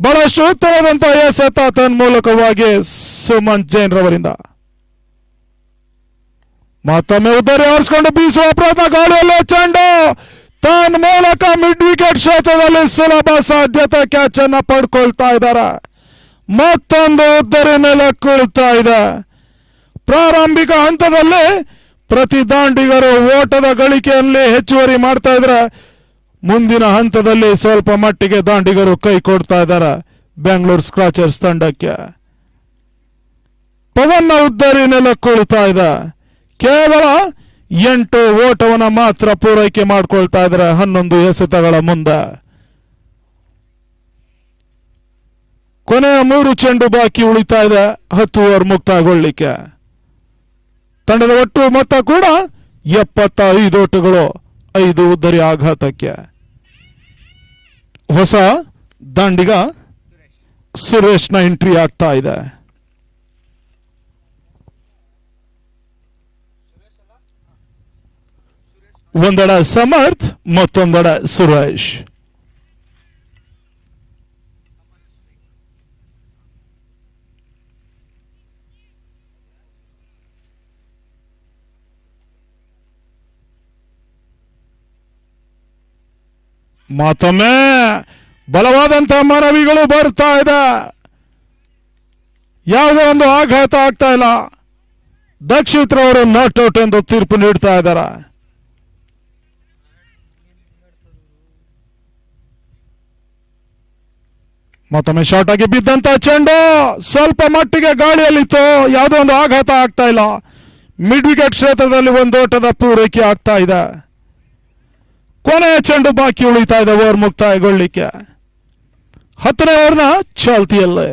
ಬಹಳಷ್ಟು ಉತ್ತಮವಾದಂತಹ ಎಸೆತ ತನ್ಮೂಲಕವಾಗಿ ಸುಮನ್ ಜೈನ್ ರವರಿಂದ. ಮತ್ತೊಮ್ಮೆ ಉದ್ದರಿ ಆರಿಸಿಕೊಂಡು ಬೀಸುವ ಪ್ರಯತ್ನ, ಗಾಳಿಯಲ್ಲೇ ಚೆಂಡು ತನ್ಮೂಲಕ ಮಿಡ್ ವಿಕೆಟ್ ಕ್ಷೇತ್ರದಲ್ಲಿ ಸುಲಭ ಸಾಧ್ಯತೆ ಕ್ಯಾಚ್ ಅನ್ನ ಪಡ್ಕೊಳ್ತಾ ಇದ್ದಾರೆ. ಮತ್ತೊಂದು ಉದ್ದರಿ ನೆಲಕ್ಕುಳ್ತಾ ಇದೆ. ಪ್ರಾರಂಭಿಕ ಹಂತದಲ್ಲಿ ಪ್ರತಿ ದಾಂಡಿಗರು ಓಟದ ಗಳಿಕೆಯಲ್ಲಿ ಹೆಚ್ಚುವರಿ ಮಾಡ್ತಾ ಇದ್ರೆ, ಮುಂದಿನ ಹಂತದಲ್ಲಿ ಸ್ವಲ್ಪ ಮಟ್ಟಿಗೆ ದಾಂಡಿಗರು ಕೈ ಕೊಡ್ತಾ ಇದ್ದಾರೆ ಬೆಂಗಳೂರು ಸ್ಕ್ರಾಚರ್ಸ್ ತಂಡಕ್ಕೆ. ಪವನ್ನ ಉದ್ದರಿ ನೆಲಕ್ಕುಳ್ತಾ ಇದೆ. ಕೇವಲ 8 ಓಟವನ್ನು ಮಾತ್ರ ಪೂರೈಕೆ ಮಾಡ್ಕೊಳ್ತಾ ಇದ್ದಾರೆ 11 ಎಸೆತಗಳ ಮುಂದೆ. ಕೊನೆಯ 3 ಚೆಂಡು ಬಾಕಿ ಉಳಿತಾ ಇದೆ 10 ಓವರ್ ಮುಕ್ತಾಯಗೊಳ್ಳಿಕ್ಕೆ. ತಂಡದ ಒಟ್ಟು ಮೊತ್ತ ಕೂಡ 75 ಓಟಗಳು, 5 ಉದ್ದರಿ ಆಘಾತಕ್ಕೆ. ಹೊಸ ದಾಂಡಿಗ ಸುರೇಶ್ನ ಎಂಟ್ರಿ ಆಗ್ತಾ ಇದೆ. ಒಂದೆಡೆ ಸಮರ್ಥ್, ಮತ್ತೊಂದೆಡೆ ಸುರೇಶ್. ಮತ್ತೊಮ್ಮೆ ಬಲವಾದಂತಹ ಮನವಿಗಳು ಬರ್ತಾ ಇದೆ. ಯಾವುದೇ ಒಂದು ಆಘಾತ ಆಗ್ತಾ ಇಲ್ಲ. ದಕ್ಷಿತ್ ರವರು ನಾಟ್ ಔಟ್ ಎಂದು ತೀರ್ಪು ನೀಡ್ತಾ ಇದ್ದಾರೆ. ಮತ್ತೊಮ್ಮೆ ಶಾರ್ಟ್ ಆಗಿ ಬಿದ್ದಂತ ಚೆಂಡು ಸ್ವಲ್ಪ ಮಟ್ಟಿಗೆ ಗಾಳಿಯಲ್ಲಿತ್ತು. ಯಾವುದೋ ಒಂದು ಆಘಾತ ಆಗ್ತಾ ಇಲ್ಲ. ಮಿಡ್ ವಿಕೆಟ್ ಕ್ಷೇತ್ರದಲ್ಲಿ ಒಂದು ಓಟದ ಪೂರೈಕೆ ಆಗ್ತಾ ಇದೆ. ಕೊನೆಯ ಚೆಂಡು ಬಾಕಿ ಉಳಿತಾ ಇದೆ ಓವರ್ ಮುಕ್ತಾಯಗೊಳ್ಳಿಕ್ಕೆ. 10ನೇ ಓವರ್ನ ಚಾಲ್ತಿಯಲ್ಲೇ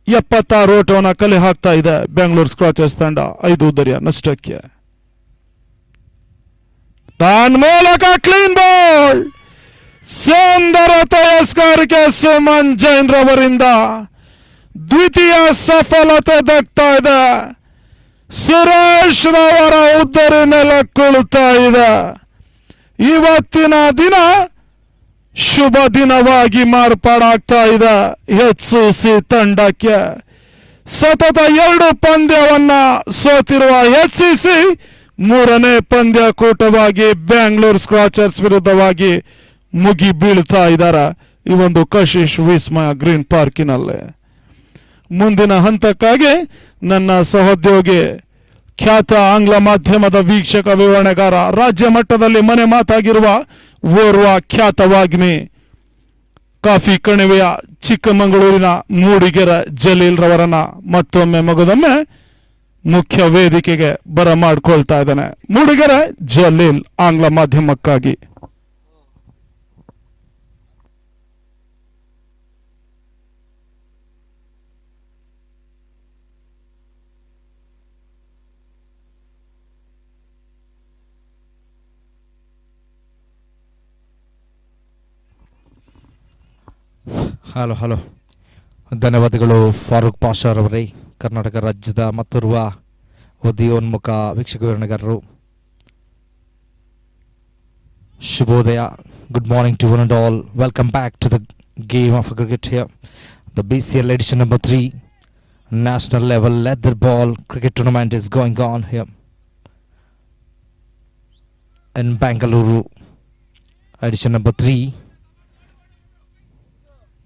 76 ಓಟವನ್ನು ಕಲೆ ಹಾಕ್ತಾ ಇದೆ ಬೆಂಗಳೂರು ಸ್ಕ್ರಾಚರ್ಸ್ ತಂಡ 5 ಉದ್ದರಿಯ ನಷ್ಟಕ್ಕೆ. ತನ್ಮೂಲಕ ಕ್ಲೀನ್ ಬಾಲ್, ಸುಂದರ ತಯಸ್ಕಾರಿಕೆ ಸುಮನ್ ಜೈನ್ ರವರಿಂದ ದ್ವಿತೀಯ ಸಫಲತೆ ದಕ್ತಾ ಇದೆ. ಸುರೇಶ್ ರವರ ಉದ್ದರಿ ನೆಲಕ್ಕುಳ್ತಾ ಇದೆ. ಇವತ್ತಿನ ದಿನ ಶುಭ ದಿನವಾಗಿ ಮಾರ್ಪಾಡಾಗ್ತಾ ಇದೆ HCC ತಂಡಕ್ಕೆ. ಸತತ 2 ಪಂದ್ಯವನ್ನ ಸೋತಿರುವ HCC 3ನೇ ಪಂದ್ಯಕೂಟವಾಗಿ ಬೆಂಗಳೂರು ಸ್ಕ್ರಾಚರ್ಸ್ ವಿರುದ್ಧವಾಗಿ ಮುಗಿ ಬೀಳ್ತಾ ಇದ್ದಾರೆ ಈ ಒಂದು ಕಶಿಶ್ ವಿಸ್ಮಯ ಗ್ರೀನ್ ಪಾರ್ಕಿನಲ್ಲಿ. ಮುಂದಿನ ಹಂತಕ್ಕಾಗಿ ನನ್ನ ಸಹೋದ್ಯೋಗಿ, ಖ್ಯಾತ ಆಂಗ್ಲ ಮಾಧ್ಯಮದ ವೀಕ್ಷಕ ವಿವರಣೆಗಾರ, ರಾಜ್ಯ ಮಟ್ಟದಲ್ಲಿ ಮನೆ ಮಾತಾಗಿರುವ ಓರ್ವ ಖ್ಯಾತ ವಾಗ್ಮಿ, ಕಾಫಿ ಕಣಿವೆಯ ಚಿಕ್ಕಮಗಳೂರಿನ ಮೂಡಿಗೆರೆ ಜಲೀಲ್ ರವರನ್ನ ಮತ್ತೊಮ್ಮೆ ಮಗದೊಮ್ಮೆ ಮುಖ್ಯ ವೇದಿಕೆಗೆ ಬರಮಾಡ್ಕೊಳ್ತಾ ಇದ್ದಾನೆ. ಮೂಡಿಗೆರೆ ಜಲೀಲ್ ಆಂಗ್ಲ ಮಾಧ್ಯಮಕ್ಕಾಗಿ. ಹಲೋ ಧನ್ಯವಾದಗಳು ಫಾರೂಕ್ ಪಾಷಾ ಅವರೇ, ಕರ್ನಾಟಕ ರಾಜ್ಯದ ಮತ್ತೋರ್ವ ಉದಯೋನ್ಮುಖ ವೀಕ್ಷಕ ವಿವರಣೆಗಾರರು. ಶುಭೋದಯ. Good morning to one and all. Welcome back to the game of cricket here. The BCL edition number 3 national level leather ball cricket tournament is going on here in Bangalore. Edition number 3.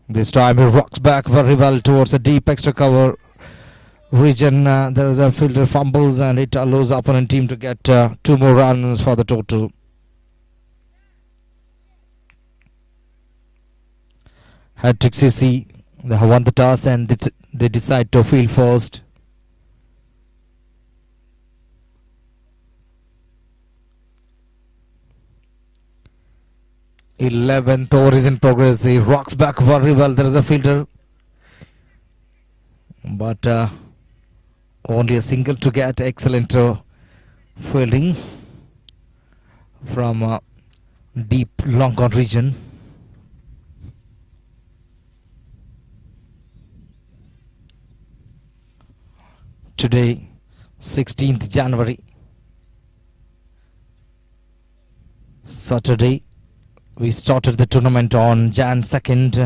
This time he rocks back very well towards a deep extra cover region. There is a fielder fumbles and it allows opponent team to get 2 more runs for the total. Hat-trick CC, they have won the toss and they decide to field first. The 11th over is in progress. He rocks back very well. There is a fielder, but only a single to get. Excellent fielding from deep long on region. Today, 16th January, Saturday. We started the tournament on Jan 2nd.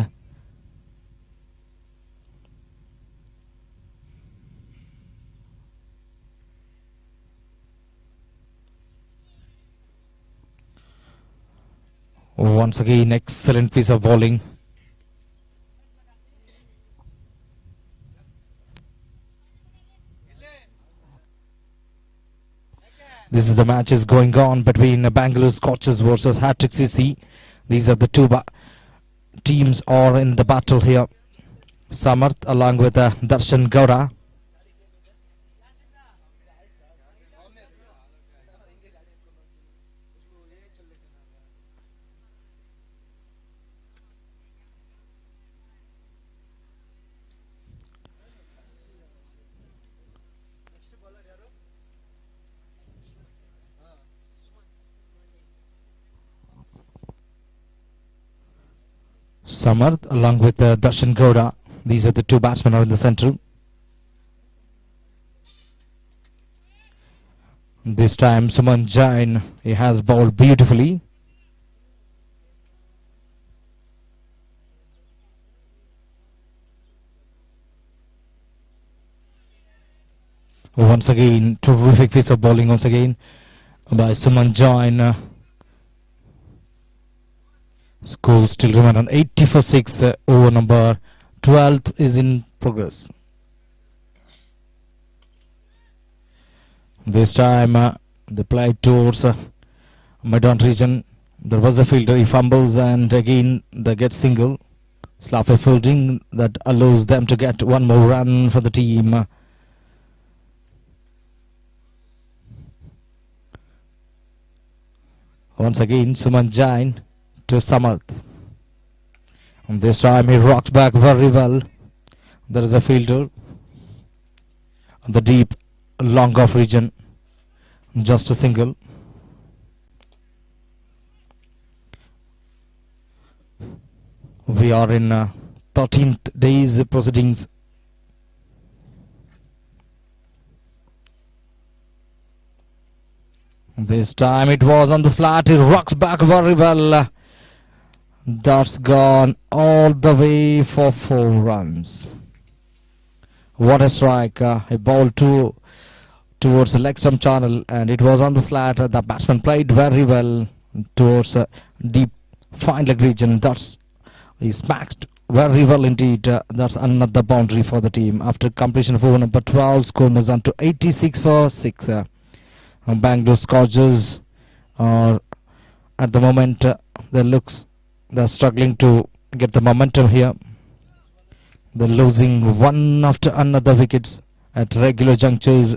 Once again, excellent piece of bowling. This is the match is going on between Bangalore Scorchers versus Hat-Trick CC. These are the two teams are in the battle here. Samarth along with Darshan Gowda. Samarth along with Darshan Gowda. These are the two batsmen are in the centre. This time Suman Jain, he has bowled beautifully. Once again, terrific piece of bowling once again by Suman Jain. Score still remain on 80 for 6. Over number 12 is in progress. This time they played towards mid-on region. There was a fielder, he fumbles and again they get single. Sloppy fielding that allows them to get one more run for the team. Once again Suman Jain to Samarth. And this time he rocks back very well. There is a fielder on the deep long off region. Just a single. We are in 13th days proceedings. This time it was on the slat. He rocks back very well. That's gone all the way for 4 runs. What a strike. He bowled towards the leg stump channel and it was on the slat. The batsman played very well towards deep fine leg region. He smacked very well indeed. That's another boundary for the team. After completion of over number 12, score moves on to 86 for 6. Bangalore Scorchers are at the moment they're struggling to get the momentum here. They're losing one after another wickets at regular junctures.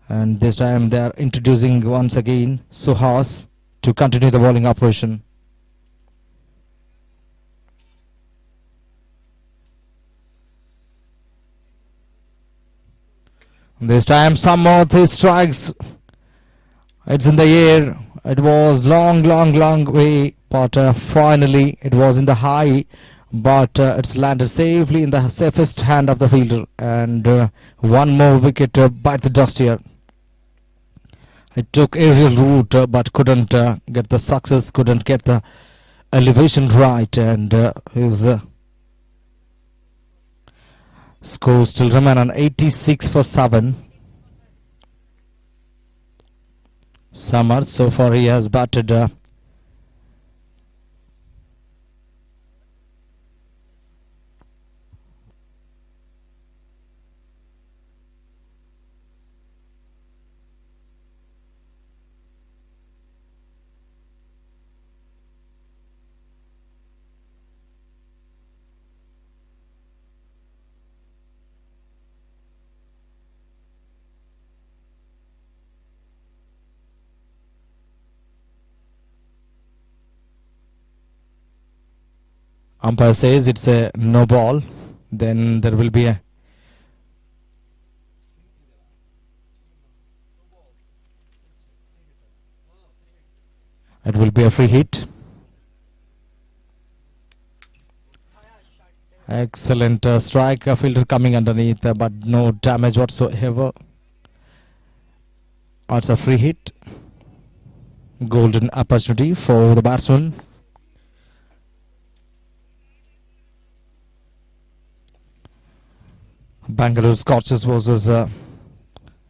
And this time they are introducing once again Suhas to continue the bowling operation. This time Samarth strikes. It's in the air. It was long way, but finally it was in the high, but it's landed safely in the safest hand of the fielder, and one more wicket bite the dust here. It took aerial route but couldn't get the success, couldn't get the elevation right, and his score still remain on 86 for 7. Samarth, so far he has batted umpire says it's a no ball, then there will be a free hit. Excellent strike, a fielder coming underneath, but no damage whatsoever. It's a free hit. Golden opportunity for the batsman. Bangalore Scorchers versus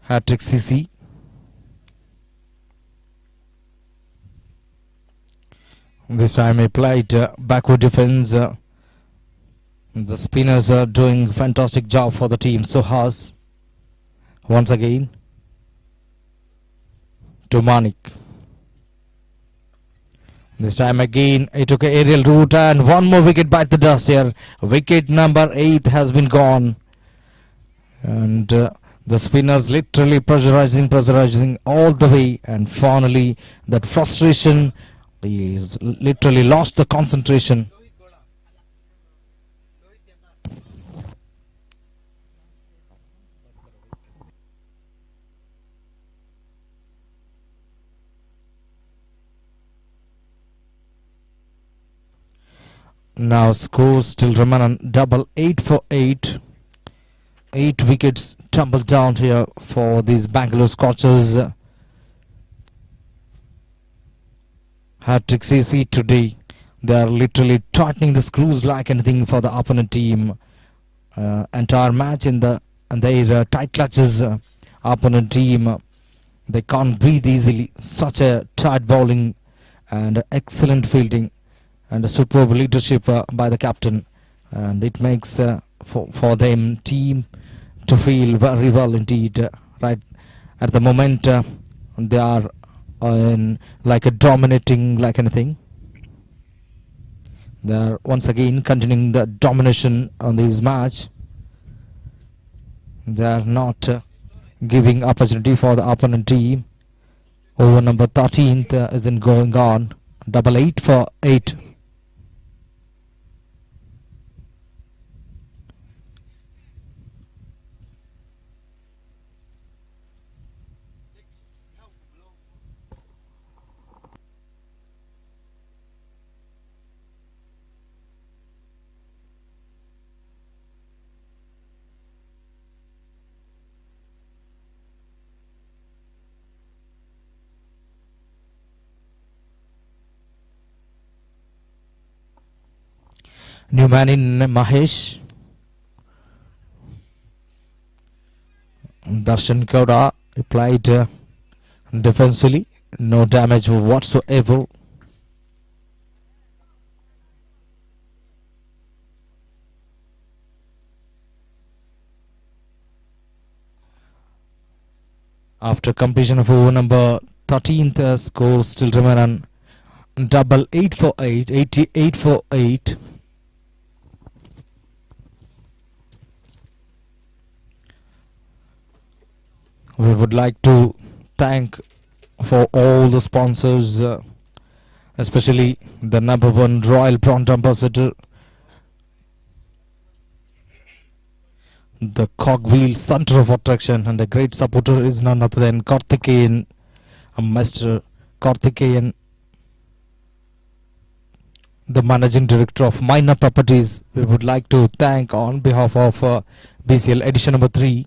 Hat-Trick CC. This time he played backward defense. The spinners are doing fantastic job for the team. Suhas once again to Manik. This time again he took an aerial route and one more wicket bite the dust here. Wicket number 8 has been gone. And the spinners literally pressurizing all the way, and finally that frustration, is literally lost the concentration. Now scores still remain on double 8 for 8. 8 wickets tumbled down here for these Bangalore Scorchers. Hat-trick CC today. They are literally tightening the screws like anything for the opponent team. Entire match in their tight clutches. Opponent team, they can't breathe easily. Such a tight bowling and excellent fielding and a superb leadership by the captain, and it makes for them team to feel very well indeed. Right at the moment they are like a dominating like anything. They are once again continuing the domination on this match. They are not giving opportunity for the opponent team. Over number 13th isn't going on. Double 8 for 8. New man in Mahesh. Darshan Gowda applied defensively. No damage whatsoever. After completion of over number 13th, score still remain on double 8 for 8. 88 for 8. We would like to thank for all the sponsors, especially the number 1 Royal Brand Ambassador, the Cogwheel Center of Attraction, and a great supporter is none other than Karthikeyan, Mr. Karthikeyan, the Managing Director of Minor Properties. We would like to thank on behalf of BCL edition number 3.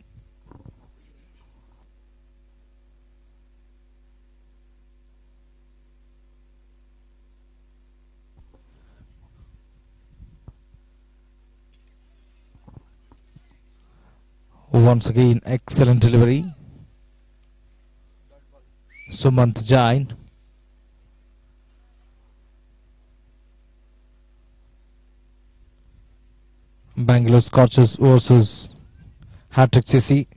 Once again, excellent delivery. Sumant Jain. Bangalore Scorchers versus Hat-trick CC.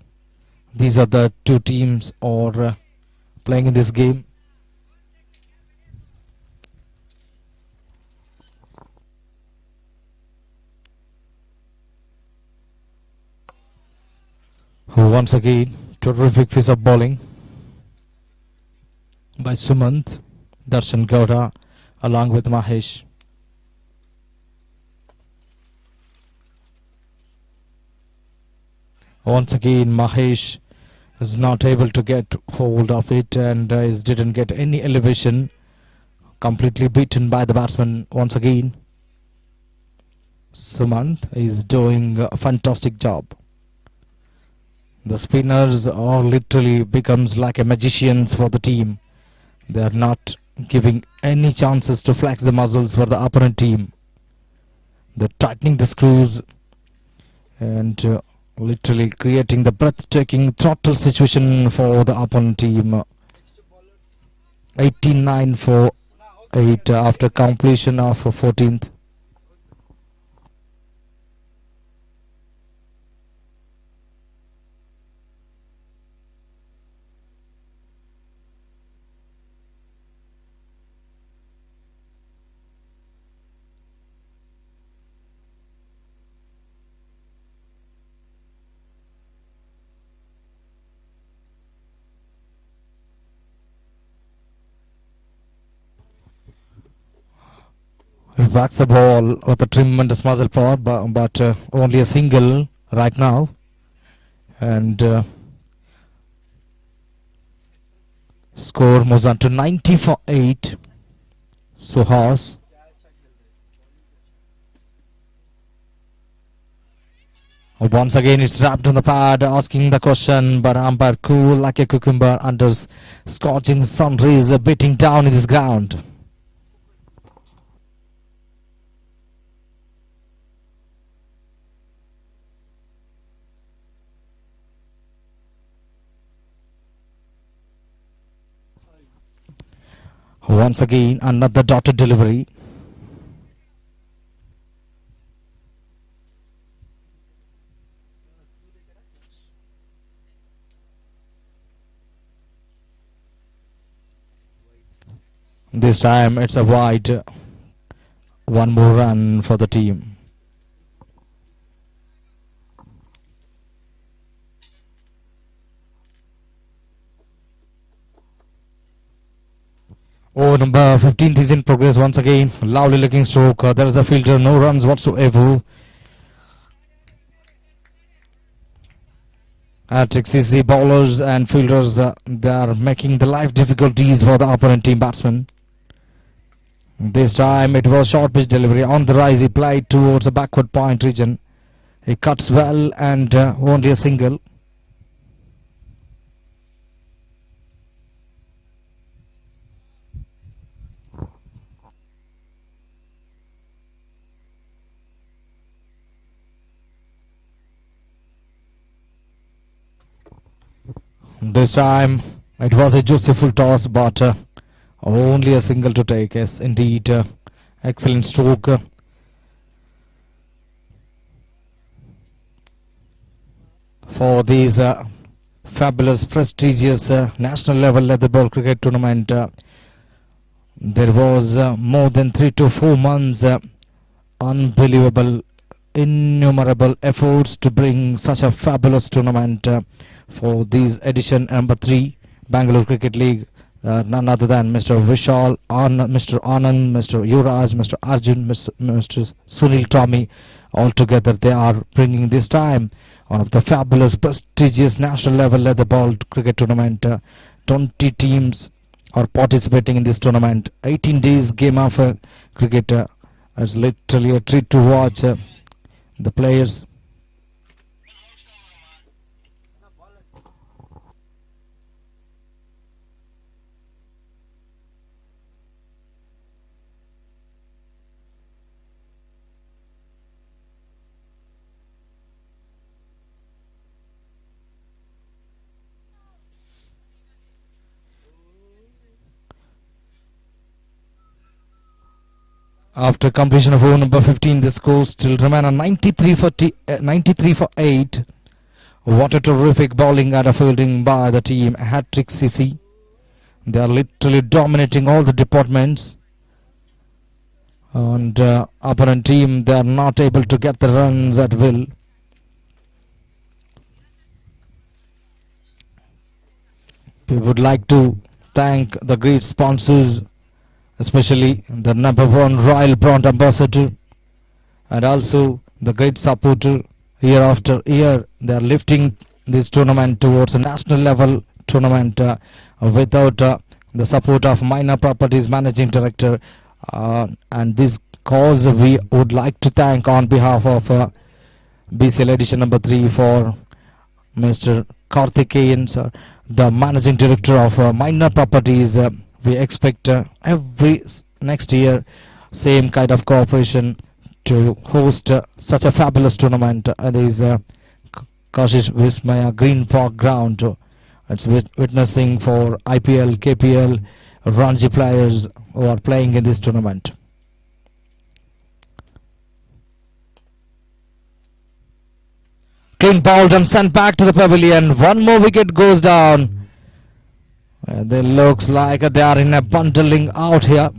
These are the two teams are playing in this game. Once again, terrific piece of bowling by Sumant, Darshan Gowda along with Mahesh. Once again, Mahesh is not able to get hold of it and didn't get any elevation. Completely beaten by the batsman once again. Sumant is doing a fantastic job. The spinners are literally becomes like a magicians for the team. They are not giving any chances to flex the muscles for the opponent team. They're tightening the screws and literally creating the breathtaking throttle situation for the opponent team. 89 for 8 after completion of 14th. He whacks the ball with a tremendous muzzle power, but only a single right now. And score moves on to 90 for 8. Suhas. Once again, it's wrapped on the pad, asking the question, but umpire cool like a cucumber under scorching sun rays beating down in this ground. Once again, another dotted delivery. This time it's a wide. One more run for the team. Oh, number 15th is in progress once again. Lovely looking stroke. There is a fielder, no runs whatsoever. At XCC bowlers and fielders, they are making the life difficulties for the opponent team batsman. This time it was short pitch delivery on the rise. He played towards the backward point region. He cuts well and only a single. This time it was a juiceful toss, but only a single to take. Yes, indeed, excellent stroke. For these fabulous, prestigious national level leather ball cricket tournament. There was more than 3 to 4 months unbelievable, innumerable efforts to bring such a fabulous tournament for this edition number 3 Bangalore Cricket League. None other than Mr. Vishal, Mr. Anand, Mr. Yuvraj, Mr. Arjun, Mr. Sunil Tommy. All together they are bringing this time one of the fabulous, prestigious national level leather ball cricket tournament. 20 teams are participating in this tournament. 18 days game of cricket. It's literally a treat to watch the players. After completion of over number 15, the score still remain on 93 for 8. What a terrific bowling and a fielding by the team Hat-trick CC. They are literally dominating all the departments. And opponent team, they are not able to get the runs at will. We would like to thank the great sponsors, especially the number 1 Royal Brand Ambassador, and also the great supporter. Year after year they are lifting this tournament towards a national level tournament without the support of Minor Properties Managing Director, and this cause we would like to thank on behalf of BCL edition number 3 for Mr. Karthikeyan sir, the Managing Director of Minor Properties. We expect every next year same kind of cooperation to host such a fabulous tournament. There is Kashish Vismaya Green Park Ground. It's witnessing for IPL, KPL, Ranji players who are playing in this tournament. Clean bowled and sent back to the pavilion. One more wicket goes down. They looks like they are in a bundling out here.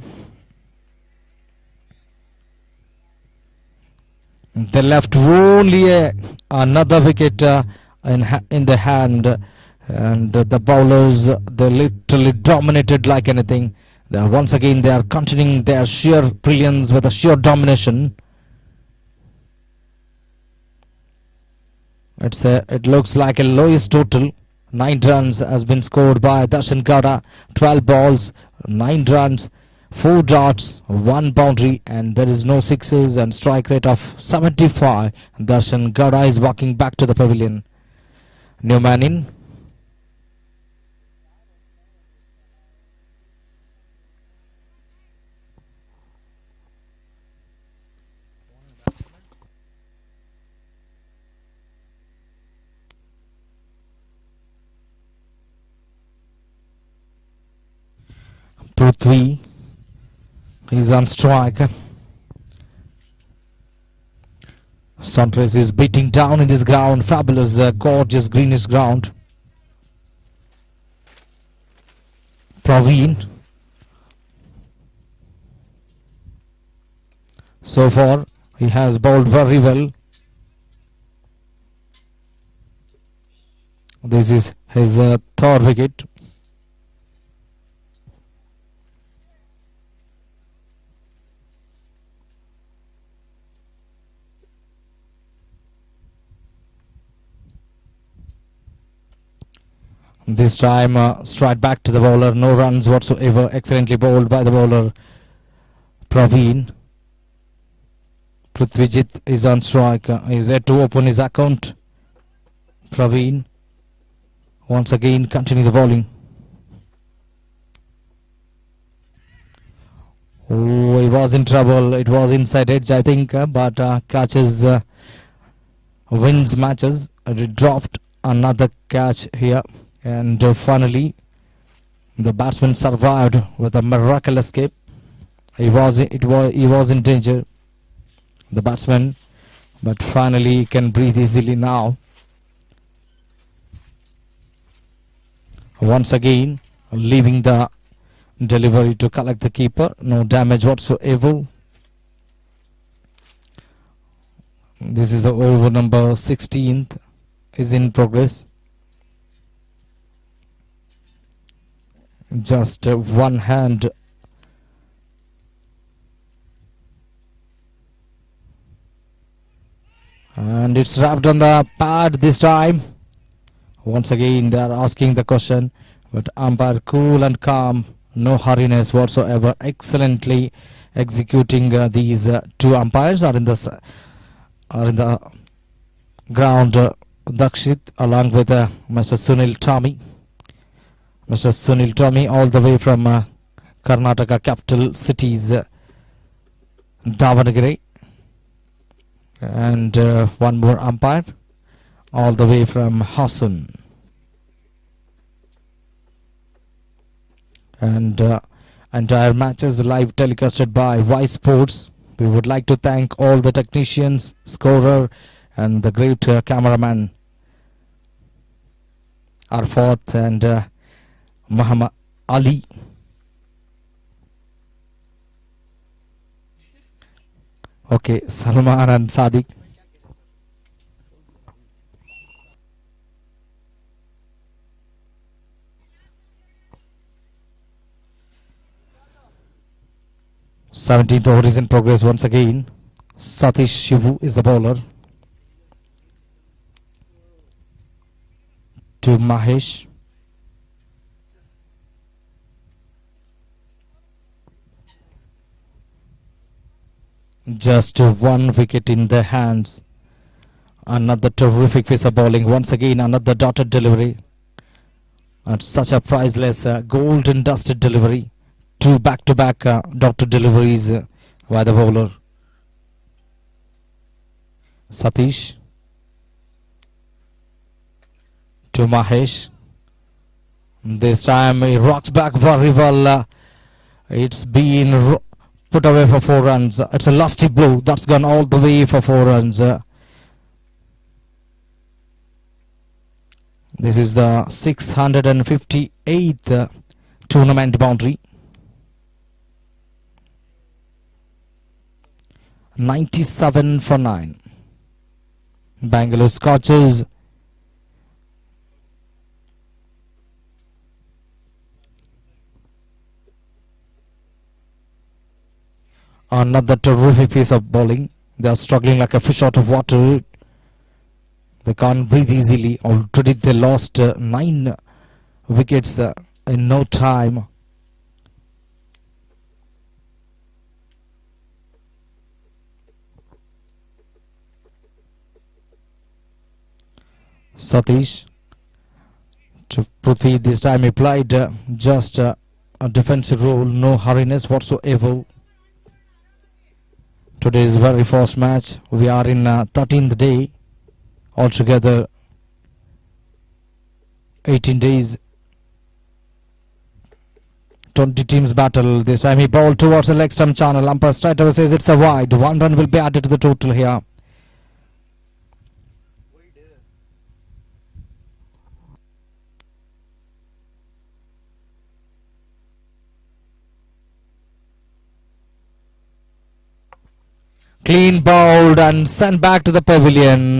They left only another wicket in the hand, and the bowlers, they literally dominated like anything. Once again they are continuing their sheer brilliance with a sheer domination. It looks like a lowest total. 9 runs has been scored by Darshan Gowda. 12 balls, 9 runs, 4 dots, 1 boundary, and there is no sixes, and strike rate of 75. Darshan Gowda is walking back to the pavilion. New man in. Prithvi is on strike. Sunrise is beating down in this ground. Fabulous, gorgeous greenish ground. Praveen. So far, he has bowled very well. This is his third wicket. This time straight back to the bowler, no runs whatsoever, excellently bowled by the bowler Praveen. Prithvijit is on strike, is yet to open his account. Praveen once again continue the bowling. Oh, he was in trouble, it was inside edge I think, but catches wins matches. It dropped another catch here. And finally, the batsman survived with a miraculous escape. He was in danger, the batsman, but finally he can breathe easily now. Once again, leaving the delivery to collect the keeper. No damage whatsoever. This is the over number 16th is in progress. Just one hand. And it's wrapped on the pad this time. Once again they are asking the question, but umpire cool and calm, no hurriness whatsoever, excellently executing. These two umpires are in the ground. Dakshit along with Mr. Sunil Tommy. Mr. Sunil Tommy all the way from Karnataka capital cities Davanagere, and one more umpire all the way from Hassan. And entire matches live telecasted by Y Sports. We would like to thank all the technicians, scorer, and the great cameraman Arfat and Muhammad Ali. Okay, Salman and Sadiq. Seventeenth over is in progress once again. Satish Shivu is the bowler. To Mahesh. Just one wicket in their hands. Another terrific piece of bowling. Once again, another dotted delivery. And such a priceless golden dusted delivery. Two back-to-back dotted deliveries by the bowler. Satish. To Mahesh. This time he rocks back very well It's been put away for 4 runs. It's a lusty blow that's gone all the way for 4 runs. This is the 658th tournament boundary. 97 for 9. Bangalore Scorchers another terrific piece of bowling. They are struggling like a fish out of water. They can't breathe easily. Already they lost 9 wickets in no time. Satish to Pruthi, this time he played just a defensive role, no hurriness whatsoever. Today is very first match. We are in 13th day. Altogether 18 days. 20 teams battle. This time he bowled towards the leg stump channel. Umpire straight away says it's a wide. 1 run will be added to the total here. Clean bowled and sent back to the pavilion.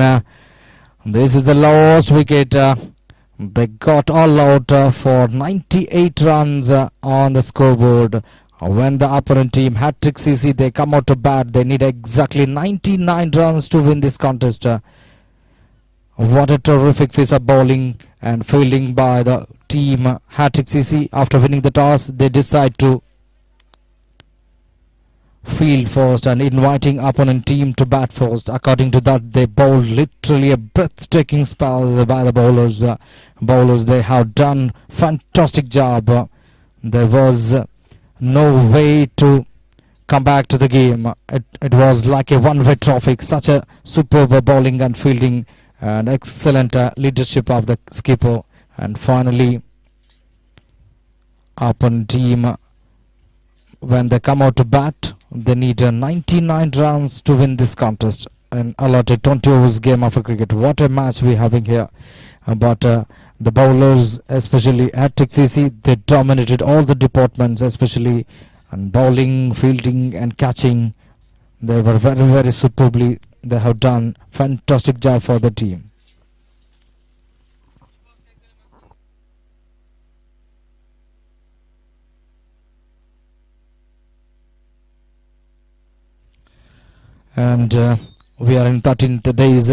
This is the last wicket. They got all out for 98 runs on the scoreboard. When the opponent team hat-trick CC, they come out to bat. They need exactly 99 runs to win this contest. What a terrific piece of bowling and fielding by the team hat-trick CC. After winning the toss, they decide to field first and inviting opponent team to bat first. According to that, they bowled literally a breathtaking spell by the bowlers. They have done fantastic job. There was no way to come back to the game. It was like a one-way traffic. Such a superb bowling and fielding and excellent leadership of the skipper. And finally, opponent team, when they come out to bat, they need 99 runs to win this contest. An allotted 20 overs game of cricket. What a match we're having here. But the bowlers, especially hat-trick CC, they dominated all the departments, especially on bowling, fielding and catching. They were very, very superbly. They have done fantastic job for the team. And we are in 13th days.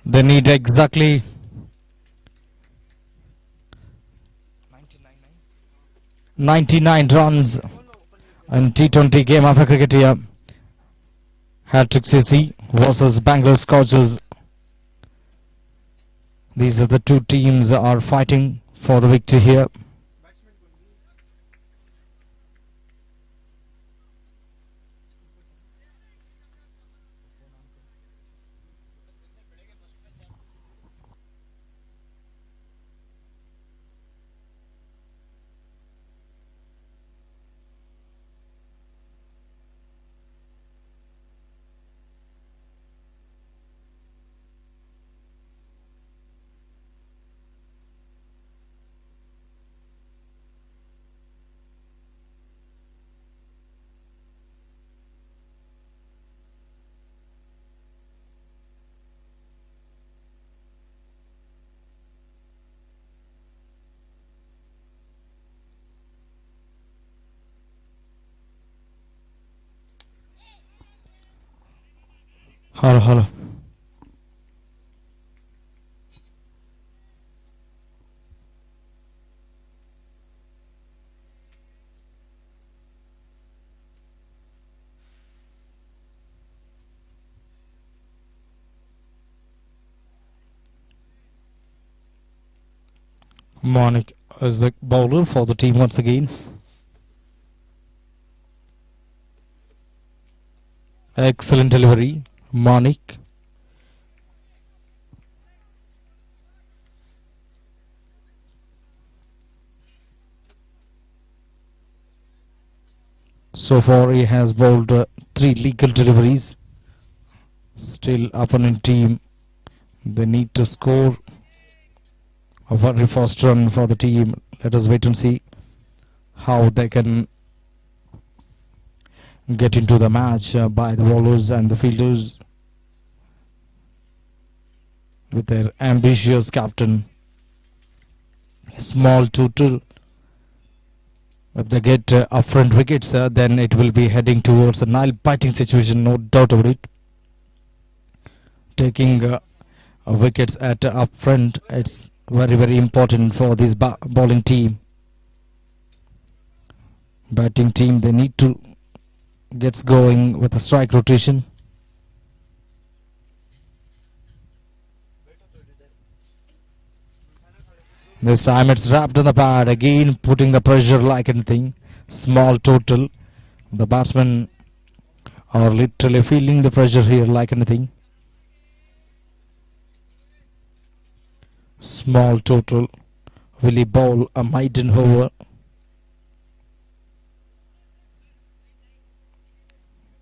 They need exactly 99 runs in T20 game of cricket here. Hat-trick CC versus Bangalore Scorchers. These are the two teams are fighting for the victory here. Hello. Monik is the bowler for the team once again. Excellent delivery, Monik. So far he has bowled 3 legal deliveries. Still opponent team, they need to score a very fast run for the team. Let us wait and see how they can get into the match by the bowlers and the fielders with their ambitious captain. Small total. If they get upfront wickets, then it will be heading towards a nail-biting situation, no doubt about it. Taking wickets at upfront, it's very important for this bowling team. Batting team, they need to get going with a strike rotation. This time it's wrapped in the pad, again putting the pressure like anything. Small total. The batsmen are literally feeling the pressure here like anything. Small total. Will he bowl a maiden over?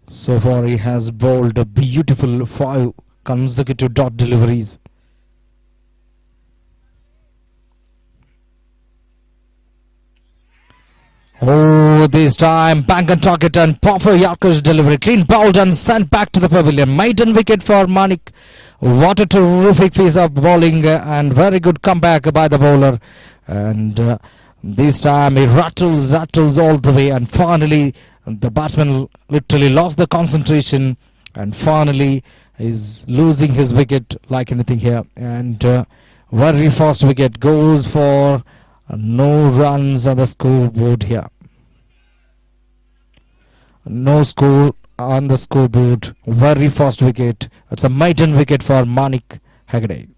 So far he has bowled a beautiful 5 consecutive dot deliveries. Oh, this time bank and target and proper Yorker's delivery. Clean bowled and sent back to the pavilion. Maiden wicket for Manik. What a terrific piece of bowling and very good comeback by the bowler. And this time he rattles all the way, and finally the batsman literally lost the concentration and finally is losing his wicket like anything here. And very fast wicket goes for no runs on the scoreboard here. No score on the scoreboard. Very fast wicket. It's a maiden wicket for Manik Hegde.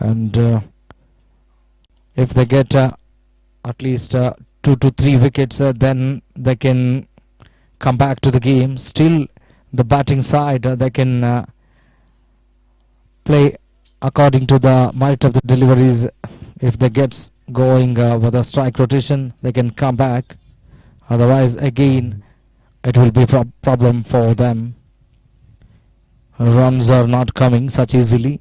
And if they get at least 2 to 3 wickets, then they can come back to the game. Still, the batting side, they can play according to the merit of the deliveries. If they get going with a strike rotation, they can come back. Otherwise, again, it will be a problem for them. Runs are not coming such easily.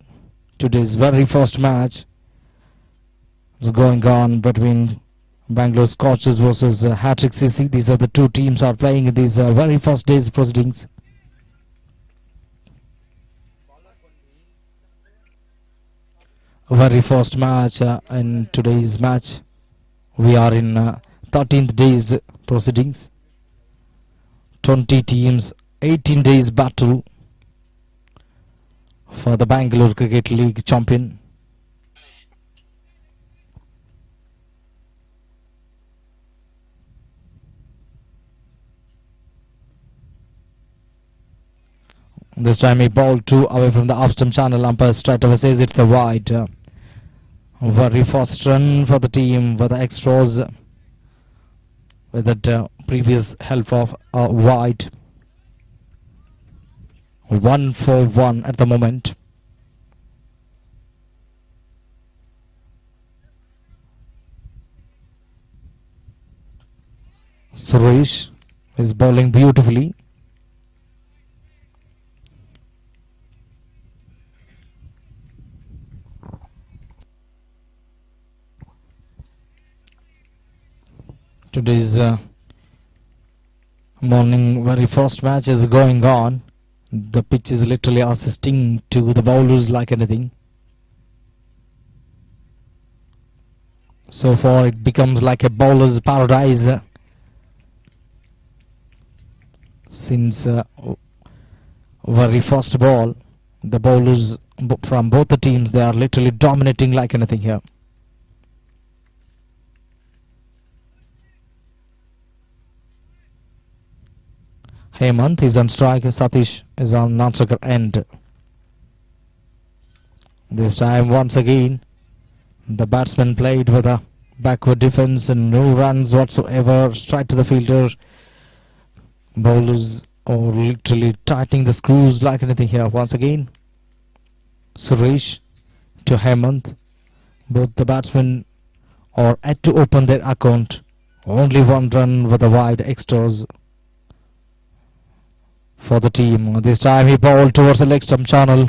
Today's very first match is going on between Bangalore Scorchers versus Hat-trick CC. These are the two teams are playing in these very first days proceedings. Very first match in today's match. We are in 13th days proceedings. 20 teams 18 days battle for the Bangalore Cricket League champion. This time he bowled 2 away from the off-stump channel. Umpire straight away says it's a wide. Very fast run for the team with the extras with that previous help of wide. 1 for 1 at the moment. Suresh is bowling beautifully. Today's morning very first match is going on. The pitch is literally assisting to the bowlers like anything. So far it becomes like a bowler's paradise. Since very first ball, the bowlers from both the teams, they are literally dominating like anything here. Hemant is on strike, Satish is on non-striker end. This time once again the batsman played with a backward defense and no runs whatsoever, straight to the fielder. Bowlers are literally tightening the screws like anything here. Once again Suresh to Hemant. Both the batsmen are yet to open their account. Only one run with the wide extras for the team. This time he bowled towards the leg stump channel.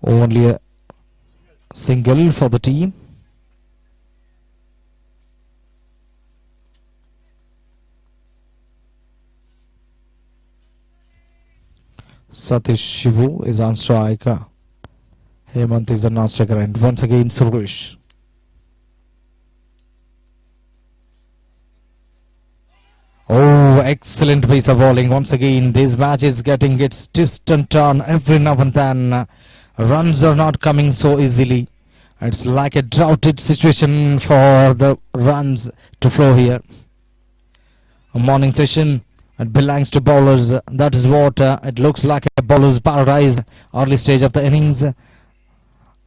Only a single for the team. Satish Shivu is on strike. Hemant is a non-striker and once again Suresh. Oh, excellent piece of bowling once again. This match is getting its twist and turn every now and then. Runs are not coming so easily. It's like a droughted situation for the runs to flow here. A morning session, it belongs to bowlers. That is what it looks like, a bowler's paradise. Early stage of the innings,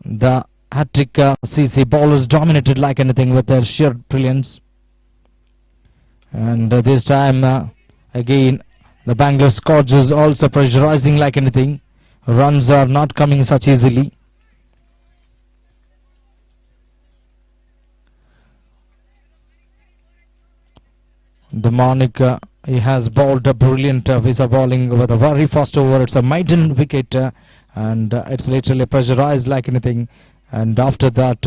the hat-trick CC bowlers dominated like anything with their sheer brilliance. And this time again the Bangalore Scorchers also pressurizing like anything. Runs are not coming such easily. The Manik, he has bowled a brilliant visa bowling with a very fast over. It's a maiden wicket and it's literally pressurized like anything. And after that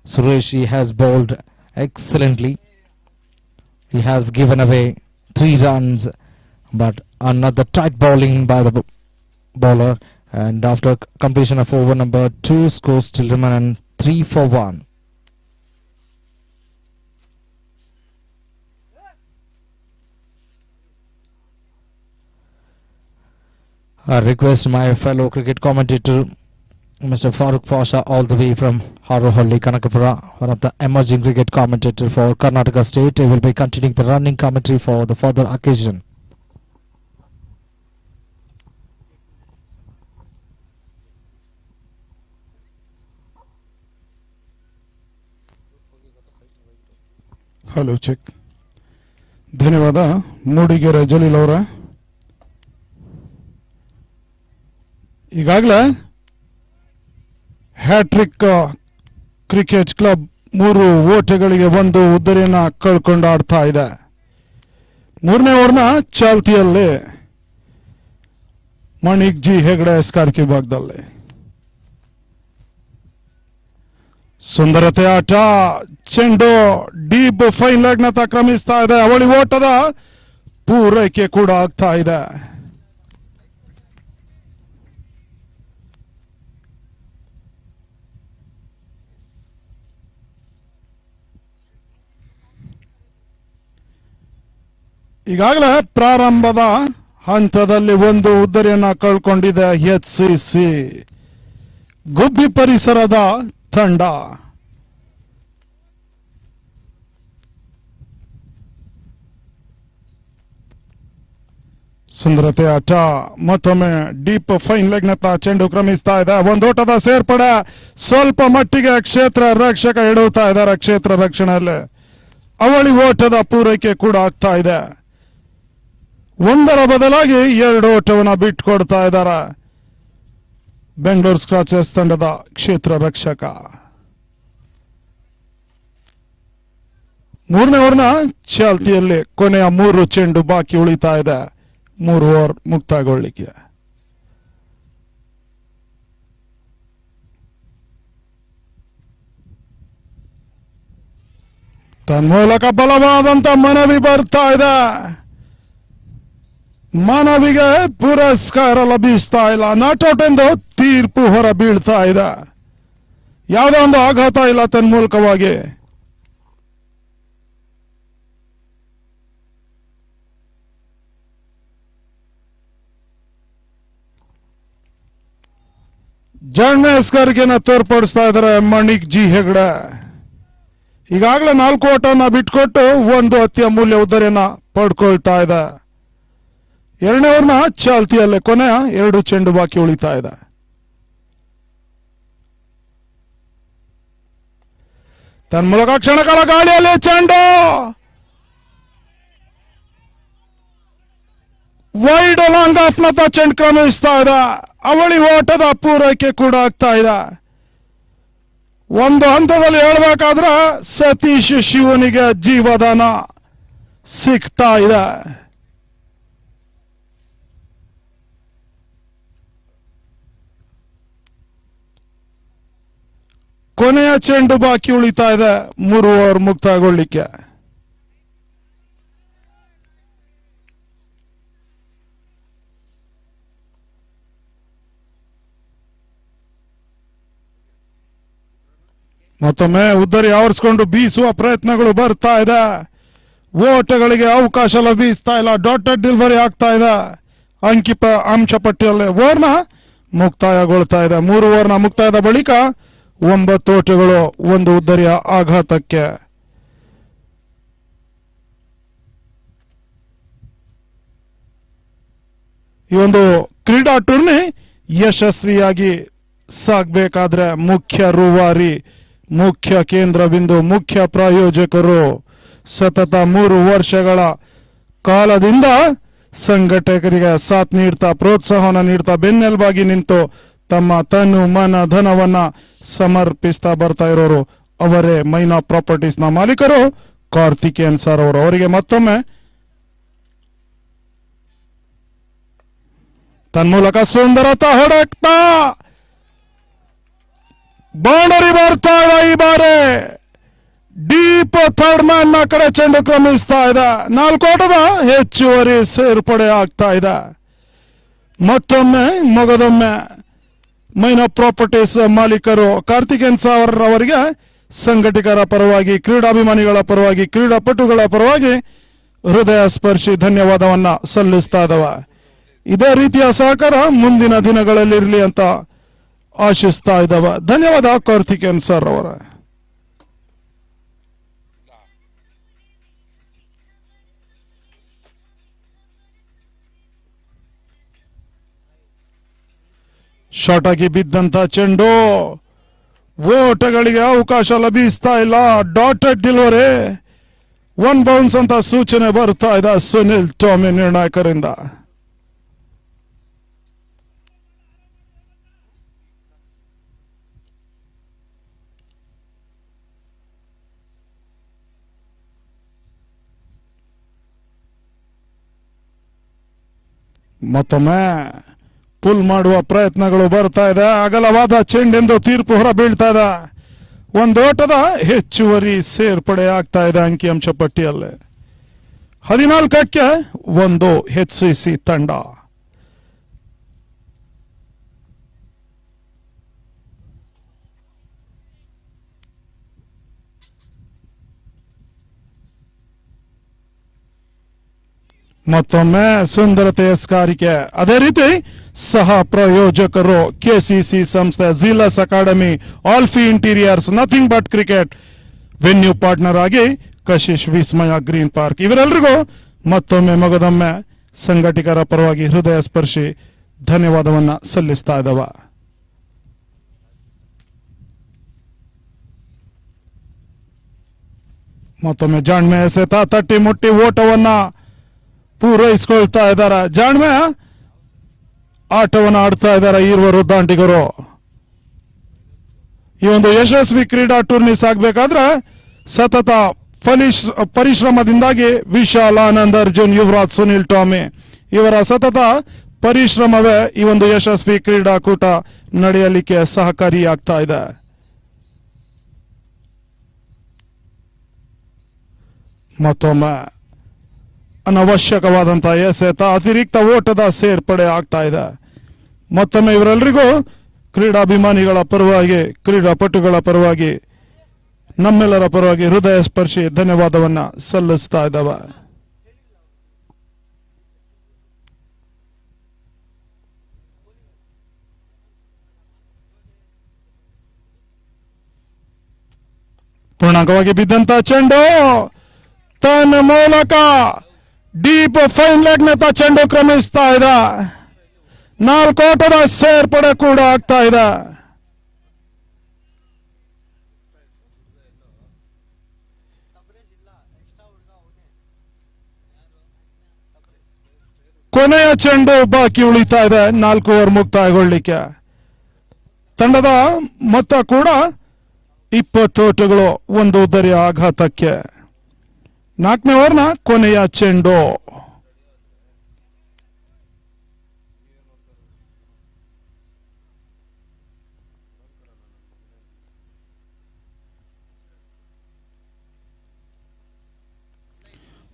Suresh, he has bowled excellently. He has given away 3 runs, but another tight bowling by the bowler. And after completion of over number 2, scores still remain 3 for 1. I request my fellow cricket commentator Mr. Farooq Pasha, all the way from Harohalli, Kanakapura, one of the emerging cricket commentator for Karnataka State. He will be continuing the running commentary for the further occasion. Hello check. ಧನ್ಯವಾದ ಮೂಡಿಗೆರೆ ಜಲೀಲ್ ಅವರ. ಈಗಾಗಲೇ hattrick cricket club 3 ಓಟಗಳಿಗೆ 1 ಉದ್ದರಿಯನ್ನ ಕಳ್ಕೊಂಡು ಆಡ್ತಾ ಇದೆ. 3ನೇ ಓವರ್ನ ಚಾಲ್ತಿಯಲ್ಲಿ ಮಣಿಕ್ ಜಿ ಹೆಗಡೆ ಸ್ಕಾರ್ಕಿ ಭಾಗದಲ್ಲಿ ಸುಂದರತೆ ಆಟ. ಚೆಂಡು ಡೀಪ್ ಫೈನ್ ಲೆಗ್ ನತ್ತ ಕ್ರಮಿಸ್ತಾ ಇದೆ. ಅವಳಿ ಓಟದ ಪೂರೈಕೆ ಕೂಡ ಆಗ್ತಾ ಇದೆ. ಈಗಾಗಲೇ ಪ್ರಾರಂಭದ ಹಂತದಲ್ಲಿ ಒಂದು ಉದ್ದರಿಯನ್ನ ಕಳ್ಕೊಂಡಿದೆ HCC ಗುಬ್ಬಿ ಪರಿಸರದ ತಂಡ. ಸುಂದರತೆ ಆಟ ಮತ್ತೊಮ್ಮೆ ಡೀಪ್ ಫೈನ್ ಲೆಗ್ ನತ್ತ ಚೆಂಡು ಕ್ರಮಿಸ್ತಾ ಇದೆ. ಒಂದೋಟದ ಸೇರ್ಪಡೆ ಸ್ವಲ್ಪ ಮಟ್ಟಿಗೆ ಕ್ಷೇತ್ರ ರಕ್ಷಕ ಇಡುತ್ತಾ ಇದ್ದಾರೆ. ಕ್ಷೇತ್ರ ರಕ್ಷಣೆಯಲ್ಲಿ ಅವಳಿ ಓಟದ ಪೂರೈಕೆ ಕೂಡ ಆಗ್ತಾ ಇದೆ. ಒಂದರ ಬದಲಾಗಿ ಎರಡು ಓಟವನ್ನು ಬಿಟ್ಕೊಡ್ತಾ ಇದ್ದಾರೆ ಬೆಂಗಳೂರು ಸ್ಕ್ರಾಚರ್ಸ್ ತಂಡದ ಕ್ಷೇತ್ರ ರಕ್ಷಕ. ಮೂರನೇ ಓವರ್ನ ಚಾಲ್ತಿಯಲ್ಲಿ ಕೊನೆಯ 3 ಚೆಂಡು ಬಾಕಿ ಉಳಿತಾ ಇದೆ 3 ಓವರ್ ಮುಕ್ತಾಯಗೊಳ್ಳಿಕ್ಕೆ. ತನ್ಮೂಲಕ ಬಲವಾದಂತ ಮನವಿ ಬರ್ತಾ ಇದೆ. ಮನವಿಗೆ ಪುರಸ್ಕಾರ ಲಭಿಸ್ತಾ ಇಲ್ಲ. ನಾಟ್ಔಟ್ ಎಂದು ತೀರ್ಪು ಹೊರ ಬೀಳ್ತಾ ಇದೆ. ಯಾವುದೋ ಒಂದು ಆಘಾತ ಇಲ್ಲ ತನ್ಮೂಲಕವಾಗಿ. ಜಾಣ್ಮೇಸ್ಕರ್ಗೆನ ತೋರ್ಪಡಿಸ್ತಾ ಇದ್ದಾರೆ ಮಣಿಕ್ ಜಿ ಹೆಗ್ಡೆ. ಈಗಾಗಲೇ 4 ಓಟನ್ನ ಬಿಟ್ಕೊಟ್ಟು ಒಂದು ಅತ್ಯಮೂಲ್ಯ ಉದ್ದರಿಯನ್ನ ಪಡ್ಕೊಳ್ತಾ ಇದೆ. ಎರಡನೇ ಓವರ್ನ ಚಾಲ್ತಿಯಲ್ಲೇ ಕೊನೆಯ 2 ಚೆಂಡು ಬಾಕಿ ಉಳಿತಾ ಇದೆ. ತನ್ಮೂಲಕ ಕ್ಷಣಕಾಲ ಗಾಳಿಯಲ್ಲಿ ಚೆಂಡು ವೈಡ್ ಲಾಂಗ್ ಆಫ್ ನತ್ತ ಚೆಂಡು ಕ್ರಮಿಸ್ತಾ ಇದೆ. ಅವಳಿ ಓಟದ ಪೂರೈಕೆ ಕೂಡ ಆಗ್ತಾ ಇದೆ. ಒಂದು ಹಂತದಲ್ಲಿ ಹೇಳ್ಬೇಕಾದ್ರೆ ಸತೀಶ್ ಶಿವನಿಗೆ ಜೀವದಾನ ಸಿಗ್ತಾ ಇದೆ. ಕೊನೆಯ ಚೆಂಡು ಬಾಕಿ ಉಳಿತಾ ಇದೆ 3 ಓವರ್ ಮುಕ್ತಾಯಗೊಳ್ಳಿಕ್ಕೆ. ಮತ್ತೊಮ್ಮೆ ಉದ್ದರಿ ಆವರಿಸಿಕೊಂಡು ಬೀಸುವ ಪ್ರಯತ್ನಗಳು ಬರ್ತಾ ಇದೆ. ಓಟಗಳಿಗೆ ಅವಕಾಶ ಲಭಿಸ್ತಾ ಇಲ್ಲ. ಡಾಟೆಡ್ ಡೆಲಿವರಿ ಆಗ್ತಾ ಇದೆ. ಅಂಶ ಪಟ್ಟಿಯಲ್ಲಿ ಓವರ್ನ ಮುಕ್ತಾಯಗೊಳ್ತಾ ಇದೆ. 3 ಓವರ್ನ ಮುಕ್ತಾಯದ ಬಳಿಕ 9 ಓಟಗಳು 1 ಉದ್ದರಿಯ ಆಘಾತಕ್ಕೆ. ಈ ಒಂದು ಕ್ರೀಡಾ ಟೂರ್ನಿ ಯಶಸ್ವಿಯಾಗಿ ಸಾಗಬೇಕಾದ್ರೆ ಮುಖ್ಯ ರೂವಾರಿ, ಮುಖ್ಯ ಕೇಂದ್ರ ಬಿಂದು, ಮುಖ್ಯ ಪ್ರಾಯೋಜಕರು ಸತತ 3 ವರ್ಷಗಳ ಕಾಲದಿಂದ ಸಂಘಟಕರಿಗೆ ಸಾಥ್ ನೀಡ್ತಾ, ಪ್ರೋತ್ಸಾಹನ ನೀಡ್ತಾ, ಬೆನ್ನೆಲುಬಾಗಿ ನಿಂತು ತಮ್ಮ ತನು ಮನ ಧನವನ್ನ ಸಮರ್ಪಿಸ್ತಾ ಬರ್ತಾ ಇರೋರು ಅವರೇ ಮೈನಾ ಪ್ರಾಪರ್ಟೀಸ್ ನ ಮಾಲೀಕರು ಕಾರ್ತಿಕೇಯನ್ ಸರ್ ಅವರು. ಅವರಿಗೆ ಮತ್ತೊಮ್ಮೆ ತನ್ಮೂಲಕ ಸುಂದರತ ಹೊಡಕ್ತಾ ಬೌಂಡರಿ ಬರ್ತಾ ಇದೆ. ಈ ಬಾರಿ ಡೀಪ್ ಥರ್ಡ್ ಮ್ಯಾನ್ ನ ಕಡೆ ಚೆಂಡು ಕ್ರಮಿಸ್ತಾ ಇದೆ. 4 ಓಟದ ಹೆಚ್ಚುವರಿ ಸೇರ್ಪಡೆ ಆಗ್ತಾ ಇದೆ. ಮತ್ತೊಮ್ಮೆ ಮಗದೊಮ್ಮೆ ಮೈನಾ ಪ್ರಾಪರ್ಟೀಸ್ ಮಾಲೀಕರು ಕಾರ್ತಿಕೇಯನ್ ಸರ್ ಅವರಿಗೆ ಸಂಘಟಕರ ಪರವಾಗಿ, ಕ್ರೀಡಾಭಿಮಾನಿಗಳ ಪರವಾಗಿ, ಕ್ರೀಡಾಪಟುಗಳ ಪರವಾಗಿ ಹೃದಯ ಸ್ಪರ್ಶಿ ಧನ್ಯವಾದವನ್ನ ಸಲ್ಲಿಸ್ತಾ ಇದ್ದಾವೆ. ಇದೇ ರೀತಿಯ ಸಹಕಾರ ಮುಂದಿನ ದಿನಗಳಲ್ಲಿ ಇರಲಿ ಅಂತ ಆಶಿಸ್ತಾ ಇದ್ದಾವೆ. ಧನ್ಯವಾದ ಕಾರ್ತಿಕೇಯನ್ ಸರ್ ಅವರ. ಶಾರ್ಟ್ ಆಗಿ ಬಿದ್ದಂತ ಚೆಂಡು, ಓಟಗಳಿಗೆ ಅವಕಾಶ ಲಭಿಸ್ತಾ ಇಲ್ಲ. ಡಾಟೆಡ್ ಡೆಲಿವರಿ, 1 ಬೌನ್ಸ್ ಅಂತ ಸೂಚನೆ ಬರ್ತಾ ಇದೆ ಸುನಿಲ್ ಟಾಮಿ ನಿರ್ಣಾಯಕರಿಂದ. ಮತ್ತೊಮ್ಮೆ ಪುಲ್ ಮಾಡುವ ಪ್ರಯತ್ನಗಳು ಬರ್ತಾ ಇದೆ. ಅಗಲವಾದ ಚೆಂಡೆಂದು ತೀರ್ಪು ಹೊರ ಬೀಳ್ತಾ ಇದೆ. 1 ಓಟದ ಹೆಚ್ಚುವರಿ ಸೇರ್ಪಡೆ ಆಗ್ತಾ ಇದೆ ಅಂಕಿಅಂಶ ಪಟ್ಟಿಯಲ್ಲಿ. 14ಕ್ಕೆ 1 HCC ತಂಡ. ಮತ್ತೊಮ್ಮೆ ಸುಂದರತೆಯ ಸ್ಕಾರಿಕೆ. ಅದೇ ರೀತಿ ಸಹ ಪ್ರಾಯೋಜಕರು ಕೆಸಿಸಿ ಸಂಸ್ಥೆ, Zealous Academy, Alfie Interiors, Nothing But Cricket, venue partner ಆಗಿ ಕಶಿಶ್ ವಿಸ್ಮಯ ಗ್ರೀನ್ ಪಾರ್ಕ್. ಇವರೆಲ್ಲರಿಗೂ ಮತ್ತೊಮ್ಮೆ ಮಗದೊಮ್ಮೆ ಸಂಘಟಕರ ಪರವಾಗಿ ಹೃದಯ ಸ್ಪರ್ಶಿ ಧನ್ಯವಾದವನ್ನ ಸಲ್ಲಿಸ್ತಾ ಇದ್ದಾವ. ಮತ್ತೊಮ್ಮೆ ಜಾಣ್ಮೆ ಎಸೆತ ತಟ್ಟಿ ಮುಟ್ಟಿ ಓಟವನ್ನ ಪೂರೈಸಿಕೊಳ್ತಾ ಇದ್ದಾರೆ. ಜಾಣ್ಮೆ ಆಟವನ್ನು ಆಡ್ತಾ ಇದ್ದಾರೆ ಈರ್ವರು ದಾಂಡಿಗರು. ಈ ಒಂದು ಯಶಸ್ವಿ ಕ್ರೀಡಾ ಟೂರ್ನಿ ಸಾಗಬೇಕಾದ್ರೆ ಸತತ ಪರಿಶ್ರಮದಿಂದಾಗಿ ವಿಶಾಲ್, ಆನಂದ್, ಅರ್ಜುನ್, ಯುವರಾಜ್, ಸುನಿಲ್, ಟಾಮಿ ಇವರ ಸತತ ಪರಿಶ್ರಮವೇ ಈ ಒಂದು ಯಶಸ್ವಿ ಕ್ರೀಡಾಕೂಟ ನಡೆಯಲಿಕ್ಕೆ ಸಹಕಾರಿಯಾಗ್ತಾ ಇದೆ. ಮತ್ತೊಮ್ಮೆ ಅನವಶ್ಯಕವಾದಂತಹ ಎಸೆತ, ಅತಿರಿಕ್ತ ಓಟದ ಸೇರ್ಪಡೆ ಆಗ್ತಾ ಇದೆ. ಮತ್ತೊಮ್ಮೆ ಇವರೆಲ್ಲರಿಗೂ ಕ್ರೀಡಾಭಿಮಾನಿಗಳ ಪರವಾಗಿ, ಕ್ರೀಡಾಪಟುಗಳ ಪರವಾಗಿ, ನಮ್ಮೆಲ್ಲರ ಪರವಾಗಿ ಹೃದಯ ಸ್ಪರ್ಶಿ ಧನ್ಯವಾದವನ್ನ ಸಲ್ಲಿಸ್ತಾ ಇದ್ದಾವೆ. ಪೂರ್ಣಾಂಕವಾಗಿ ಬಿದ್ದಂತ ಚೆಂಡು ತನ್ನ ಮೂಲಕ ಡೀಪ್ ಫೈನ್ ಲೆಗ್ ನತ್ತ ಚೆಂಡು ಕ್ರಮಿಸ್ತಾ ಇದೆ. 4 ಓಟದ ಸೇರ್ಪಡೆ ಕೂಡ ಆಗ್ತಾ ಇದೆ. ಕೊನೆಯ ಚೆಂಡು ಬಾಕಿ ಉಳಿತಾ ಇದೆ 4 ಓವರ್ ಮುಕ್ತಾಯಗೊಳ್ಳಿಕ್ಕೆ. ತಂಡದ ಮೊತ್ತ ಕೂಡ 20 ಓಟಗಳು, 1 ಉದ್ದರಿಯ ಆಘಾತಕ್ಕೆ. 4ನೇ ಓವರ್ನ ಕೊನೆಯ ಚೆಂಡು.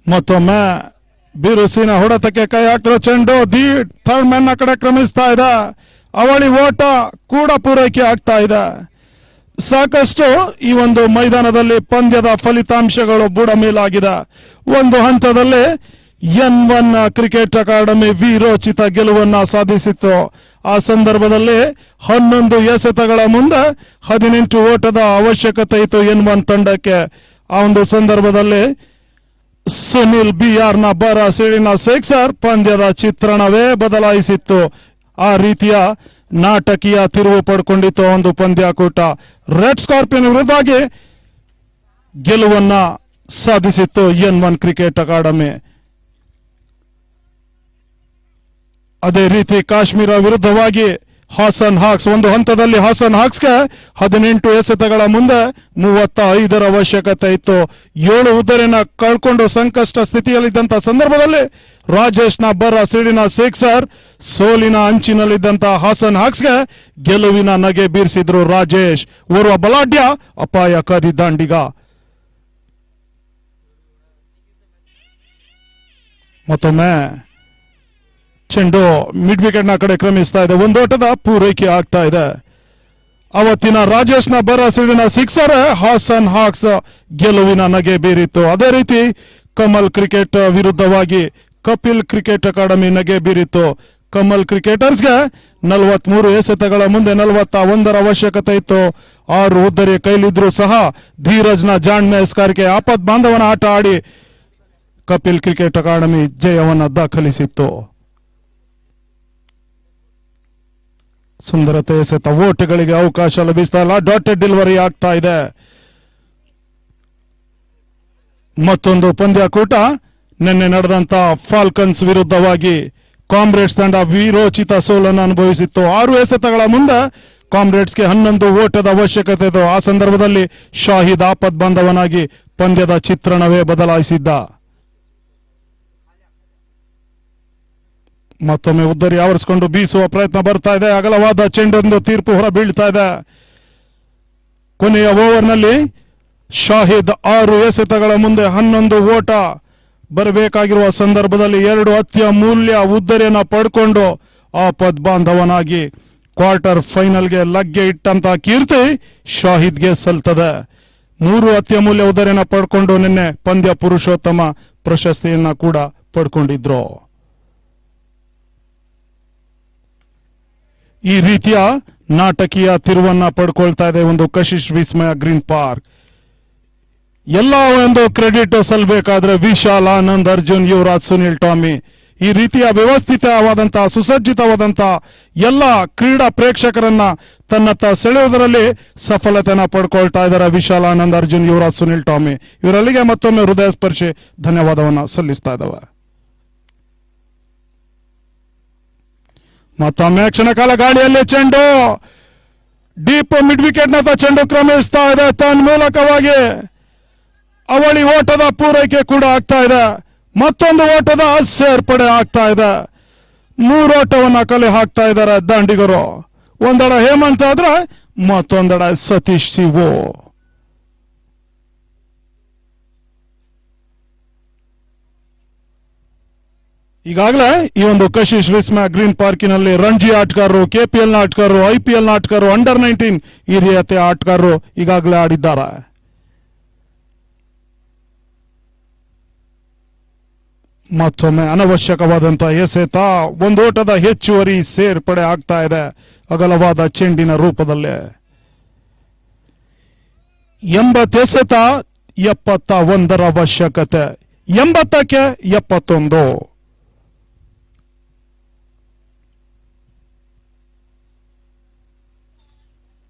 ಮತ್ತೊಮ್ಮೆ ಬಿರುಸಿನ ಹೊಡೆತಕ್ಕೆ ಕೈ ಹಾಕ್ತಿರೋ ಚೆಂಡು ಥರ್ಡ್ ಮ್ಯಾನ್ ನ ಕಡೆ ಕ್ರಮಿಸ್ತಾ ಇದೆ. ಅವಳಿ ಓಟ ಕೂಡ ಪೂರೈಕೆ ಆಗ್ತಾ ಇದೆ. ಸಾಕಷ್ಟು ಈ ಒಂದು ಮೈದಾನದಲ್ಲಿ ಪಂದ್ಯದ ಫಲಿತಾಂಶಗಳು ಬುಡಮೇಲಾಗಿದೆ. ಒಂದು ಹಂತದಲ್ಲಿ N1 ಕ್ರಿಕೆಟ್ ಅಕಾಡೆಮಿ ವೀರೋಚಿತ ಗೆಲುವನ್ನ ಸಾಧಿಸಿತ್ತು. ಆ ಸಂದರ್ಭದಲ್ಲಿ 11 ಎಸೆತಗಳ ಮುಂದೆ 18 ಓಟದ ಅವಶ್ಯಕತೆ ಇತ್ತು N1 ತಂಡಕ್ಕೆ. ಆ ಒಂದು ಸಂದರ್ಭದಲ್ಲಿ ಸುನಿಲ್ BR ನ ಬರ ಸಿಡಿನ ಸಿಕ್ಸರ್ ಪಂದ್ಯದ ಚಿತ್ರಣವೇ ಬದಲಾಯಿಸಿತ್ತು. ಆ ರೀತಿಯ ನಾಟಕೀಯ ತಿರುವು ಪಡ್ಕೊಂಡಿತ್ತು ಒಂದು ಪಂದ್ಯಾಕೂಟ. ರೆಡ್ ಸ್ಕಾರ್ಪಿಯನ್ ವಿರುದ್ಧವಾಗಿ ಗೆಲುವನ್ನ ಸಾಧಿಸಿತ್ತು N1 ಕ್ರಿಕೆಟ್ ಅಕಾಡೆಮಿ. ಅದೇ ರೀತಿ ಕಾಶ್ಮೀರ ವಿರುದ್ಧವಾಗಿ ಹಾಸನ್ ಹಾಕ್ಸ್, ಒಂದು ಹಂತದಲ್ಲಿ ಹಾಸನ್ ಹಾಕ್ಸ್ಗೆ 18 ಎಸೆತಗಳ ಮುಂದೆ 35 ಅವಶ್ಯಕತೆ ಇತ್ತು. 7 ಉದ್ದರಿನ ಕಳ್ಕೊಂಡು ಸಂಕಷ್ಟ ಸ್ಥಿತಿಯಲ್ಲಿದ್ದಂತ ಸಂದರ್ಭದಲ್ಲಿ ರಾಜೇಶ್ ನ ಬರ ಸಿಡಿನ ಸಿಕ್ಸರ್ ಸೋಲಿನ ಅಂಚಿನಲ್ಲಿದ್ದಂತ ಹಾಸನ್ ಹಾಕ್ಸ್ಗೆ ಗೆಲುವಿನ ನಗೆ ಬೀರಿಸಿದ್ರು ರಾಜೇಶ್. ಓರ್ವ ಬಲಾಢ್ಯ ಅಪಾಯಕಾರಿ ದಾಂಡಿಗ. ಮತ್ತೊಮ್ಮೆ ಚೆಂಡು ಮಿಡ್ ವಿಕೆಟ್ ನ ಕಡೆ ಕ್ರಮಿಸ್ತಾ ಇದೆ. 1 ಓಟದ ಪೂರೈಕೆ ಆಗ್ತಾ ಇದೆ. ಅವತ್ತಿನ ರಾಜೇಶ್ ನ ಬರ ಸಿಡಿನ ಸಿಕ್ಸರ್ ಹಾಸನ್ ಹಾಕ್ಸ್ ಗೆಲುವಿನ ನಗೆ ಬೀರಿತ್ತು. ಅದೇ ರೀತಿ ಕಮಲ್ ಕ್ರಿಕೆಟ್ ವಿರುದ್ಧವಾಗಿ ಕಪಿಲ್ ಕ್ರಿಕೆಟ್ ಅಕಾಡೆಮಿ ನಗೆ ಬೀರಿತ್ತು. ಕಮಲ್ ಕ್ರಿಕೆಟರ್ಸ್ಗೆ 43 ಎಸೆತಗಳ ಮುಂದೆ 41 ಅವಶ್ಯಕತೆ ಇತ್ತು. 6 ಉದ್ದರಿ ಕೈಲಿದ್ರು ಸಹ ಧೀರಜ್ ನ ಜಾಣ್ಮೆ ಸ್ಕಾರಿಕೆ ಆಪತ್ ಬಾಂಧವನ ಆಟ ಆಡಿ ಕಪಿಲ್ ಕ್ರಿಕೆಟ್ ಅಕಾಡೆಮಿ ಜಯವನ್ನ ದಾಖಲಿಸಿತ್ತು. ಸುಂದರತೆ ಎಸೆತ ಓಟಗಳಿಗೆ ಅವಕಾಶ ಲಭಿಸ್ತಾ ಇಲ್ಲ. ಡಾಟೆಡ್ ಡೆಲಿವರಿ ಆಗ್ತಾ ಇದೆ. ಮತ್ತೊಂದು ಪಂದ್ಯಾಕೂಟ ನಿನ್ನೆ ನಡೆದಂತ ಫಾಲ್ಕನ್ಸ್ ವಿರುದ್ಧವಾಗಿ ಕಾಮ್ರೇಡ್ಸ್ ತಂಡ ವೀರೋಚಿತ ಸೋಲನ್ನು ಅನುಭವಿಸಿತ್ತು. 6 ಎಸೆತಗಳ ಮುಂದೆ ಕಾಮ್ರೇಡ್ಸ್ಗೆ 11 ಓಟದ ಅವಶ್ಯಕತೆ ಇತ್ತು. ಆ ಸಂದರ್ಭದಲ್ಲಿ ಶಾಹಿದ್ ಆಪತ್ ಬಾಂಧವನಾಗಿ ಪಂದ್ಯದ ಚಿತ್ರಣವೇ ಬದಲಾಯಿಸಿದ್ದ. ಮತ್ತೊಮ್ಮೆ ಉದ್ದರಿ ಆವರಿಸಿಕೊಂಡು ಬೀಸುವ ಪ್ರಯತ್ನ ಬರ್ತಾ ಇದೆ. ಅಗಲವಾದ ಚೆಂಡೊಂದು ತೀರ್ಪು ಹೊರ ಬೀಳ್ತಾ ಇದೆ. ಕೊನೆಯ ಓವರ್ನಲ್ಲಿ ಶಾಹಿದ್ 6 ಎಸೆತಗಳ ಮುಂದೆ 11 ಓಟ ಬರಬೇಕಾಗಿರುವ ಸಂದರ್ಭದಲ್ಲಿ 2 ಅತ್ಯಮೂಲ್ಯ ಉದ್ದರಿಯನ್ನ ಪಡ್ಕೊಂಡು ಆಪತ್ ಬಾಂಧವನಾಗಿ ಕ್ವಾರ್ಟರ್ ಫೈನಲ್ಗೆ ಲಗ್ಗೆ ಇಟ್ಟಂತ ಕೀರ್ತಿ ಶಾಹಿದ್ಗೆ ಸಲ್ತದೆ. 3 ಅತ್ಯಮೂಲ್ಯ ಉದ್ದರಿಯನ್ನ ಪಡ್ಕೊಂಡು ನಿನ್ನೆ ಪಂದ್ಯ ಪುರುಷೋತ್ತಮ ಪ್ರಶಸ್ತಿಯನ್ನ ಕೂಡ ಪಡ್ಕೊಂಡಿದ್ರು. ಈ ರೀತಿಯ ನಾಟಕೀಯ ತಿರುವನ್ನ ಪಡ್ಕೊಳ್ತಾ ಇದೆ ಒಂದು ಕಶಿಶ್ ವಿಸ್ಮಯ ಗ್ರೀನ್ ಪಾರ್ಕ್. ಎಲ್ಲ ಒಂದು ಕ್ರೆಡಿಟ್ ಸಲ್ಲಬೇಕಾದ್ರೆ ವಿಶಾಲ್, ಆನಂದ್, ಅರ್ಜುನ್, ಯುವರಾಜ್, ಸುನಿಲ್, ಟಾಮಿ ಈ ರೀತಿಯ ವ್ಯವಸ್ಥಿತವಾದಂತಹ ಸುಸಜ್ಜಿತವಾದಂತಹ ಎಲ್ಲ ಕ್ರೀಡಾ ಪ್ರೇಕ್ಷಕರನ್ನ ತನ್ನತ್ತ ಸೆಳೆಯುವುದರಲ್ಲಿ ಸಫಲತೆನ ಪಡ್ಕೊಳ್ತಾ ಇದ್ದಾರೆ ವಿಶಾಲ್, ಆನಂದ್, ಅರ್ಜುನ್, ಯುವರಾಜ್, ಸುನಿಲ್, ಟಾಮಿ ಇವರಲ್ಲಿಗೆ ಮತ್ತೊಮ್ಮೆ ಹೃದಯ ಸ್ಪರ್ಶಿ ಧನ್ಯವಾದವನ್ನ ಸಲ್ಲಿಸ್ತಾ ಇದ್ದಾವೆ. ಮತ್ತೊಮ್ಮೆ ಕ್ಷಣಕಾಲ ಗಾಳಿಯಲ್ಲಿ ಚೆಂಡು ಡೀಪ್ ಮಿಡ್ ವಿಕೆಟ್ ನತ್ತ ಚೆಂಡು ಕ್ರಮಿಸ್ತಾ ಇದೆ. ತನ್ನ ಮೂಲಕವಾಗಿ ಅವಳಿ ಓಟದ ಪೂರೈಕೆ ಕೂಡ ಆಗ್ತಾ ಇದೆ. ಮತ್ತೊಂದು ಓಟದ ಸೇರ್ಪಡೆ ಆಗ್ತಾ ಇದೆ. 3 ಓಟವನ್ನ ಕಲೆ ಹಾಕ್ತಾ ಇದ್ದಾರೆ ದಾಂಡಿಗರು. ಒಂದೆಡೆ ಹೇಮಂತ್ ಆದ್ರೆ ಮತ್ತೊಂದೆಡೆ ಸತೀಶ್ ಸಿವೋ. ಈಗಾಗಲೇ ಈ ಒಂದು ಕಶಿಶ್ ವಿಸ್ಮಯ ಗ್ರೀನ್ ಪಾರ್ಕಿನಲ್ಲಿ ರಣಜಿ ಆಟಗಾರರು, ಕೆಪಿಎಲ್ ನ ಆಟಗಾರರು, ಐಪಿಎಲ್ ನ ಆಟಗಾರರು, ಅಂಡರ್-19 ಈ ರೀತಿಯ ಆಟಗಾರರು ಈಗಾಗಲೇ ಆಡಿದ್ದಾರೆ. ಮತ್ತೊಮ್ಮೆ ಅನವಶ್ಯಕವಾದಂತಹ ಎಸೆತ, ಒಂದು ಓಟದ ಹೆಚ್ಚುವರಿ ಸೇರ್ಪಡೆ ಆಗ್ತಾ ಇದೆ ಅಗಲವಾದ ಚೆಂಡಿನ ರೂಪದಲ್ಲಿ. 80 ಎಸೆತ, 71 ಅವಶ್ಯಕತೆ, 80ಕ್ಕೆ 71.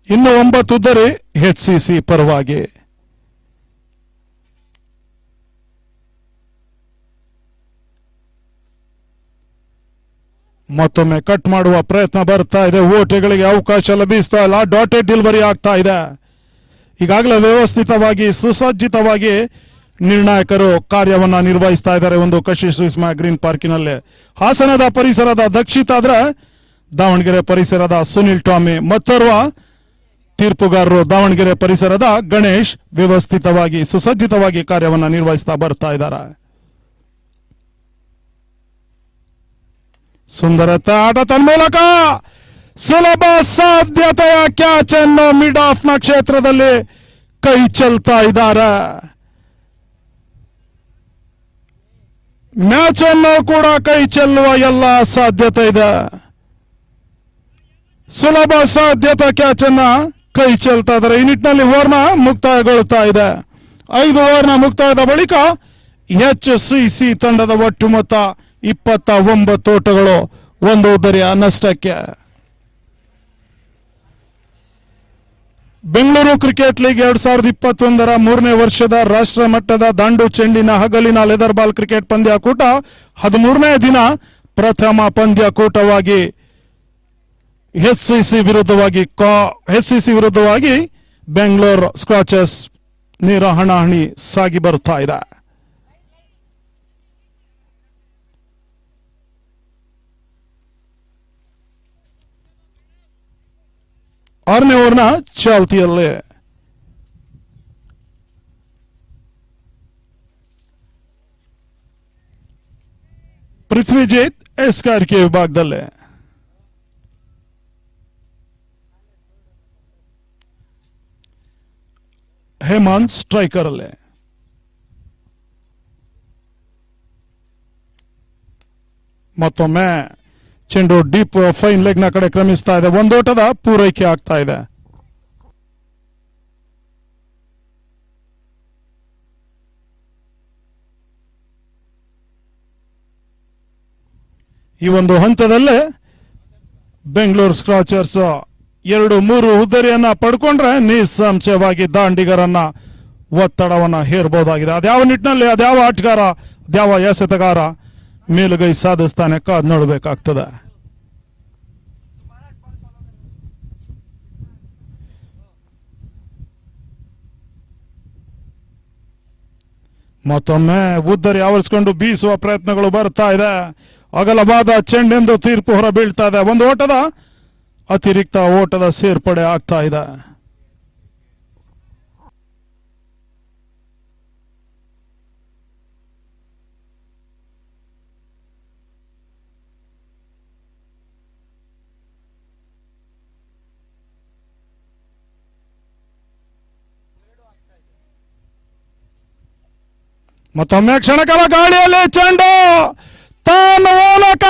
ಇನ್ನು 9 ಉದ್ದರಿ HCC ಪರವಾಗಿ. ಮತ್ತೊಮ್ಮೆ ಕಟ್ ಮಾಡುವ ಪ್ರಯತ್ನ ಬರ್ತಾ ಇದೆ. ಓಟೆಗಳಿಗೆ ಅವಕಾಶ ಲಭಿಸ್ತಾ ಇಲ್ಲ. ಡಾಟೆಡ್ ಡೆಲಿವರಿ ಆಗ್ತಾ ಇದೆ. ಈಗಾಗಲೇ ವ್ಯವಸ್ಥಿತವಾಗಿ ಸುಸಜ್ಜಿತವಾಗಿ ನಿರ್ಣಾಯಕರು ಕಾರ್ಯವನ್ನ ನಿರ್ವಹಿಸ್ತಾ ಇದ್ದಾರೆ ಒಂದು ಕಶಿಶ್ ವಿಸ್ಮಯ ಗ್ರೀನ್ ಪಾರ್ಕಿನಲ್ಲಿ. ಹಾಸನದ ಪರಿಸರದ ದಕ್ಷಿತ್ ಆದ್ರೆ ದಾವಣಗೆರೆ ಪರಿಸರದ ಸುನಿಲ್ ಟಾಮಿ, ಮತ್ತೋರ್ವ ತೀರ್ಪುಗಾರರು ದಾವಣಗೆರೆ ಪರಿಸರದ ಗಣೇಶ್ ವ್ಯವಸ್ಥಿತವಾಗಿ ಸುಸಜ್ಜಿತವಾಗಿ ಕಾರ್ಯವನ್ನ ನಿರ್ವಹಿಸ್ತಾ ಬರ್ತಾ ಇದ್ದಾರೆ. ಸುಂದರತೆ ಆಟ ತನ್ಮೂಲಕ ಸುಲಭ ಸಾಧ್ಯತೆಯ ಕ್ಯಾಚ್ ಅನ್ನು ಮಿಡ್ ಆಫ್ ನ ಕ್ಷೇತ್ರದಲ್ಲಿ ಕೈ ಚೆಲ್ತಾ ಇದ್ದಾರೆ. ಮ್ಯಾಚ್ ಅನ್ನು ಕೂಡ ಕೈ ಚೆಲ್ಲುವ ಎಲ್ಲ ಸಾಧ್ಯತೆ ಇದೆ. ಸುಲಭ ಸಾಧ್ಯತೆ ಕ್ಯಾಚ್ ಅನ್ನ ಕೈ ಚೆಲ್ತಾ ಇದ್ದಾರೆ. ಈ ನಿಟ್ಟಿನಲ್ಲಿ ಓವರ್ನ ಮುಕ್ತಾಯಗೊಳ್ಳುತ್ತಾ ಇದೆ. 5 ಓವರ್ನ ಮುಕ್ತಾಯದ ಬಳಿಕ HCC ತಂಡದ ಒಟ್ಟು ಮೊತ್ತ 29 ಓಟಗಳು, 1 ಉದ್ದರಿಯ ನಷ್ಟಕ್ಕೆ. ಬೆಂಗಳೂರು ಕ್ರಿಕೆಟ್ ಲೀಗ್ 2021ರ 3ನೇ ವರ್ಷದ ರಾಷ್ಟ್ರ ಮಟ್ಟದ ದಾಂಡು ಚೆಂಡಿನ ಹಗಲಿನ ಲೆದರ್ ಬಾಲ್ ಕ್ರಿಕೆಟ್ ಪಂದ್ಯಾಕೂಟ 13ನೇ ದಿನ ಪ್ರಥಮ ಪಂದ್ಯಾಕೂಟವಾಗಿ HCC ವಿರುದ್ಧವಾಗಿ ಬೆಂಗಳೂರು ಸ್ಕಾಚರ್ಸ್ ನೇರ ಹಣಾಹಣಿ ಸಾಗಿ ಬರ್ತಾ ಇದೆ. ಆರನೇ ಓವರ್ನ ಚಾಲ್ತಿಯಲ್ಲಿ ಪೃಥ್ವಿಜಿತ್ ಎಸ್ಕಾರ್ಕೆ ವಿಭಾಗದಲ್ಲಿ. ಹೇಮಂತ್ ಸ್ಟ್ರೈಕರ್ ಅಲ್ಲಿ. ಮತ್ತೊಮ್ಮೆ ಚೆಂಡು ಡೀಪ್ ಫೈನ್ ಲೆಗ್ ನ ಕಡೆ ಕ್ರಮಿಸ್ತಾ ಇದೆ. 1 ಓಟದ ಪೂರೈಕೆ ಆಗ್ತಾ ಇದೆ. ಈ ಒಂದು ಹಂತದಲ್ಲೇ ಬೆಂಗಳೂರು ಸ್ಕ್ರಾಚರ್ಸ್ 2-3 ಉದ್ದರಿಯನ್ನ ಪಡ್ಕೊಂಡ್ರೆ ನಿಸ್ಸಂಶಯವಾಗಿ ದಾಂಡಿಗರನ್ನ ಒತ್ತಡವನ್ನ ಹೇರಬಹುದಾಗಿದೆ. ಅದ್ಯಾವ ನಿಟ್ಟಿನಲ್ಲಿ ಅದ್ಯಾವ ಆಟಗಾರ ಅದ್ಯಾವ ಎಸೆತಗಾರ ಮೇಲುಗೈ ಸಾಧಿಸ್ತಾನೆ ಕಾದ್ ನೋಡಬೇಕಾಗ್ತದೆ. ಮತ್ತೊಮ್ಮೆ ಉದ್ದರಿ ಆವರಿಸಿಕೊಂಡು ಬೀಸುವ ಪ್ರಯತ್ನಗಳು ಬರ್ತಾ ಇದೆ. ಅಗಲವಾದ ಚೆಂಡೆಂದು ತೀರ್ಪು ಹೊರ ಬೀಳ್ತಾ ಇದೆ. 1 ಓಟದ ಅತಿರಿಕ್ತ ಓಟದ ಸೇರ್ಪಡೆ ಆಗ್ತಾ ಇದೆ. ಮತ್ತೊಮ್ಮೆ ಕ್ಷಣಕಾಲ ಗಾಳಿಯಲ್ಲಿ ಚೆಂಡು ತನ್ನ ಮೂಲಕ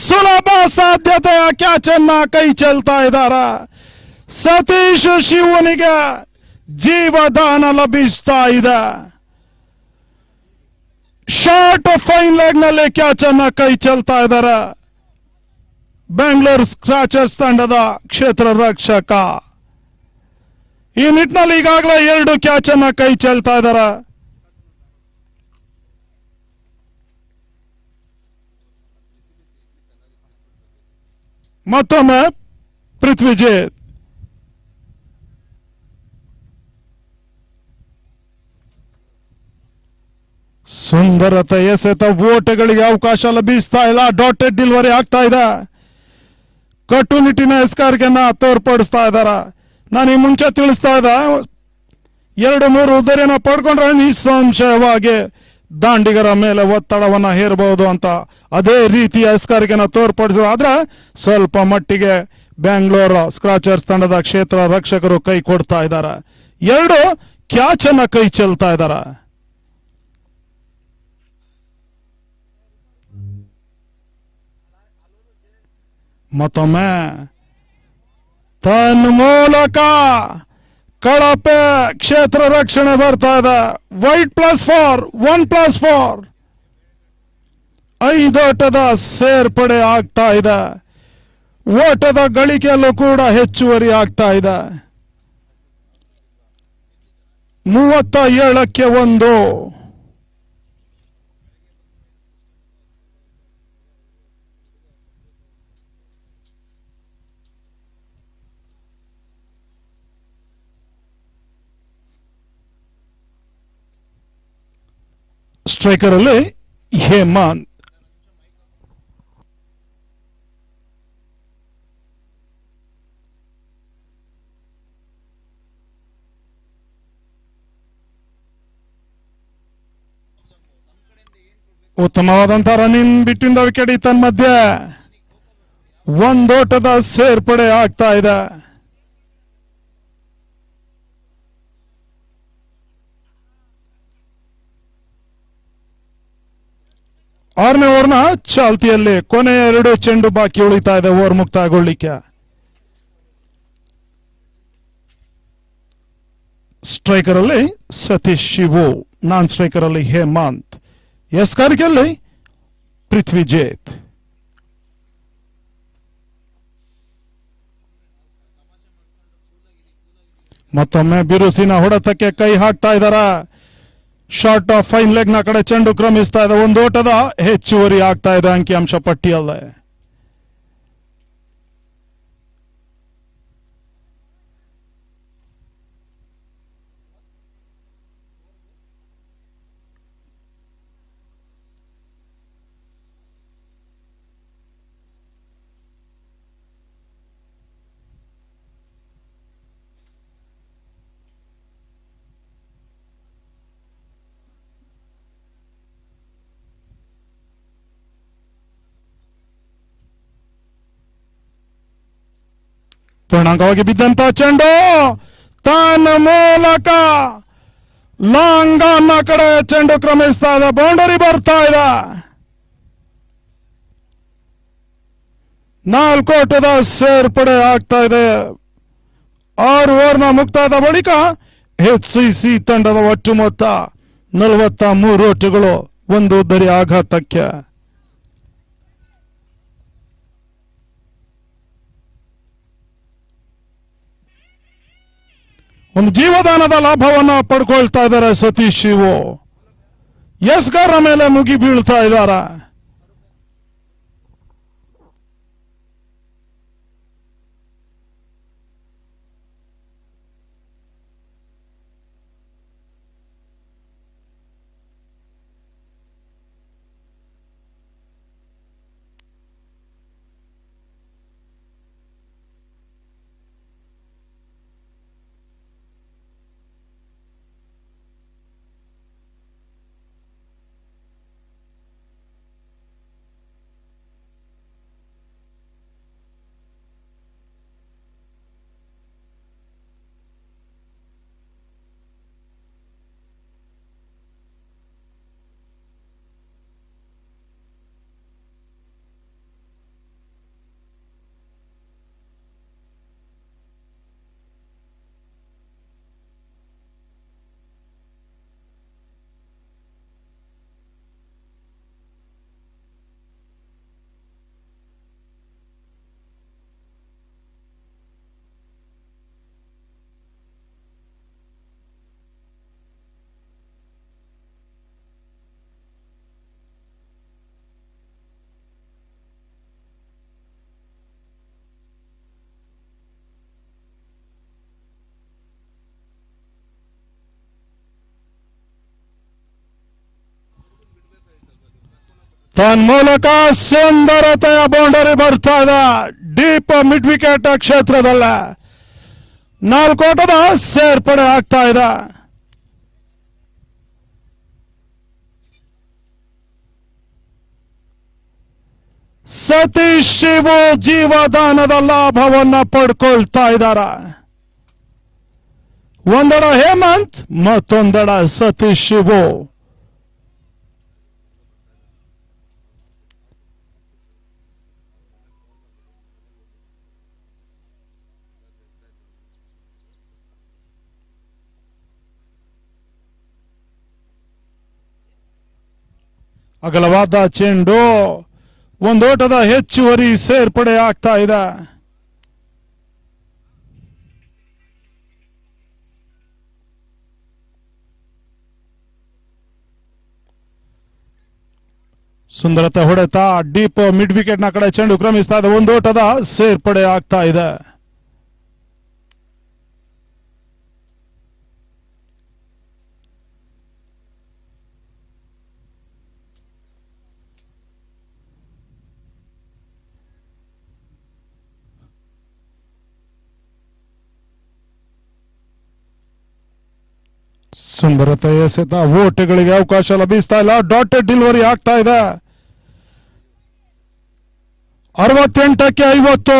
ಸುಲಭ ಸಾಧ್ಯತೆಯ ಕ್ಯಾಚ್ ಅನ್ನ ಕೈ ಚೆಲ್ತಾ ಇದ್ದಾರೆ. ಸತೀಶ್ ಶಿವನಿಗೆ ಜೀವದಾನ ಲಭಿಸ್ತಾ ಇದೆ. ಶಾರ್ಟ್ ಫೈನ್ ಲೆಗ್ ನಲ್ಲಿ ಕ್ಯಾಚ್ ಅನ್ನ ಕೈ ಚೆಲ್ತಾ ಇದ್ದಾರೆ ಬೆಂಗಳೂರು ಸ್ಕ್ರಾಚರ್ಸ್ ತಂಡದ ಕ್ಷೇತ್ರ ರಕ್ಷಕ. ಈ ನಿಟ್ಟಿನಲ್ಲಿ ಈಗಾಗಲೇ 2 ಕ್ಯಾಚ್ ಅನ್ನ ಕೈ ಚೆಲ್ತಾ ಇದ್ದಾರೆ. ಮತ್ತೊಮ್ಮೆ ಪೃಥ್ವಿಜಿತ್ ಸುಂದರತೆ ಎಸೆತ ಓಟಗಳಿಗೆ ಅವಕಾಶ ಲಭಿಸ್ತಾ ಇಲ್ಲ. ಡಾಟೆಡ್ ಡೆಲಿವರಿ ಆಗ್ತಾ ಇದೆ. ಕಟ್ಟುನಿಟ್ಟಿನ ಎಸ್ಕಾರಿಕೆಯನ್ನ ತೋರ್ಪಡಿಸ್ತಾ ಇದ್ದಾರೆ. ನಾನು ಈ ಮುಂಚೆ ತಿಳಿಸ್ತಾ ಇದ್ದ 2-3 ಉದ್ದರಿಯನ್ನ ಪಡ್ಕೊಂಡ್ರೆ ನಿಸ್ಸಂಶಯವಾಗಿ ದಾಂಡಿಗರ ಮೇಲೆ ಒತ್ತಡವನ್ನ ಹೇರಬಹುದು ಅಂತ. ಅದೇ ರೀತಿಯ ಎಸ್ಕಾರಿಕೆಯನ್ನ ತೋರ್ಪಡಿಸಿದ್ರು. ಆದ್ರೆ ಸ್ವಲ್ಪ ಮಟ್ಟಿಗೆ ಬೆಂಗಳೂರು ಸ್ಕ್ರಾಚರ್ಸ್ ತಂಡದ ಕ್ಷೇತ್ರ ರಕ್ಷಕರು ಕೈ ಕೊಡ್ತಾ ಇದ್ದಾರೆ. 2 ಕ್ಯಾಚ್ ಅನ್ನ ಕೈ ಚೆಲ್ತಾ ಇದ್ದಾರೆ. ಮತ್ತೊಮ್ಮೆ ತನ್ನ ಮೂಲಕ ಕಳಪೆ ಕ್ಷೇತ್ರ ರಕ್ಷಣೆ ಬರ್ತಾ ಇದೆ. ವೈಟ್ +4 1+4 5 ಓಟದ ಸೇರ್ಪಡೆ ಆಗ್ತಾ ಇದೆ. ಓಟದ ಗಳಿಕೆಯಲ್ಲೂ ಕೂಡ ಹೆಚ್ಚುವರಿ ಆಗ್ತಾ ಇದೆ. 37ಕ್ಕೆ 1. ಸ್ಟ್ರೈಕರ್ ಅಲ್ಲಿ ಹೇಮಂತ್. ಉತ್ತಮವಾದಂತಹ ರನ್ನಿಂಗ್ ಬಿಟ್ವೀನ್ ದ ವಿಕೆಟ್. ತನ್ಮಧ್ಯೆ 1 ಓಟದ ಸೇರ್ಪಡೆ ಆಗ್ತಾ ಇದೆ. ಆರನೇ ಓವರ್ನ ಚಾಲ್ತಿಯಲ್ಲಿ ಕೊನೆಯ 2 ಚೆಂಡು ಬಾಕಿ ಉಳಿತಾ ಇದೆ ಓವರ್ ಮುಕ್ತಾಯಗೊಳ್ಳಿಕ್ಕೆ. ಸ್ಟ್ರೈಕರ್ ಅಲ್ಲಿ ಸತೀಶ್ ಶಿವು, ನಾನ್ ಸ್ಟ್ರೈಕರ್ ಅಲ್ಲಿ ಹೇಮಂತ್, ಎಸ್ಕಾರಿಕೆಯಲ್ಲಿ ಪೃಥ್ವಿಜಿತ್. ಮತ್ತೊಮ್ಮೆ ಬಿರುಸಿನ ಹೊಡೆತಕ್ಕೆ ಕೈ ಹಾಕ್ತಾ ಇದ್ದಾರೆ. ಶಾರ್ಟ್ ಆಫ್ ಫೈನ್ ಲೆಗ್ ನ ಕಡೆ ಚೆಂಡು ಕ್ರಮಿಸ್ತಾ ಇದೆ. 1 ಓಟದ ಹೆಚ್ಚುವರಿ ಆಗ್ತಾ ಇದೆ ಅಂಕಿಅಂಶ ಪಟ್ಟಿಯಲ್ಲೇ. ಪೂರ್ಣಾಂಗವಾಗಿ ಬಿದ್ದಂತ ಚೆಂಡು ತನ್ನ ಮೂಲಕ ಲಾಂಗ್ ಆನ್ ಕಡೆ ಚೆಂಡು ಕ್ರಮಿಸ್ತಾ ಇದೆ. ಬೌಂಡರಿ ಬರ್ತಾ ಇದೆ. 4 ಓಟದ ಸೇರ್ಪಡೆ ಆಗ್ತಾ ಇದೆ. 6 ಓವರ್ನ ಮುಕ್ತಾಯದ ಬಳಿಕ HCC ತಂಡದ ಒಟ್ಟು ಮೊತ್ತ 43 ಓಟಗಳು, 1 ಉದ್ದರಿ ಆಘಾತಕ್ಕೆ. ಒಂದು ಜೀವದಾನದ ಲಾಭವನ್ನ ಪಡ್ಕೊಳ್ತಾ ಇದ್ದಾರೆ ಸತೀಶ್ ಶಿವು. ಎಸ್ಗಾರ ಮೇಲೆ ಮುಗಿ ಬೀಳ್ತಾ ಇದ್ದಾರೆ. ತನ್ಮೂಲಕ ಸುಂದರತೆಯ ಬೌಂಡರಿ ಬರ್ತಾ ಇದೆ ಡೀಪ್ ಮಿಡ್ ವಿಕೆಟ್ ಕ್ಷೇತ್ರದಲ್ಲ 4 ಓಟದ ಸೇರ್ಪಡೆ ಆಗ್ತಾ ಇದೆ. ಸತೀಶ್ ಶಿವು ಜೀವದಾನದ ಲಾಭವನ್ನ ಪಡ್ಕೊಳ್ತಾ ಇದ್ದಾರೆ. ಒಂದೆಡ ಹೇಮಂತ್ ಮತ್ತೊಂದೆಡ ಸತೀಶ್ ಶಿವು. ಅಗಲವಾದ ಚೆಂಡು ಒಂದೋಟದ ಹೆಚ್ಚುವರಿ ಸೇರ್ಪಡೆ ಆಗ್ತಾ ಇದೆ. ಸುಂದರತೆ ಹೊಡೆತ ಡೀಪ್ ಮಿಡ್ ವಿಕೆಟ್ ನ ಕಡೆ ಚೆಂಡು ಕ್ರಮಿಸ್ತಾ ಇದೆ. ಒಂದೋಟದ ಸೇರ್ಪಡೆ ಆಗ್ತಾ ಇದೆ. ಸುಂದರತೆ ಎಸೆತ ಓಟಗಳಿಗೆ ಅವಕಾಶ ಲಭಿಸ್ತಾ ಇಲ್ಲ. ಡಾಟೆಡ್ ಡೆಲಿವರಿ ಆಗ್ತಾ ಇದೆ. 68ಕ್ಕೆ 50.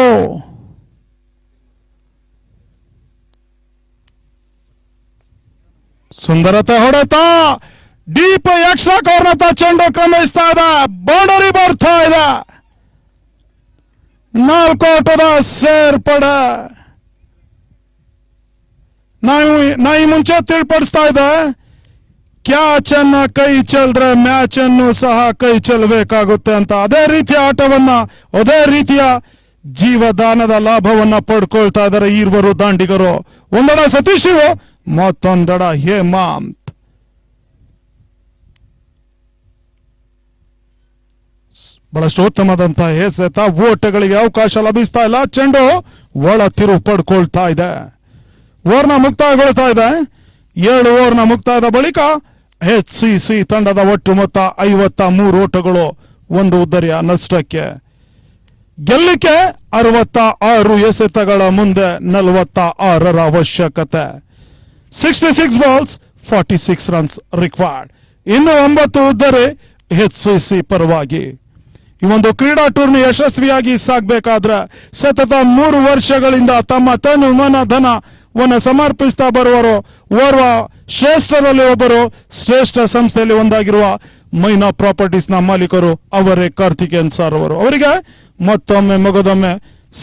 ಸುಂದರತೆ ಹೊಡೆತ ಡೀಪ್ ಎಕ್ಸ್ಟ್ರಾ ಕಾರ್ನರ್ ಚೆಂಡು ಕ್ರಮಿಸ್ತಾ ಇದೆ. ಬೌಂಡರಿ ಬರ್ತಾ ಇದೆ. 4 ಓಟದ ಸೇರ್ಪಡೆ. ನಾ ಈ ಮುಂಚೆ ತಿಳಿಪಡಿಸ್ತಾ ಇದೆ, ಕ್ಯಾಚ್ ಅನ್ನ ಕೈ ಚೆಲ್ದ್ರೆ ಮ್ಯಾಚ್ ಅನ್ನು ಸಹ ಕೈ ಚೆಲ್ಲಬೇಕಾಗುತ್ತೆ ಅಂತ. ಅದೇ ರೀತಿಯ ಆಟವನ್ನ, ಅದೇ ರೀತಿಯ ಜೀವದಾನದ ಲಾಭವನ್ನ ಪಡ್ಕೊಳ್ತಾ ಇದ್ದಾರೆ ಈರ್ವರು ದಾಂಡಿಗರು. ಒಂದೆಡ ಸತೀಶ್ ಶಿವು ಮತ್ತೊಂದೆಡ ಹೇಮಂತ್. ಬಹಳಷ್ಟು ಉತ್ತಮದಂತಹ ಎಸೆತ, ಓಟಗಳಿಗೆ ಅವಕಾಶ ಲಭಿಸ್ತಾ ಇಲ್ಲ. ಚೆಂಡು ಒಳ ತಿರುವು ಪಡ್ಕೊಳ್ತಾ ಇದೆ. ಓವರ್ನ ಮುಕ್ತಾಯಗೊಳ್ತಾ ಇದೆ. 7 ಓವರ್ನ ಮುಕ್ತಾಯದ ಬಳಿಕ HCC ತಂಡದ ಒಟ್ಟು ಮೊತ್ತ 53 ಓಟಗಳು, 1 ಉದ್ದರಿಯ ನಷ್ಟಕ್ಕೆ. ಗೆಲ್ಲಿಕೆ 66 ಎಸೆತಗಳ ಮುಂದೆ 46ರ ಅವಶ್ಯಕತೆ. 66 ಬಾಲ್ಸ್ 46 ರನ್ಸ್ ರಿಕ್ವೈರ್ಡ್. ಇನ್ನು 9 ಉದ್ದರಿ HCC ಪರವಾಗಿ. ಈ ಒಂದು ಕ್ರೀಡಾ ಟೂರ್ನಿ ಯಶಸ್ವಿಯಾಗಿ ಸಾಗಬೇಕಾದ್ರೆ ಸತತ 3 ವರ್ಷಗಳಿಂದ ತಮ್ಮ ತನು ಮನ ಧನವನ್ನು ಸಮರ್ಪಿಸ್ತಾ ಬರುವರು ಓರ್ವ ಶ್ರೇಷ್ಠರಲ್ಲಿ ಒಬ್ಬರು. ಶ್ರೇಷ್ಠ ಸಂಸ್ಥೆಯಲ್ಲಿ ಒಂದಾಗಿರುವ ಮೈನಾ ಪ್ರಾಪರ್ಟೀಸ್ ನ ಮಾಲೀಕರು ಅವರೇ ಕಾರ್ತಿಕೇಯನ್ ಸರ್ ಅವರು. ಅವರಿಗೆ ಮತ್ತೊಮ್ಮೆ ಮಗದೊಮ್ಮೆ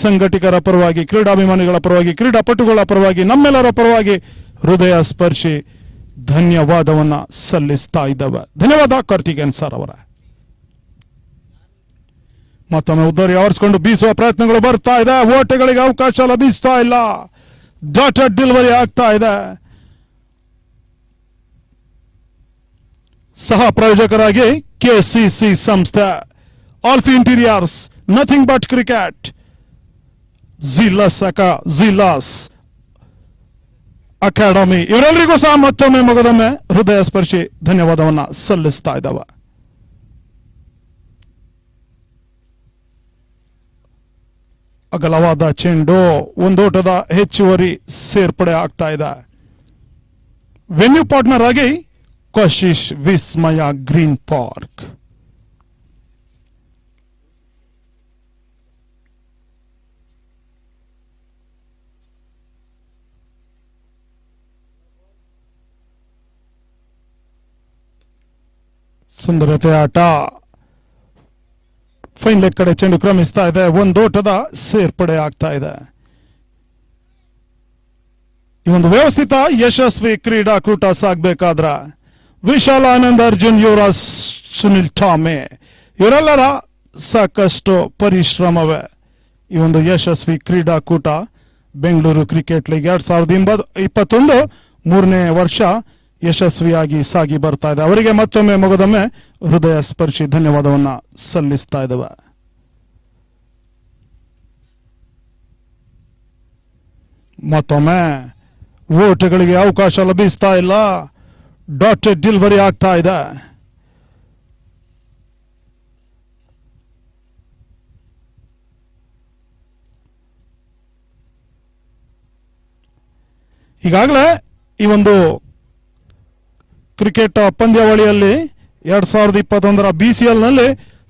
ಸಂಘಟಕರ ಪರವಾಗಿ, ಕ್ರೀಡಾಭಿಮಾನಿಗಳ ಪರವಾಗಿ, ಕ್ರೀಡಾಪಟುಗಳ ಪರವಾಗಿ, ನಮ್ಮೆಲ್ಲರ ಪರವಾಗಿ ಹೃದಯ ಸ್ಪರ್ಶಿ ಧನ್ಯವಾದವನ್ನ ಸಲ್ಲಿಸ್ತಾ ಇದ್ದಾವೆ. ಧನ್ಯವಾದ ಕಾರ್ತಿಕೇಯನ್ ಸರ್ ಅವರ. ಮತ್ತೊಮ್ಮೆ ಉದ್ದರಿ ಆವರಿಸಿಕೊಂಡು ಬೀಸುವ ಪ್ರಯತ್ನಗಳು ಬರ್ತಾ ಇದೆ. ಓಟಗಳಿಗೆ ಅವಕಾಶ ಲಭಿಸ್ತಾ ಇಲ್ಲ. ಡಾಟೆಡ್ ಡೆಲಿವರಿ ಆಗ್ತಾ ಇದೆ. ಸಹ ಪ್ರಾಯೋಜಕರಾಗಿ KCC ಸಂಸ್ಥೆ, Alfie Interiors, Nothing But Cricket, Zealous Academy, ಇವರೆಲ್ಲರಿಗೂ ಸಹ ಮತ್ತೊಮ್ಮೆ ಮಗದೊಮ್ಮೆ ಹೃದಯ ಸ್ಪರ್ಶಿ ಧನ್ಯವಾದವನ್ನ ಸಲ್ಲಿಸ್ತಾ ಇದ್ದಾವೆ. ಅಗಲವಾದ ಚೆಂಡು ಒಂದೋಟದ ಹೆಚ್ಚುವರಿ ಸೇರ್ಪಡೆ ಆಗ್ತಾ ಇದೆ. ವೆನ್ಯೂ ಪಾರ್ಟ್ನರ್ ಆಗಿ ಕಶಿಶ್ ವಿಸ್ಮಯ ಗ್ರೀನ್ ಪಾರ್ಕ್. ಸುಂದರತೆ ಆಟ. ಫೈನ್ ಲೆಗ್ ಕಡೆ ಚೆಂಡು ಕ್ರಮಿಸ್ತಾ ಇದೆ. ಒಂದೋಟದ ಸೇರ್ಪಡೆ ಆಗ್ತಾ ಇದೆ. ಈ ಒಂದು ವ್ಯವಸ್ಥಿತ ಯಶಸ್ವಿ ಕ್ರೀಡಾಕೂಟ ಸಾಗಬೇಕಾದ್ರ ವಿಶಾಲ್ ಆನಂದ್, ಅರ್ಜುನ್, ಯುವರಾಜ್, ಸುನಿಲ್ ಠಾಮೆ ಇವರೆಲ್ಲರ ಸಾಕಷ್ಟು ಪರಿಶ್ರಮವೇ ಈ ಒಂದು ಯಶಸ್ವಿ ಕ್ರೀಡಾಕೂಟ ಬೆಂಗಳೂರು ಕ್ರಿಕೆಟ್ ಲೀಗ್ 2021 3ನೇ ವರ್ಷ ಯಶಸ್ವಿಯಾಗಿ ಸಾಗಿ ಬರ್ತಾ ಇದೆ. ಅವರಿಗೆ ಮತ್ತೊಮ್ಮೆ ಮಗದೊಮ್ಮೆ ಹೃದಯ ಸ್ಪರ್ಶಿ ಧನ್ಯವಾದವನ್ನ ಸಲ್ಲಿಸ್ತಾ ಇದ್ದೇವೆ. ಮತ್ತೊಮ್ಮೆ ಓಟಗಳಿಗೆ ಅವಕಾಶ ಲಭಿಸ್ತಾ ಇಲ್ಲ. ಡಾಟೆಡ್ ಡೆಲಿವರಿ ಆಗ್ತಾ ಇದೆ. ಈಗಾಗಲೇ ಈ ಒಂದು ಕ್ರಿಕೆಟ್ ಪಂದ್ಯಾವಳಿಯಲ್ಲಿ 2021 BCL ನಲ್ಲಿ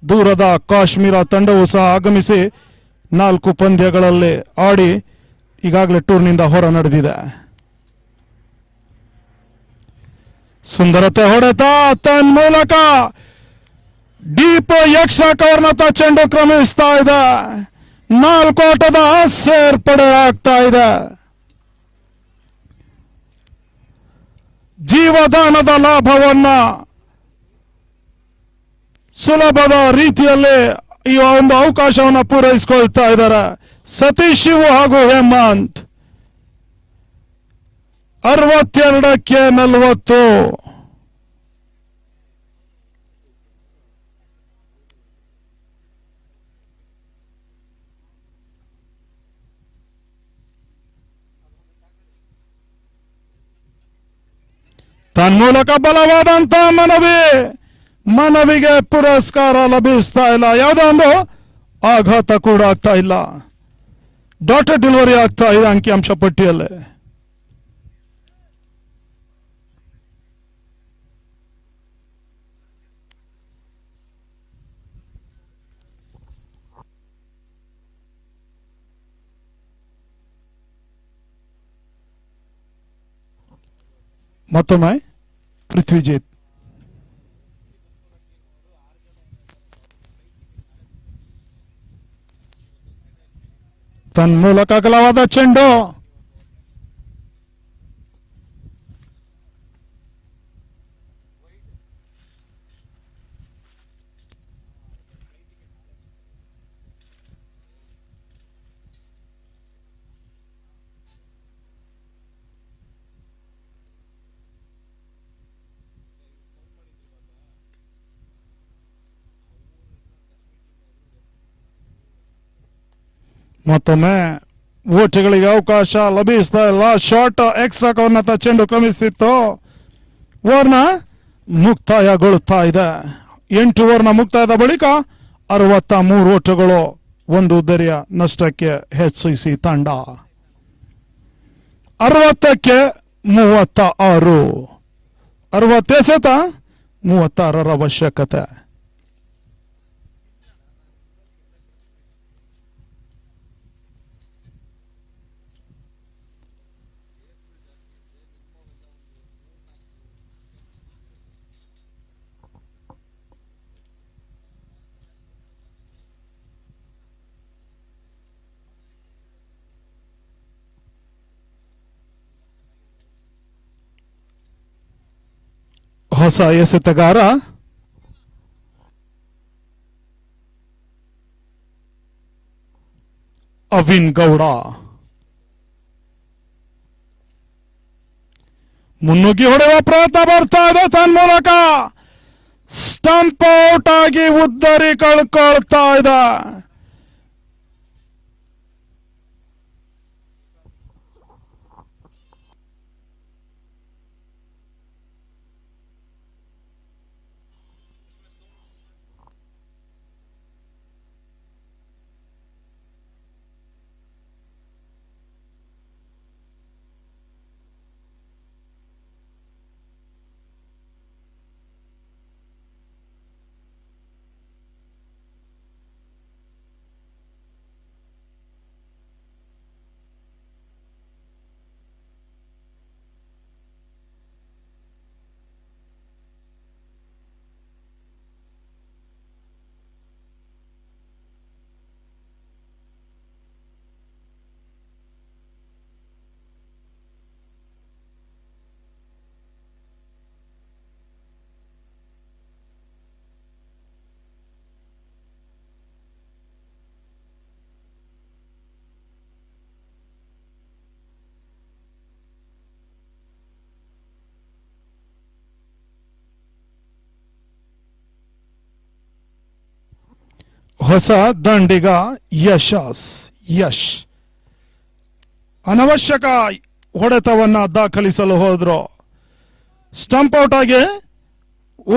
ದೂರದ ಕಾಶ್ಮೀರ ತಂಡವು ಸಹ ಆಗಮಿಸಿ 4 ಪಂದ್ಯಗಳಲ್ಲಿ ಆಡಿ ಈಗಾಗಲೇ ಟೂರ್ನಿಂದ ಹೊರ ನಡೆದಿದೆ. ಸುಂದರತೆ ಹೊಡೆತ ತನ್ಮೂಲಕ ಡೀಪ್ ಯಕ್ಷ ಕವರ್ನತ್ತ ಚೆಂಡು ಕ್ರಮಿಸ್ತಾ ಇದೆ. 4 ಆಟದ ಸೇರ್ಪಡೆ ಆಗ್ತಾ ಇದೆ. ಜೀವದಾನದ ಲಾಭವನ್ನ ಸುಲಭದ ರೀತಿಯಲ್ಲಿ ಈ ಒಂದು ಅವಕಾಶವನ್ನು ಪೂರೈಸಿಕೊಳ್ತಾ ಇದ್ದಾರೆ ಸತೀಶ್ ಶಿವು ಹಾಗೂ ಹೇಮಂತ್. 62ಕ್ಕೆ 40. ತನ್ಮೂಲಕ ಬಲವಾದಂತ ಮನವಿಗೆ ಪುರಸ್ಕಾರ ಲಭಿಸ್ತಾ ಇಲ್ಲ. ಯಾವುದೋ ಒಂದು ಆಘಾತ ಕೂಡ ಆಗ್ತಾ ಇಲ್ಲ. ಡಾಟರ್ ಡೆಲಿವರಿ ಆಗ್ತಾ ಇದೆ ಅಂಕಿಅಂಶ ಪಟ್ಟಿಯಲ್ಲಿ. ಮತ್ತೊಮ್ಮೆ ಪೃಥ್ವಿಜಿತ್ ತನ್ಮೂಲಕ ಅಗಲವಾದ ಚೆಂಡು. ಮತ್ತೊಮ್ಮೆ ಓಟಗಳಿಗೆ ಅವಕಾಶ ಲಭಿಸ್ತಾ ಇಲ್ಲ. ಶಾರ್ಟ್ ಎಕ್ಸ್ಟ್ರಾ ಕವರ್ನತ್ತ ಚೆಂಡು ಕ್ರಮಿಸಿತ್ತು. ಓವರ್ನ ಮುಕ್ತಾಯಗೊಳ್ಳುತ್ತಾ ಇದೆ. 8 ಓವರ್ನ ಮುಕ್ತಾಯದ ಬಳಿಕ 63 ಓಟಗಳು, 1 ಉದ್ದರಿಯ ನಷ್ಟಕ್ಕೆ HCC ತಂಡ. 60ಕ್ಕೆ 36. 60 ಎಸೆತ, 36 ಅವಶ್ಯಕತೆ. ಹೊಸ ಎಸೆತಗಾರ ಅವಿನ್ ಗೌಡ. ಮುನ್ನುಗ್ಗಿ ಹೊಡೆಯುವ ಪ್ರಯತ್ನ ಬರ್ತಾ ಇದೆ. ತನ್ಮೂಲಕ ಸ್ಟಂಪ್ ಔಟ್ ಆಗಿ ಉದ್ದರಿ ಕಳ್ಕೊಳ್ತಾ ಇದೆ. ಹೊಸ ದಂಡಿಗ ಯಶ್ ಅನವಶ್ಯಕ ಹೊಡೆತವನ್ನ ದಾಖಲಿಸಲು ಹೋದ್ರು. ಸ್ಟಂಪ್ ಔಟ್ ಆಗಿ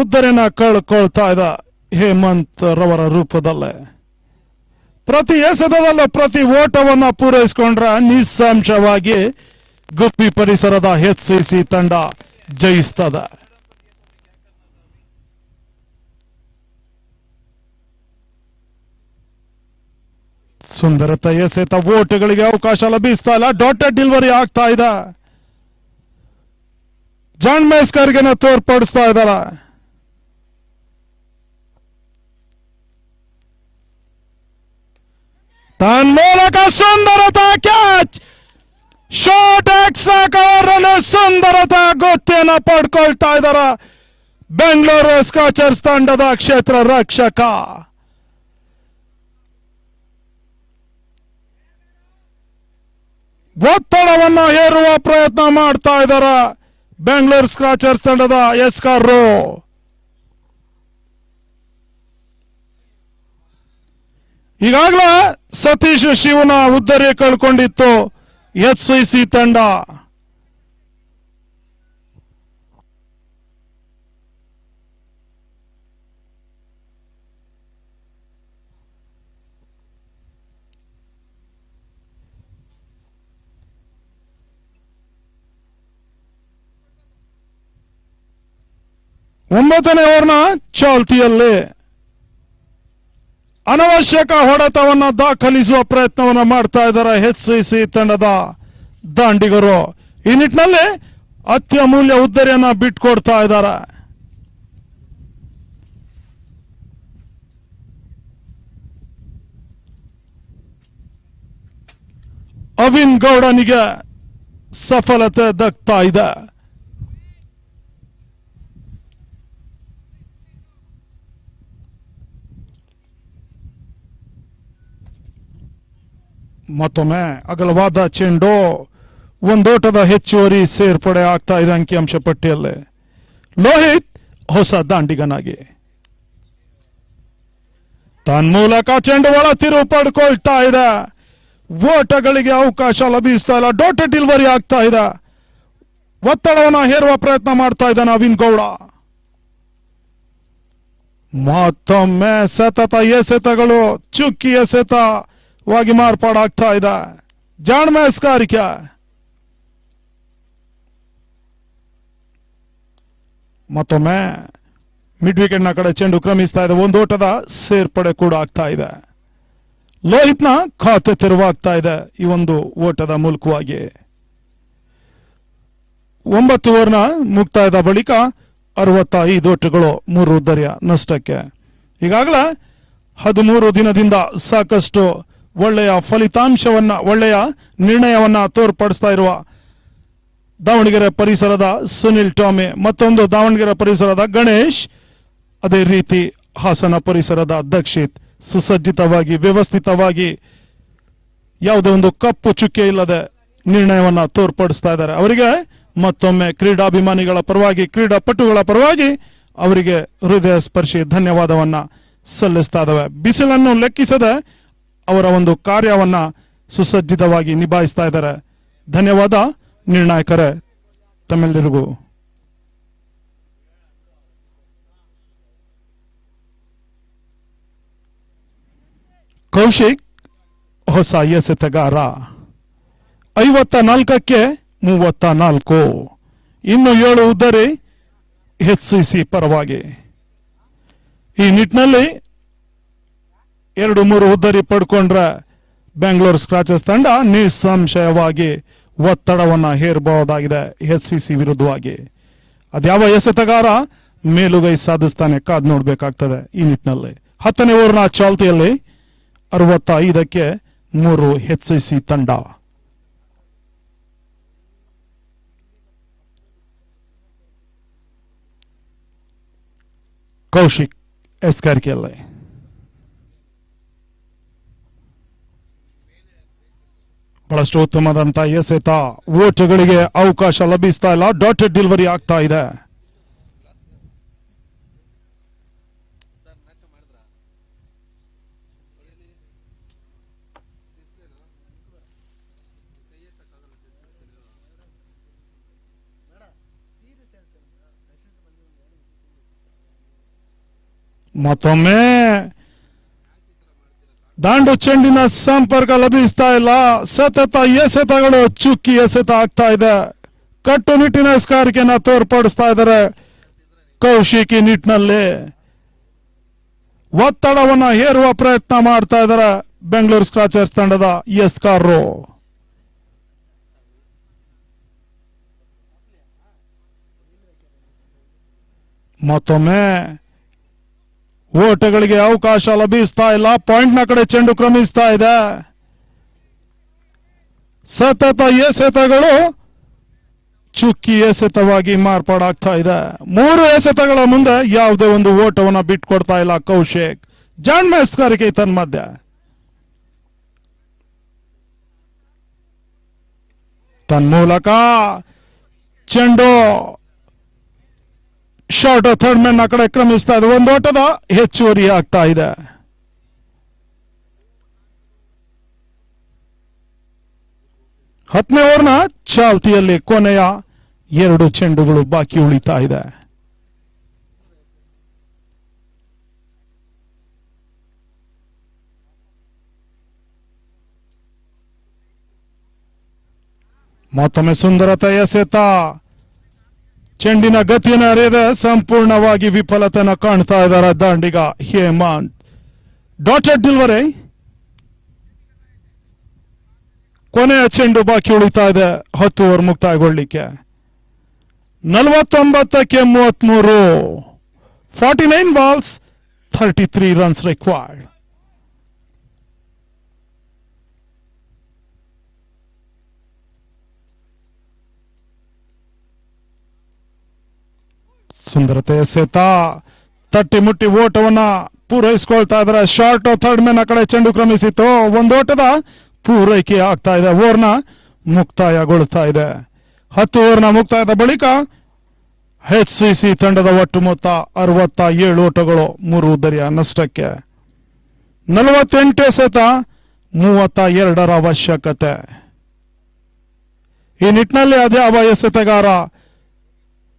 ಉದ್ದರಿನ ಕಳ್ಕೊಳ್ತಾ ಇದ್ದ ಹೇಮಂತ್ ರವರ ರೂಪದಲ್ಲೇ. ಪ್ರತಿ ಎಸೆತದಲ್ಲೂ ಪ್ರತಿ ಓಟವನ್ನ ಪೂರೈಸಿಕೊಂಡ್ರ ನಿಸ್ಸಂಶಯವಾಗಿ ಗುಬ್ಬಿ ಪರಿಸರದ HCC ತಂಡ ಜಯಿಸ್ತದೆ. ಸುಂದರತೆ ಎಸೆತ ಓಟಗಳಿಗೆ ಅವಕಾಶ ಲಭಿಸ್ತಾ ಇಲ್ಲ. ಡಾಟೆಡ್ ಡೆಲಿವರಿ ಆಗ್ತಾ ಇದೆ. ಜಾನ್ ಮೇಸ್ಕರ್ಗೆ ತೋರ್ಪಡಿಸ್ತಾ ಇದ್ದಾರೆ. ತನ್ಮೂಲಕ ಸುಂದರತಾ ಕ್ಯಾಚ್, ಶಾರ್ಟ್ ಎಕ್ಸ್ಟ್ರಾ ಕವರ್ ನಲ್ಲಿ ಸುಂದರತಾ ಗೊತ್ತಿಯನ್ನು ಪಡ್ಕೊಳ್ತಾ ಇದ್ದಾರೆ ಬೆಂಗಳೂರು ಸ್ಕಾಚರ್ಸ್ ತಂಡದ ಕ್ಷೇತ್ರ ರಕ್ಷಕ. ಒತ್ತಡವನ್ನ ಹೇರುವ ಪ್ರಯತ್ನ ಮಾಡ್ತಾ ಇದ್ದಾರೆ ಬೆಂಗಳೂರು ಸ್ಕಾಚರ್ಸ್ ತಂಡದ ಎಸ್ಕಾರ್ರು. ಈಗಾಗಲೇ ಸತೀಶ್ ಶಿವನ ಉದ್ದರಿ ಕಳ್ಕೊಂಡಿತ್ತು HCC ತಂಡ. ಒಂಬತ್ತನೇ ಓವರ್ನ ಚಾಲ್ತಿಯಲ್ಲಿ ಅನವಶ್ಯಕ ಹೊಡೆತವನ್ನ ದಾಖಲಿಸುವ ಪ್ರಯತ್ನವನ್ನ ಮಾಡ್ತಾ ಇದ್ದಾರೆ HCC ತಂಡದ ದಾಂಡಿಗರು. ಈ ನಿಟ್ಟಿನಲ್ಲಿ ಅತ್ಯಮೂಲ್ಯ ಉದ್ದರಿಯನ್ನ ಬಿಟ್ಕೊಡ್ತಾ ಇದ್ದಾರೆ. ಅವಿನ್ ಗೌಡನಿಗೆ ಸಫಲತೆ ದಕ್ತಾ ಇದೆ. ಮತ್ತೊಮ್ಮೆ ಅಗಲವಾದ ಚೆಂಡು, ಒಂದೋಟದ ಹೆಚ್ಚುವರಿ ಸೇರ್ಪಡೆ ಆಗ್ತಾ ಇದೆ ಅಂಕಿಅಂಶ ಪಟ್ಟಿಯಲ್ಲಿ. ಲೋಹಿತ್ ಹೊಸ ದಾಂಡಿಗನಾಗಿ ತನ್ಮೂಲಕ ಚೆಂಡು ಒಳ ತಿರುವು ಪಡ್ಕೊಳ್ತಾ ಇದೆ. ಓಟಗಳಿಗೆ ಅವಕಾಶ ಲಭಿಸ್ತಾ ಇಲ್ಲ. ಡಾಟೆಡ್ ಡೆಲಿವರಿ ಆಗ್ತಾ ಇದೆ. ಒತ್ತಡವನ್ನು ಹೇರುವ ಪ್ರಯತ್ನ ಮಾಡ್ತಾ ಇದ್ದಾನೆ ಅವಿನ್ ಗೌಡ. ಮತ್ತೊಮ್ಮೆ ಸತತ ಎಸೆತಗಳು ಚುಕ್ಕಿ ಎಸೆತವಾಗಿ ಮಾರ್ಪಾಡಾಗ್ತಾ ಇದೆ. ಜಾನ್ ಮೇಸ್ಕಾರಿಕೆ ಮತ್ತೊಮ್ಮೆ ಮಿಡ್ ವಿಕೆಟ್ ನ ಕಡೆ ಚೆಂಡು ಕ್ರಮಿಸ್ತಾ ಇದೆ. ಒಂದೋಟದ ಸೇರ್ಪಡೆ ಕೂಡ ಆಗ್ತಾ ಇದೆ. ಲೋಹಿತ್ನ ಖಾತೆ ತೆರವಾಗ್ತಾ ಇದೆ ಈ ಒಂದು ಓಟದ ಮೂಲಕವಾಗಿ. 9 ಓವರ್ನ ಮುಕ್ತಾಯದ ಬಳಿಕ 65 ಓಟಗಳು, 3 ಉದ್ದರಿಯ ನಷ್ಟಕ್ಕೆ. ಈಗಾಗಲೇ 13 ದಿನದಿಂದ ಸಾಕಷ್ಟು ಒಳ್ಳೆಯ ಫಲಿತಾಂಶವನ್ನ, ಒಳ್ಳೆಯ ನಿರ್ಣಯವನ್ನ ತೋರ್ಪಡಿಸ್ತಾ ಇರುವ ದಾವಣಗೆರೆ ಪರಿಸರದ ಸುನಿಲ್ ಟಾಮೆ, ಮತ್ತೊಂದು ದಾವಣಗೆರೆ ಪರಿಸರದ ಗಣೇಶ್, ಅದೇ ರೀತಿ ಹಾಸನ ಪರಿಸರದ ದಕ್ಷಿತ್ ಸುಸಜ್ಜಿತವಾಗಿ, ವ್ಯವಸ್ಥಿತವಾಗಿ, ಯಾವುದೇ ಒಂದು ಕಪ್ಪು ಚುಕ್ಕೆ ಇಲ್ಲದೆ ನಿರ್ಣಯವನ್ನ ತೋರ್ಪಡಿಸ್ತಾ ಇದ್ದಾರೆ. ಅವರಿಗೆ ಮತ್ತೊಮ್ಮೆ ಕ್ರೀಡಾಭಿಮಾನಿಗಳ ಪರವಾಗಿ, ಕ್ರೀಡಾಪಟುಗಳ ಪರವಾಗಿ ಅವರಿಗೆ ಹೃದಯ ಸ್ಪರ್ಶಿ ಧನ್ಯವಾದವನ್ನ ಸಲ್ಲಿಸ್ತಾ ಇದ್ದಾವೆ. ಬಿಸಿಲನ್ನು ಲೆಕ್ಕಿಸದೆ ಅವರ ಒಂದು ಕಾರ್ಯವನ್ನ ಸುಸಜ್ಜಿತವಾಗಿ ನಿಭಾಯಿಸ್ತಾ ಇದ್ದಾರೆ. ಧನ್ಯವಾದ ನಿರ್ಣಾಯಕರೇ ತಮ್ಮೆಲ್ಲರಿಗೂ. ಕೌಶಿಕ್ ಹೊಸ ಎಸೆತಗಾರ, 54ಕ್ಕೆ 34, ಇನ್ನು 7 ಉದ್ದರಿ HCC ಪರವಾಗಿ. ಈ ನಿಟ್ಟಿನಲ್ಲಿ 2-3 ಉದ್ದರಿ ಪಡ್ಕೊಂಡ್ರೆ ಬೆಂಗಳೂರು ಸ್ಕ್ರಾಚರ್ಸ್ ತಂಡ ನಿಸ್ಸಂಶಯವಾಗಿ ಒತ್ತಡವನ್ನ ಹೇರಬಹುದಾಗಿದೆ HCC ವಿರುದ್ಧವಾಗಿ. ಅದ್ಯಾವ ಎಸೆತಗಾರ ಮೇಲುಗೈ ಸಾಧಿಸ್ತಾನೆ ಕಾದ್ ನೋಡ್ಬೇಕಾಗ್ತದೆ ಈ ನಿಟ್ಟಿನಲ್ಲಿ. 10ನೇ ಓವರ್ನ ಚಾಲ್ತಿಯಲ್ಲಿ 65ಕ್ಕೆ 3 HCC ತಂಡ. ಕೌಶಿಕ್ ಎಸ್ಕಾರಿಕೆಯಲ್ಲಿ ಬಹಳಷ್ಟು ಉತ್ತಮದಂತ ಎಸೆತ, ಓಟಗಳಿಗೆ ಅವಕಾಶ ಲಭಿಸ್ತಾ ಇಲ್ಲ. ಡಾಟೆಡ್ ಡೆಲಿವರಿ ಆಗ್ತಾ ಇದೆ. ಮತ್ತೊಮ್ಮೆ ದಾಂಡು ಚೆಂಡಿನ ಸಂಪರ್ಕ ಲಭಿಸ್ತಾ ಇಲ್ಲ. ಸತತ ಎಸೆತಗಳು ಚುಕ್ಕಿ ಎಸೆತ ಆಗ್ತಾ ಇದೆ. ಕಟ್ಟುನಿಟ್ಟಿನ ಎಸ್ಕಾರಿಕೆಯನ್ನ ತೋರ್ಪಡಿಸ್ತಾ ಇದ್ದಾರೆ ಕೌಶಿಕ್. ಈ ನಿಟ್ಟಿನಲ್ಲಿ ಒತ್ತಡವನ್ನ ಹೇರುವ ಪ್ರಯತ್ನ ಮಾಡ್ತಾ ಇದ್ದಾರೆ ಬೆಂಗಳೂರು ಸ್ಕ್ರಾಚರ್ಸ್ ತಂಡದ ಎಸ್ಕಾರರು. ಮತ್ತೊಮ್ಮೆ ಓಟಗಳಿಗೆ ಅವಕಾಶ ಲಭಿಸ್ತಾ ಇಲ್ಲ. ಪಾಯಿಂಟ್ ನ ಕಡೆ ಚೆಂಡು ಕ್ರಮಿಸ್ತಾ ಇದೆ. ಸತತ ಎಸೆತಗಳು ಚುಕ್ಕಿ ಎಸೆತವಾಗಿ ಮಾರ್ಪಾಡಾಗ್ತಾ ಇದೆ. 3 ಎಸೆತಗಳ ಮುಂದೆ ಯಾವುದೇ ಒಂದು ಓಟವನ್ನ ಬಿಟ್ಕೊಡ್ತಾ ಇಲ್ಲ ಕೌಶಿಕ್. ಜಾಣ್ಮೆ ಎಸ್ಕಾರಿಕೆ ತನ್ಮಧ್ಯೆ ತನ್ಮೂಲಕ ಚೆಂಡು ಶಾರ್ಟ್ ಥರ್ಡ್ ಮ್ಯಾನ್ ನ ಕಡೆ ಕ್ರಮಿಸ್ತಾ ಇದೆ. ಒಂದು ಓಟದ ಹೆಚ್ಚುವರಿ ಆಗ್ತಾ ಇದೆ. ಹತ್ತನೇ ಓವರ್ನ ಚಾಲ್ತಿಯಲ್ಲಿ ಕೊನೆಯ 2 ಚೆಂಡುಗಳು ಬಾಕಿ ಉಳಿತಾ ಇದೆ. ಮತ್ತೊಮ್ಮೆ ಸುಂದರತೆ ಎಸೆತ. ಚೆಂಡಿನ ಗತಿಯನ್ನು ಅರಿಯದೆ ಸಂಪೂರ್ಣವಾಗಿ ವಿಫಲತೆಯನ್ನು ಕಾಣ್ತಾ ಇದ್ದಾರೆ ದಾಂಡಿಗ ಹೇಮಂತ್. Dotted delivery. ಕೊನೆಯ ಚೆಂಡು ಬಾಕಿ ಉಳಿತಾ ಇದೆ 10 ಓವರ್ ಮುಕ್ತಾಯಗೊಳ್ಳಿಕ್ಕೆ. 49ಕ್ಕೆ 33. 49 ಬಾಲ್ಸ್ 33 ರನ್ಸ್ ರಿಕ್ವೈರ್ಡ್. ಸುಂದರತೆ ಎಸೆತ. ತಟ್ಟಿ ಮುಟ್ಟಿ ಓಟವನ್ನ ಪೂರೈಸಿಕೊಳ್ತಾ ಇದ್ದಾರೆ. ಶಾರ್ಟ್ ಥರ್ಡ್ ಮ್ಯಾನ್ ಆ ಕಡೆ ಚೆಂಡು ಕ್ರಮಿಸಿತ್ತು. ಒಂದು ಓಟದ ಪೂರೈಕೆ ಆಗ್ತಾ ಇದೆ. ಓವರ್ನ ಮುಕ್ತಾಯಗೊಳ್ತಾ ಇದೆ. 10 ಓವರ್ನ ಮುಕ್ತಾಯದ ಬಳಿಕ HCC ತಂಡದ ಒಟ್ಟು ಮೊತ್ತ 67 ಓಟಗಳು, 3 ಉದ್ದರಿಯ ನಷ್ಟಕ್ಕೆ. 48 ಎಸೆತ, 32 ಅವಶ್ಯಕತೆ. ಈ ನಿಟ್ಟಿನಲ್ಲಿ ಅದ್ಯಾವ ಎಸೆತಗಾರ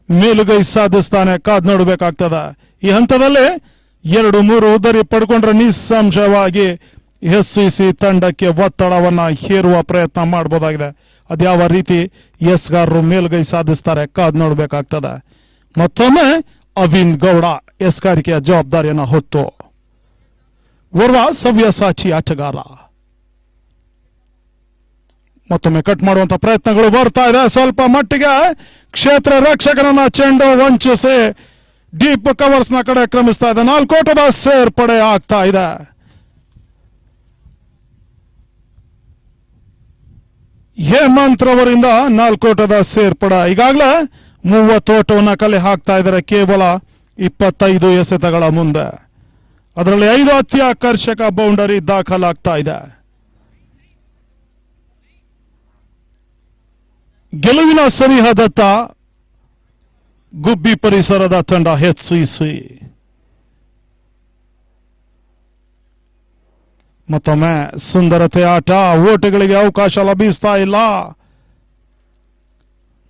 ಮೇಲುಗೈ ಸಾಧಿಸ್ತಾನೆ ಕಾದ್ ನೋಡಬೇಕಾಗ್ತದೆ. ಈ ಹಂತದಲ್ಲಿ 2-3 ಉದ್ದರಿ ಪಡ್ಕೊಂಡ್ರೆ ನಿಸ್ಸಂಶಯವಾಗಿ HCC ತಂಡಕ್ಕೆ ಒತ್ತಡವನ್ನ ಹೇರುವ ಪ್ರಯತ್ನ ಮಾಡಬಹುದಾಗಿದೆ. ಅದ್ಯಾವ ರೀತಿ ಎಸ್ಗಾರರು ಮೇಲುಗೈ ಸಾಧಿಸ್ತಾರೆ ಕಾದ್ ನೋಡಬೇಕಾಗ್ತದೆ. ಮತ್ತೊಮ್ಮೆ ಅವಿನ್ ಗೌಡ ಎಸ್ಗಾರಿಕೆಯ ಜವಾಬ್ದಾರಿಯನ್ನ ಹೊತ್ತು ಓರ್ವ ಸವ್ಯಸಾಚಿ ಆಟಗಾರ. ಮತ್ತೊಮ್ಮೆ ಕಟ್ ಮಾಡುವಂತ ಪ್ರಯತ್ನಗಳು ಬರ್ತಾ ಇದೆ. ಸ್ವಲ್ಪ ಮಟ್ಟಿಗೆ ಕ್ಷೇತ್ರ ರಕ್ಷಕರನ್ನ ಚೆಂಡು ವಂಚಿಸಿ ಡೀಪ್ ಕವರ್ಸ್ ನ ಕಡೆ ಕ್ರಮಿಸ್ತಾ ಇದೆ. 4 ಓಟದ ಸೇರ್ಪಡೆ ಆಗ್ತಾ ಇದೆ. ಹೇಮಂತ್ ರವರಿಂದ 4 ಓಟದ ಸೇರ್ಪಡೆ. ಈಗಾಗಲೇ 30 ಓಟವನ್ನ ಕಲೆ ಹಾಕ್ತಾ ಇದ್ದಾರೆ ಕೇವಲ 25 ಎಸೆತಗಳ ಮುಂದೆ. ಅದರಲ್ಲಿ 5 ಅತ್ಯಾಕರ್ಷಕ ಬೌಂಡರಿ ದಾಖಲಾಗ್ತಾ ಇದೆ. ಗೆಲುವಿನ ಸನಿಹದತ್ತ ಗುಬ್ಬಿ ಪರಿಸರದ ತಂಡ HCC. ಮತ್ತೊಮ್ಮೆ ಸುಂದರತೆ ಆಟ. ಓಟಗಳಿಗೆ ಅವಕಾಶ ಲಭಿಸ್ತಾ ಇಲ್ಲ.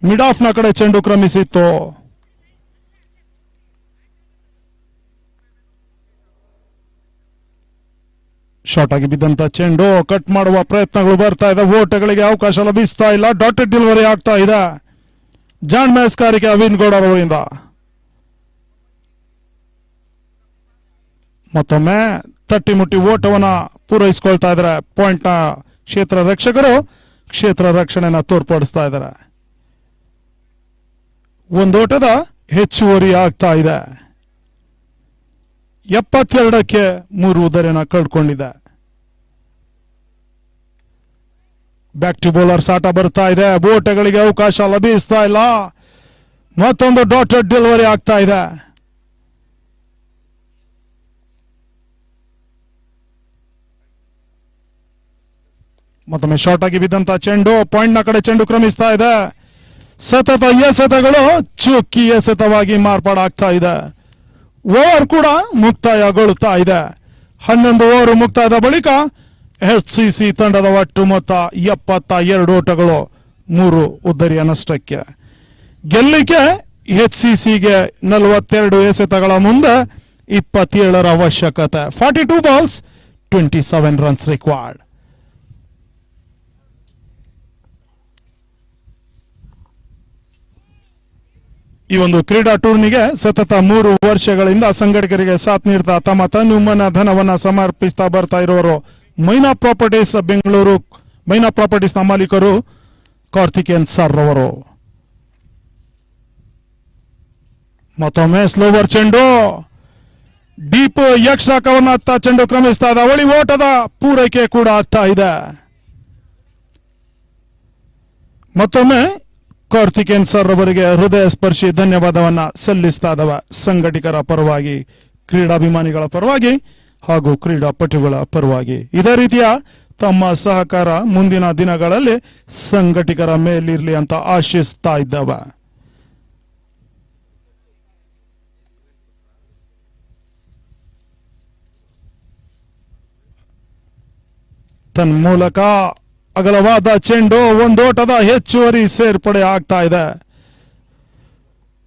ಮಿಡ್ ಆಫ್ ನ ಕಡೆ ಚೆಂಡು ಕ್ರಮಿಸಿತ್ತು. ಶಾರ್ಟ್ ಆಗಿ ಬಿದ್ದಂತ ಚೆಂಡು ಕಟ್ ಮಾಡುವ ಪ್ರಯತ್ನಗಳು ಬರ್ತಾ ಇದೆ. ಓಟಗಳಿಗೆ ಅವಕಾಶ ಲಭಿಸ್ತಾ ಇಲ್ಲ. ಡಾಟೆಡ್ ಡೆಲಿವರಿ ಆಗ್ತಾ ಇದೆ. ಜಾನ್ ಮ್ಯಾಸ್ಕಾರಿಗೆ ಅವಿನ್ ಗೌಡ ಅವರಿಂದ. ಮತ್ತೊಮ್ಮೆ ತಟ್ಟಿ ಮುಟ್ಟಿ ಓಟವನ್ನ ಪೂರೈಸಿಕೊಳ್ತಾ ಇದ್ದಾರೆ ಪಾಯಿಂಟ್ ನ ಕ್ಷೇತ್ರ ರಕ್ಷಕರು. ಕ್ಷೇತ್ರ ರಕ್ಷಣೆನ ತೋರ್ಪಡಿಸ್ತಾ ಇದ್ದಾರೆ. ಒಂದೋಟದ ಹೆಚ್ಚುವರಿ ಆಗ್ತಾ ಇದೆ. 72ಕ್ಕೆ 3 ಉದ್ದರಿನ ಕಳ್ಕೊಂಡಿದೆ. ಬ್ಯಾಕ್ ಟು ಬೌಲರ್ಸ್ ಆಟ ಬರ್ತಾ ಇದೆ. ಓಟಗಳಿಗೆ ಅವಕಾಶ ಲಭಿಸ್ತಾ ಇಲ್ಲ. ಮತ್ತೊಂದು ಡಾಟೆಡ್ ಡೆಲಿವರಿ ಆಗ್ತಾ ಇದೆ. ಮತ್ತೊಮ್ಮೆ ಶಾರ್ಟ್ ಆಗಿ ಬಿದ್ದಂತ ಚೆಂಡು ಪಾಯಿಂಟ್ ನ ಕಡೆ ಚೆಂಡು ಕ್ರಮಿಸ್ತಾ ಇದೆ. ಸತತ ಎಸೆತಗಳು ಚುಕ್ಕಿ ಎಸೆತವಾಗಿ ಮಾರ್ಪಾಡಾಗ್ತಾ ಇದೆ. ಓವರ್ ಕೂಡ ಮುಕ್ತಾಯಗೊಳ್ಳುತ್ತಾ ಇದೆ. 11 ಓವರ್ ಮುಕ್ತಾಯದ ಬಳಿಕ HCC ತಂಡದ ಒಟ್ಟು ಮೊತ್ತ 72 ಓಟಗಳು, 3 ಉದ್ದರಿಯ ನಷ್ಟಕ್ಕೆ. ಗೆಲ್ಲಿಕೆ HCCಗೆ 42 ಎಸೆತಗಳ ಮುಂದೆ 27 ಅವಶ್ಯಕತೆ. 42 ಬಾಲ್ಸ್ 27 runs required. ಈ ಒಂದು ಕ್ರೀಡಾ ಟೂರ್ನಿಗೆ ಸತತ 3 ವರ್ಷಗಳಿಂದ ಸಂಘಟಕರಿಗೆ ಸಾಥ್ ನೀಡ್ತಾ ತಮ್ಮ ತನುಮನ ಧನವನ್ನ ಸಮರ್ಪಿಸ್ತಾ ಬರ್ತಾ ಇರೋರು ಮೈನಾ ಪ್ರಾಪರ್ಟೀಸ್ ಬೆಂಗಳೂರು. ಮೈನಾ ಪ್ರಾಪರ್ಟೀಸ್ ನ ಮಾಲೀಕರು ಕಾರ್ತಿಕೇಯನ್ ಸರ್ ಅವರು. ಮತ್ತೊಮ್ಮೆ ಸ್ಲೋವರ್ ಚೆಂಡು ಡೀಪ್ ಯಕ್ಷಕವನ್ನ ಹತ್ತ ಚೆಂಡು ಕ್ರಮಿಸ್ತಾ ಇದೆ. ಅವಳಿ ಓಟದ ಪೂರೈಕೆ ಕೂಡ ಆಗ್ತಾ ಇದೆ. ಮತ್ತೊಮ್ಮೆ ಕಾರ್ತಿಕೇಯನ್ ಸರ್ ಅವರಿಗೆ ಹೃದಯ ಸ್ಪರ್ಶಿ ಧನ್ಯವಾದವನ್ನ ಸಲ್ಲಿಸ್ತಾ ಇದ್ದಾವ ಸಂಘಟಕರ ಪರವಾಗಿ, ಕ್ರೀಡಾಭಿಮಾನಿಗಳ ಪರವಾಗಿ ಹಾಗೂ ಕ್ರೀಡಾಪಟುಗಳ ಪರವಾಗಿ. ಇದೇ ರೀತಿಯ ತಮ್ಮ ಸಹಕಾರ ಮುಂದಿನ ದಿನಗಳಲ್ಲಿ ಸಂಘಟಕರ ಮೇಲಿರ್ಲಿ ಅಂತ ಆಶಿಸ್ತಾ ಇದ್ದಾವ. ತನ್ಮೂಲಕ ಅಗಲವಾದ ಚೆಂಡು ಒಂದೋಟದ ಹೆಚ್ಚುವರಿ ಸೇರ್ಪಡೆ ಆಗ್ತಾ ಇದೆ.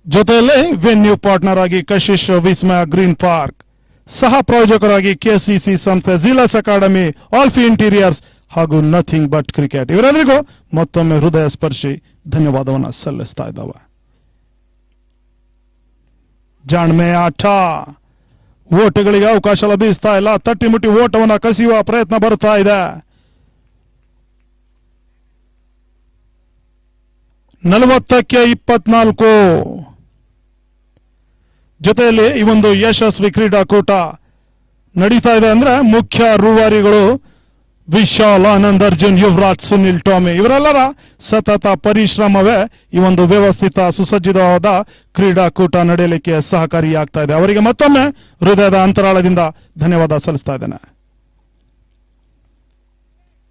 ಜೊತೆಯಲ್ಲಿ ವೆನ್ಯೂ ಪಾರ್ಟ್ನರ್ ಆಗಿ ಕಶಿಶ್ ವಿಸ್ಮಯ ಗ್ರೀನ್ ಪಾರ್ಕ್, ಸಹ ಪ್ರಾಯೋಜಕರಾಗಿ ಕೆಸಿಸಿ ಸಂಸ್ಥೆ, ಜಿಲಾಸ್ ಅಕಾಡೆಮಿ, ಆಲ್ಫಿ ಇಂಟೀರಿಯರ್ಸ್ ಹಾಗೂ ನಥಿಂಗ್ ಬಟ್ ಕ್ರಿಕೆಟ್ ಇವರೆಲ್ಲರಿಗೂ ಮತ್ತೊಮ್ಮೆ ಹೃದಯ ಸ್ಪರ್ಶಿ ಧನ್ಯವಾದವನ್ನು ಸಲ್ಲಿಸ್ತಾ ಇದ್ದಾವೆ. ಜಾಣ್ಮೆ ಆಟ, ಓಟಗಳಿಗೆ ಅವಕಾಶ ಲಭಿಸ್ತಾ ಇಲ್ಲ. ತಟ್ಟಿಮುಟ್ಟಿ ಓಟವನ್ನು ಕಸಿಯುವ ಪ್ರಯತ್ನ ಬರ್ತಾ ಇದೆ. 40ಕ್ಕೆ 24. ಜೊತೆಯಲ್ಲಿ ಈ ಒಂದು ಯಶಸ್ವಿ ಕ್ರೀಡಾಕೂಟ ನಡೀತಾ ಇದೆ ಅಂದ್ರೆ ಮುಖ್ಯ ರೂವಾರಿಗಳು ವಿಶಾಲ್, ಆನಂದ್, ಅರ್ಜುನ್, ಯುವರಾಜ್, ಸುನಿಲ್, ಟಾಮಿ ಇವರೆಲ್ಲರ ಸತತ ಪರಿಶ್ರಮವೇ ಈ ಒಂದು ವ್ಯವಸ್ಥಿತ ಸುಸಜ್ಜಿತವಾದ ಕ್ರೀಡಾಕೂಟ ನಡೆಯಲಿಕ್ಕೆ ಸಹಕಾರಿಯಾಗ್ತಾ ಇದೆ. ಅವರಿಗೆ ಮತ್ತೊಮ್ಮೆ ಹೃದಯದ ಅಂತರಾಳದಿಂದ ಧನ್ಯವಾದ ಸಲ್ಲಿಸ್ತಾ ಇದ್ದೇನೆ.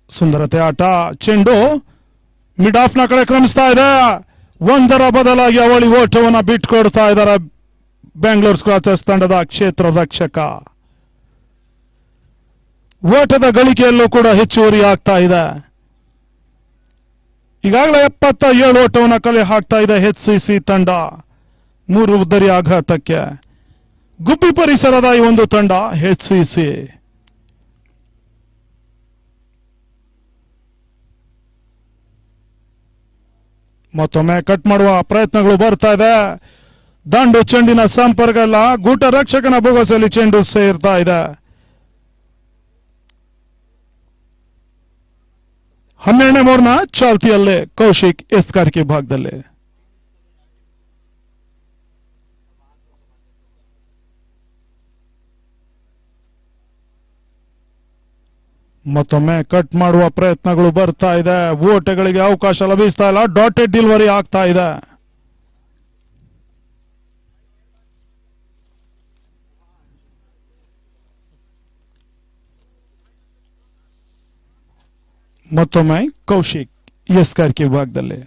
ಸುಂದರತೆ ಆಟ, ಚೆಂಡು ಮಿಡ್ ಆಫ್ ನ ಕಡೆ ಕ್ರಮಿಸ್ತಾ ಇದೆ. ಒಂದರ ಬದಲಾಗಿ ಅವಳಿ ಓಟವನ್ನು ಬಿಟ್ಕೊಡ್ತಾ ಇದ್ದಾರೆ ಬೆಂಗಳೂರು ಸ್ಕ್ರಾಚರ್ಸ್ ತಂಡದ ಕ್ಷೇತ್ರ ರಕ್ಷಕ. ಓಟದ ಗಳಿಕೆಯಲ್ಲೂ ಕೂಡ ಹೆಚ್ಚುವರಿ ಆಗ್ತಾ ಇದೆ. ಈಗಾಗಲೇ 77 ಓಟವನ್ನು ಕಲೆ ಹಾಕ್ತಾ ಇದೆ ಎಚ್ಸಿಸಿ ತಂಡ. 3 ಉದ್ದರಿ ಆಘಾತಕ್ಕೆ ಗುಬ್ಬಿ ಪರಿಸರದ ಈ ಒಂದು ತಂಡ ಎಚ್ಸಿಸಿ. ಮತ್ತೊಮ್ಮೆ ಕಟ್ ಮಾಡುವ ಪ್ರಯತ್ನಗಳು ಬರ್ತಾ ಇದೆ. ದಂಡು ಚೆಂಡಿನ ಸಂಪರ್ಕ ಇಲ್ಲ. ಗೂಟ ರಕ್ಷಕನ ಬೊಗಸಲ್ಲಿ ಚೆಂಡು ಸೇರ್ತಾ ಇದೆ. 12ನೇ ಓವರ್ನ ಚಾಲ್ತಿಯಲ್ಲೇ ಕೌಶಿಕ್ ಎಸ್ಕಾರ್ಕಿ ಭಾಗದಲ್ಲಿ. ಮತ್ತೊಮ್ಮೆ ಕಟ್ ಮಾಡುವ ಪ್ರಯತ್ನಗಳು ಬರ್ತಾ ಇದೆ. ಓಟಗಳಿಗೆ ಅವಕಾಶ ಲಭಿಸ್ತಾ ಇಲ್ಲ. ಡಾಟೆಡ್ ಡೆಲಿವರಿ ಆಗ್ತಾ ಇದೆ. ಮತ್ತೊಮ್ಮೆ ಕೌಶಿಕ್ ಎಸ್ಕಾರ್ಕಿ ಭಾಗದಲ್ಲಿ.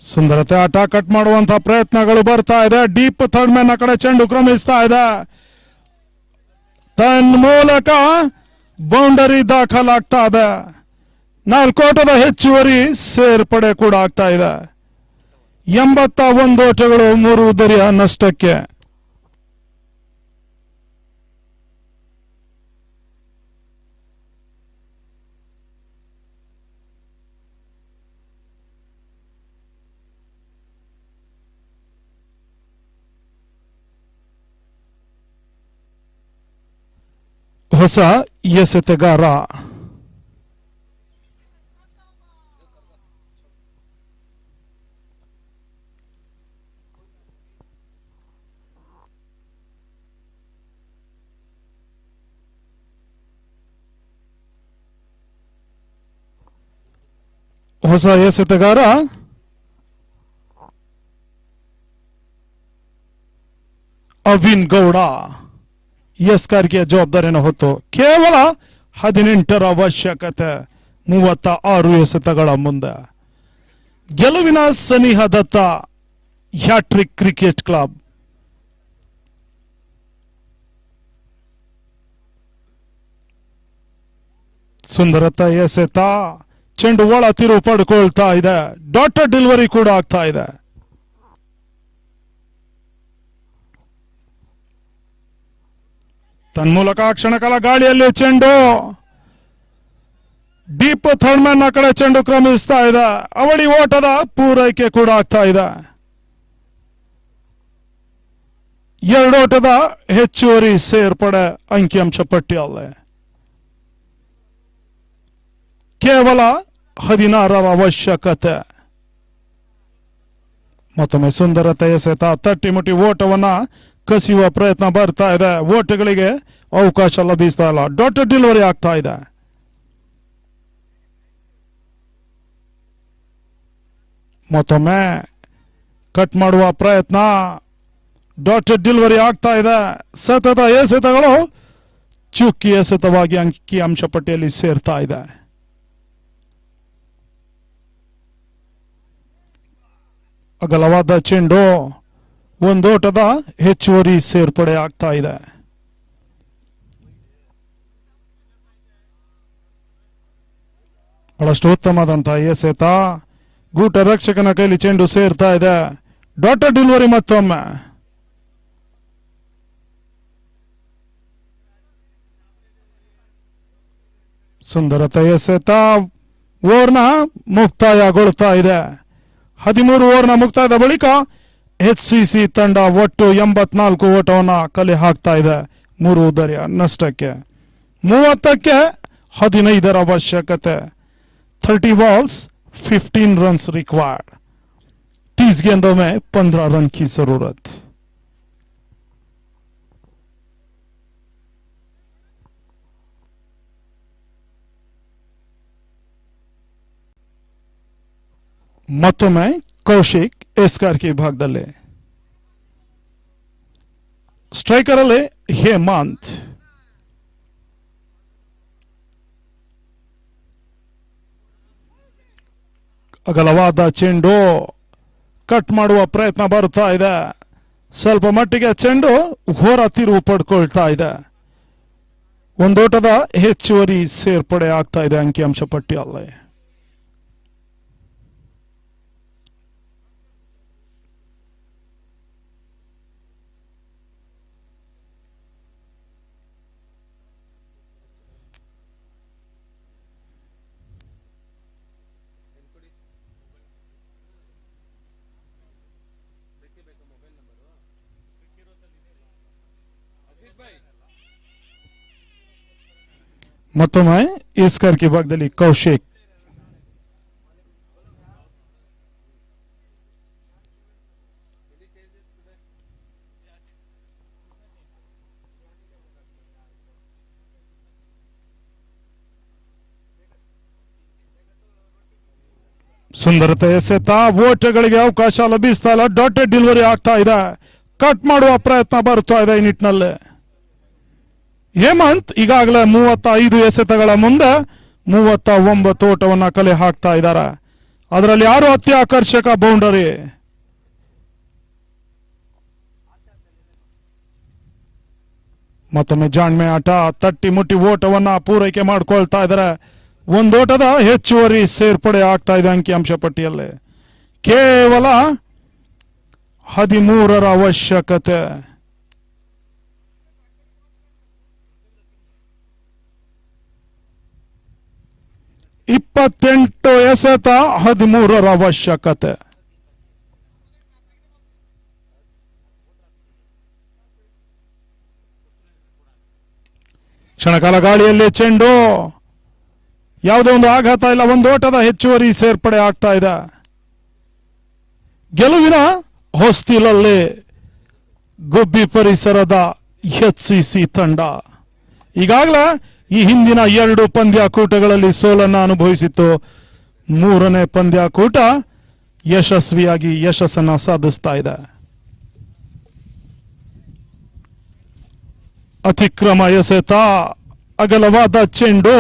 ಸುಂದರತೆ ಆಟ, ಕಟ್ ಮಾಡುವಂತಹ ಪ್ರಯತ್ನಗಳು ಬರ್ತಾ ಇದೆ. ಡೀಪ್ ಥರ್ಡ್ ಮ್ಯಾನ್ ಕಡೆ ಚೆಂಡು ಕ್ರಮಿಸ್ತಾ ಇದೆ. ತನ್ಮೂಲಕ ಬೌಂಡರಿ ದಾಖಲಾಗ್ತಾ ಇದೆ. 4 ಓಟದ ಹೆಚ್ಚುವರಿ ಸೇರ್ಪಡೆ ಕೂಡ ಆಗ್ತಾ ಇದೆ. 81 ಓಟಗಳು 3 ಉದ್ದರಿಯ ನಷ್ಟಕ್ಕೆ. ಹೊಸ ಎಸೆತಗಾರ ಅವಿನ್ ಗೌಡ ಎಸ್ಕಾರ್ಗೆ ಜವಾಬ್ದಾರಿಯನ್ನು ಹೊತ್ತು ಕೇವಲ 18ರ ಅವಶ್ಯಕತೆ, 36 ಎಸೆತಗಳ ಮುಂದೆ ಗೆಲುವಿನ ಸನಿಹದತ್ತ ಹ್ಯಾಟ್ರಿಕ್ ಕ್ರಿಕೆಟ್ ಕ್ಲಬ್. ಸುಂದರತ ಎಸೆತ, ಚೆಂಡು ಒಳ ತಿರುವು ಪಡ್ಕೊಳ್ತಾ ಇದೆ. ಡಾಟೆಡ್ ಡೆಲಿವರಿ ಕೂಡ ಆಗ್ತಾ ಇದೆ. ತನ್ಮೂಲಕ ಕ್ಷಣಕಾಲ ಗಾಳಿಯಲ್ಲಿ ಚೆಂಡು ಡೀಪ್ ಥರ್ಡ್ ಮ್ಯಾನ್ ಕಡೆ ಚೆಂಡು ಕ್ರಮಿಸ್ತಾ ಇದೆ. ಅವಳಿ ಓಟದ ಪೂರೈಕೆ ಕೂಡ ಆಗ್ತಾ ಇದೆ. 2 ಓಟದ ಹೆಚ್ಚುವರಿ ಸೇರ್ಪಡೆ ಅಂಕಿಅಂಶ ಪಟ್ಟಿಯಲ್ಲಿ ಕೇವಲ 16ರ ಅವಶ್ಯಕತೆ. ಮತ್ತೊಮ್ಮೆ ಸುಂದರತೆ ಎಸೆತ ತಟ್ಟಿಮುಟ್ಟಿ ಓಟವನ್ನ ಕಸಿಯುವ ಪ್ರಯತ್ನ ಬರ್ತಾ ಇದೆ. ಓಟಗಳಿಗೆ ಅವಕಾಶ ಲಭಿಸ್ತಾ ಇಲ್ಲ. ಡಾಟ್ ಡೆಲಿವರಿ ಆಗ್ತಾ ಇದೆ. ಮತ್ತೊಮ್ಮೆ ಕಟ್ ಮಾಡುವ ಪ್ರಯತ್ನ. ಡಾಟ್ ಡೆಲಿವರಿ ಆಗ್ತಾ ಇದೆ. ಸತತ ಎಸೆತಗಳು ಚುಕ್ಕಿ ಎಸೆತವಾಗಿ ಅಂಕಿಅಂಶ ಪಟ್ಟಿಯಲ್ಲಿ ಸೇರ್ತಾ ಇದೆ. ಅಗಲವಾದ ಚೆಂಡು ಒಂದೋಟದ ಹೆಚ್ಚುವರಿ ಸೇರ್ಪಡೆ ಆಗ್ತಾ ಇದೆ. ಬಹಳಷ್ಟು ಉತ್ತಮವಾದಂತಹ ಎಸೆತ. ಗೂಟ ರಕ್ಷಕನ ಕೈಲಿ ಚೆಂಡು ಸೇರ್ತಾ ಇದೆ. ಡಾಟ್ ಡೆಲಿವರಿ ಮತ್ತೊಮ್ಮೆ. ಸುಂದರತೆ ಎಸೆತ. ಓವರ್ನ ಮುಕ್ತಾಯಗೊಳ್ತಾ ಇದೆ. 13 ಓವರ್ನ ಮುಕ್ತಾಯದ ಬಳಿಕ HCC ತಂಡ ಒಟ್ಟು 84 ಓಟವನ್ನು ಕಲೆ ಹಾಕ್ತಾ ಇದೆ. 3 ಉದರ್ಯ ನಷ್ಟಕ್ಕೆ. 30ಕ್ಕೆ 15ರ ಅವಶ್ಯಕತೆ. 30 balls 15 रन्स रिक्वायर्ड. 30 गेंदों में 15 रन की जरूरत. ಮತ್ತೊಮ್ಮೆ ಕೌಶಿಕ್ ಎಸ್ಕಾರ್ ಕಿ ಭಾಗದಲ್ಲಿ. ಸ್ಟ್ರೈಕರ್ ಅಲ್ಲಿ ಹೇಮಂತ್. ಅಗಲವಾದ ಚೆಂಡು ಕಟ್ ಮಾಡುವ ಪ್ರಯತ್ನ ಬರ್ತಾ ಇದೆ. ಸ್ವಲ್ಪ ಮಟ್ಟಿಗೆ ಚೆಂಡು ಹೊರ ತಿರುವು ಪಡ್ಕೊಳ್ತಾ ಇದೆ. ಒಂದೋಟದ ಹೆಚ್ಚುವರಿ ಸೇರ್ಪಡೆ ಆಗ್ತಾ ಇದೆ ಅಂಕಿಅಂಶ ಪಟ್ಟಿಯಲ್ಲಿ. ಮತ್ತೊಮ್ಮೆ ಈಸ್ಕರ್ ಕಿ ಭಾಗದಲ್ಲಿ ಕೌಶಿಕ್. ಸುಂದರತೆ ಎಸೆತ. ಓಟಗಳಿಗೆ ಅವಕಾಶ ಲಭಿಸ್ತಾ ಇಲ್ಲ. ಡಾಟ್ ಡೆಲಿವರಿ ಆಗ್ತಾ ಇದೆ. ಕಟ್ ಮಾಡುವ ಪ್ರಯತ್ನ ಬರ್ತಾ ಇದೆ ಈ ನಿಟ್ಟಿನಲ್ಲಿ. ಹೇಮಂತ್ ಈಗಾಗಲೇ 35 ಎಸೆತಗಳ ಮುಂದೆ 39 ಓಟವನ್ನ ಕಲೆ ಹಾಕ್ತಾ ಇದ್ದಾರೆ. ಅದರಲ್ಲಿ 6 ಅತ್ಯಾಕರ್ಷಕ ಬೌಂಡರಿ. ಮತ್ತೊಮ್ಮೆ ಜಾಣ್ಮೆ ಆಟ. ತಟ್ಟಿ ಮುಟ್ಟಿ ಓಟವನ್ನ ಪೂರೈಕೆ ಮಾಡ್ಕೊಳ್ತಾ ಇದ್ದಾರೆ. ಒಂದೋಟದ ಹೆಚ್ಚುವರಿ ಸೇರ್ಪಡೆ ಆಗ್ತಾ ಇದೆ ಅಂಕಿಅಂಶ ಪಟ್ಟಿಯಲ್ಲಿ. ಕೇವಲ 13ರ ಅವಶ್ಯಕತೆ. ಇಪ್ಪತ್ತೆಂಟು ಎಸೆತ 13ರ ಅವಶ್ಯಕತೆ. ಕ್ಷಣಕಾಲ ಗಾಳಿಯಲ್ಲಿ ಚೆಂಡು. ಯಾವುದೇ ಒಂದು ಆಘಾತ ಇಲ್ಲ. ಒಂದು ಓಟದ ಹೆಚ್ಚುವರಿ ಸೇರ್ಪಡೆ ಆಗ್ತಾ ಇದೆ. ಗೆಲುವಿನ ಹೊಸ್ತಿಲಲ್ಲಿ ಗುಬ್ಬಿ ಪರಿಸರದ HCC ತಂಡ ಈಗಾಗಲೇ ಈ ಹಿಂದಿನ 2 ಪಂದ್ಯಾಕೂಟಗಳಲ್ಲಿ ಸೋಲನ್ನು ಅನುಭವಿಸಿತ್ತು. 3ನೇ ಪಂದ್ಯಾಕೂಟ ಯಶಸ್ವಿಯಾಗಿ ಯಶಸ್ಸನ್ನು ಸಾಧಿಸ್ತಾ ಇದೆ. ಅತಿಕ್ರಮ ಎಸೆತ. ಅಗಲವಾದ ಚೆಂಡು.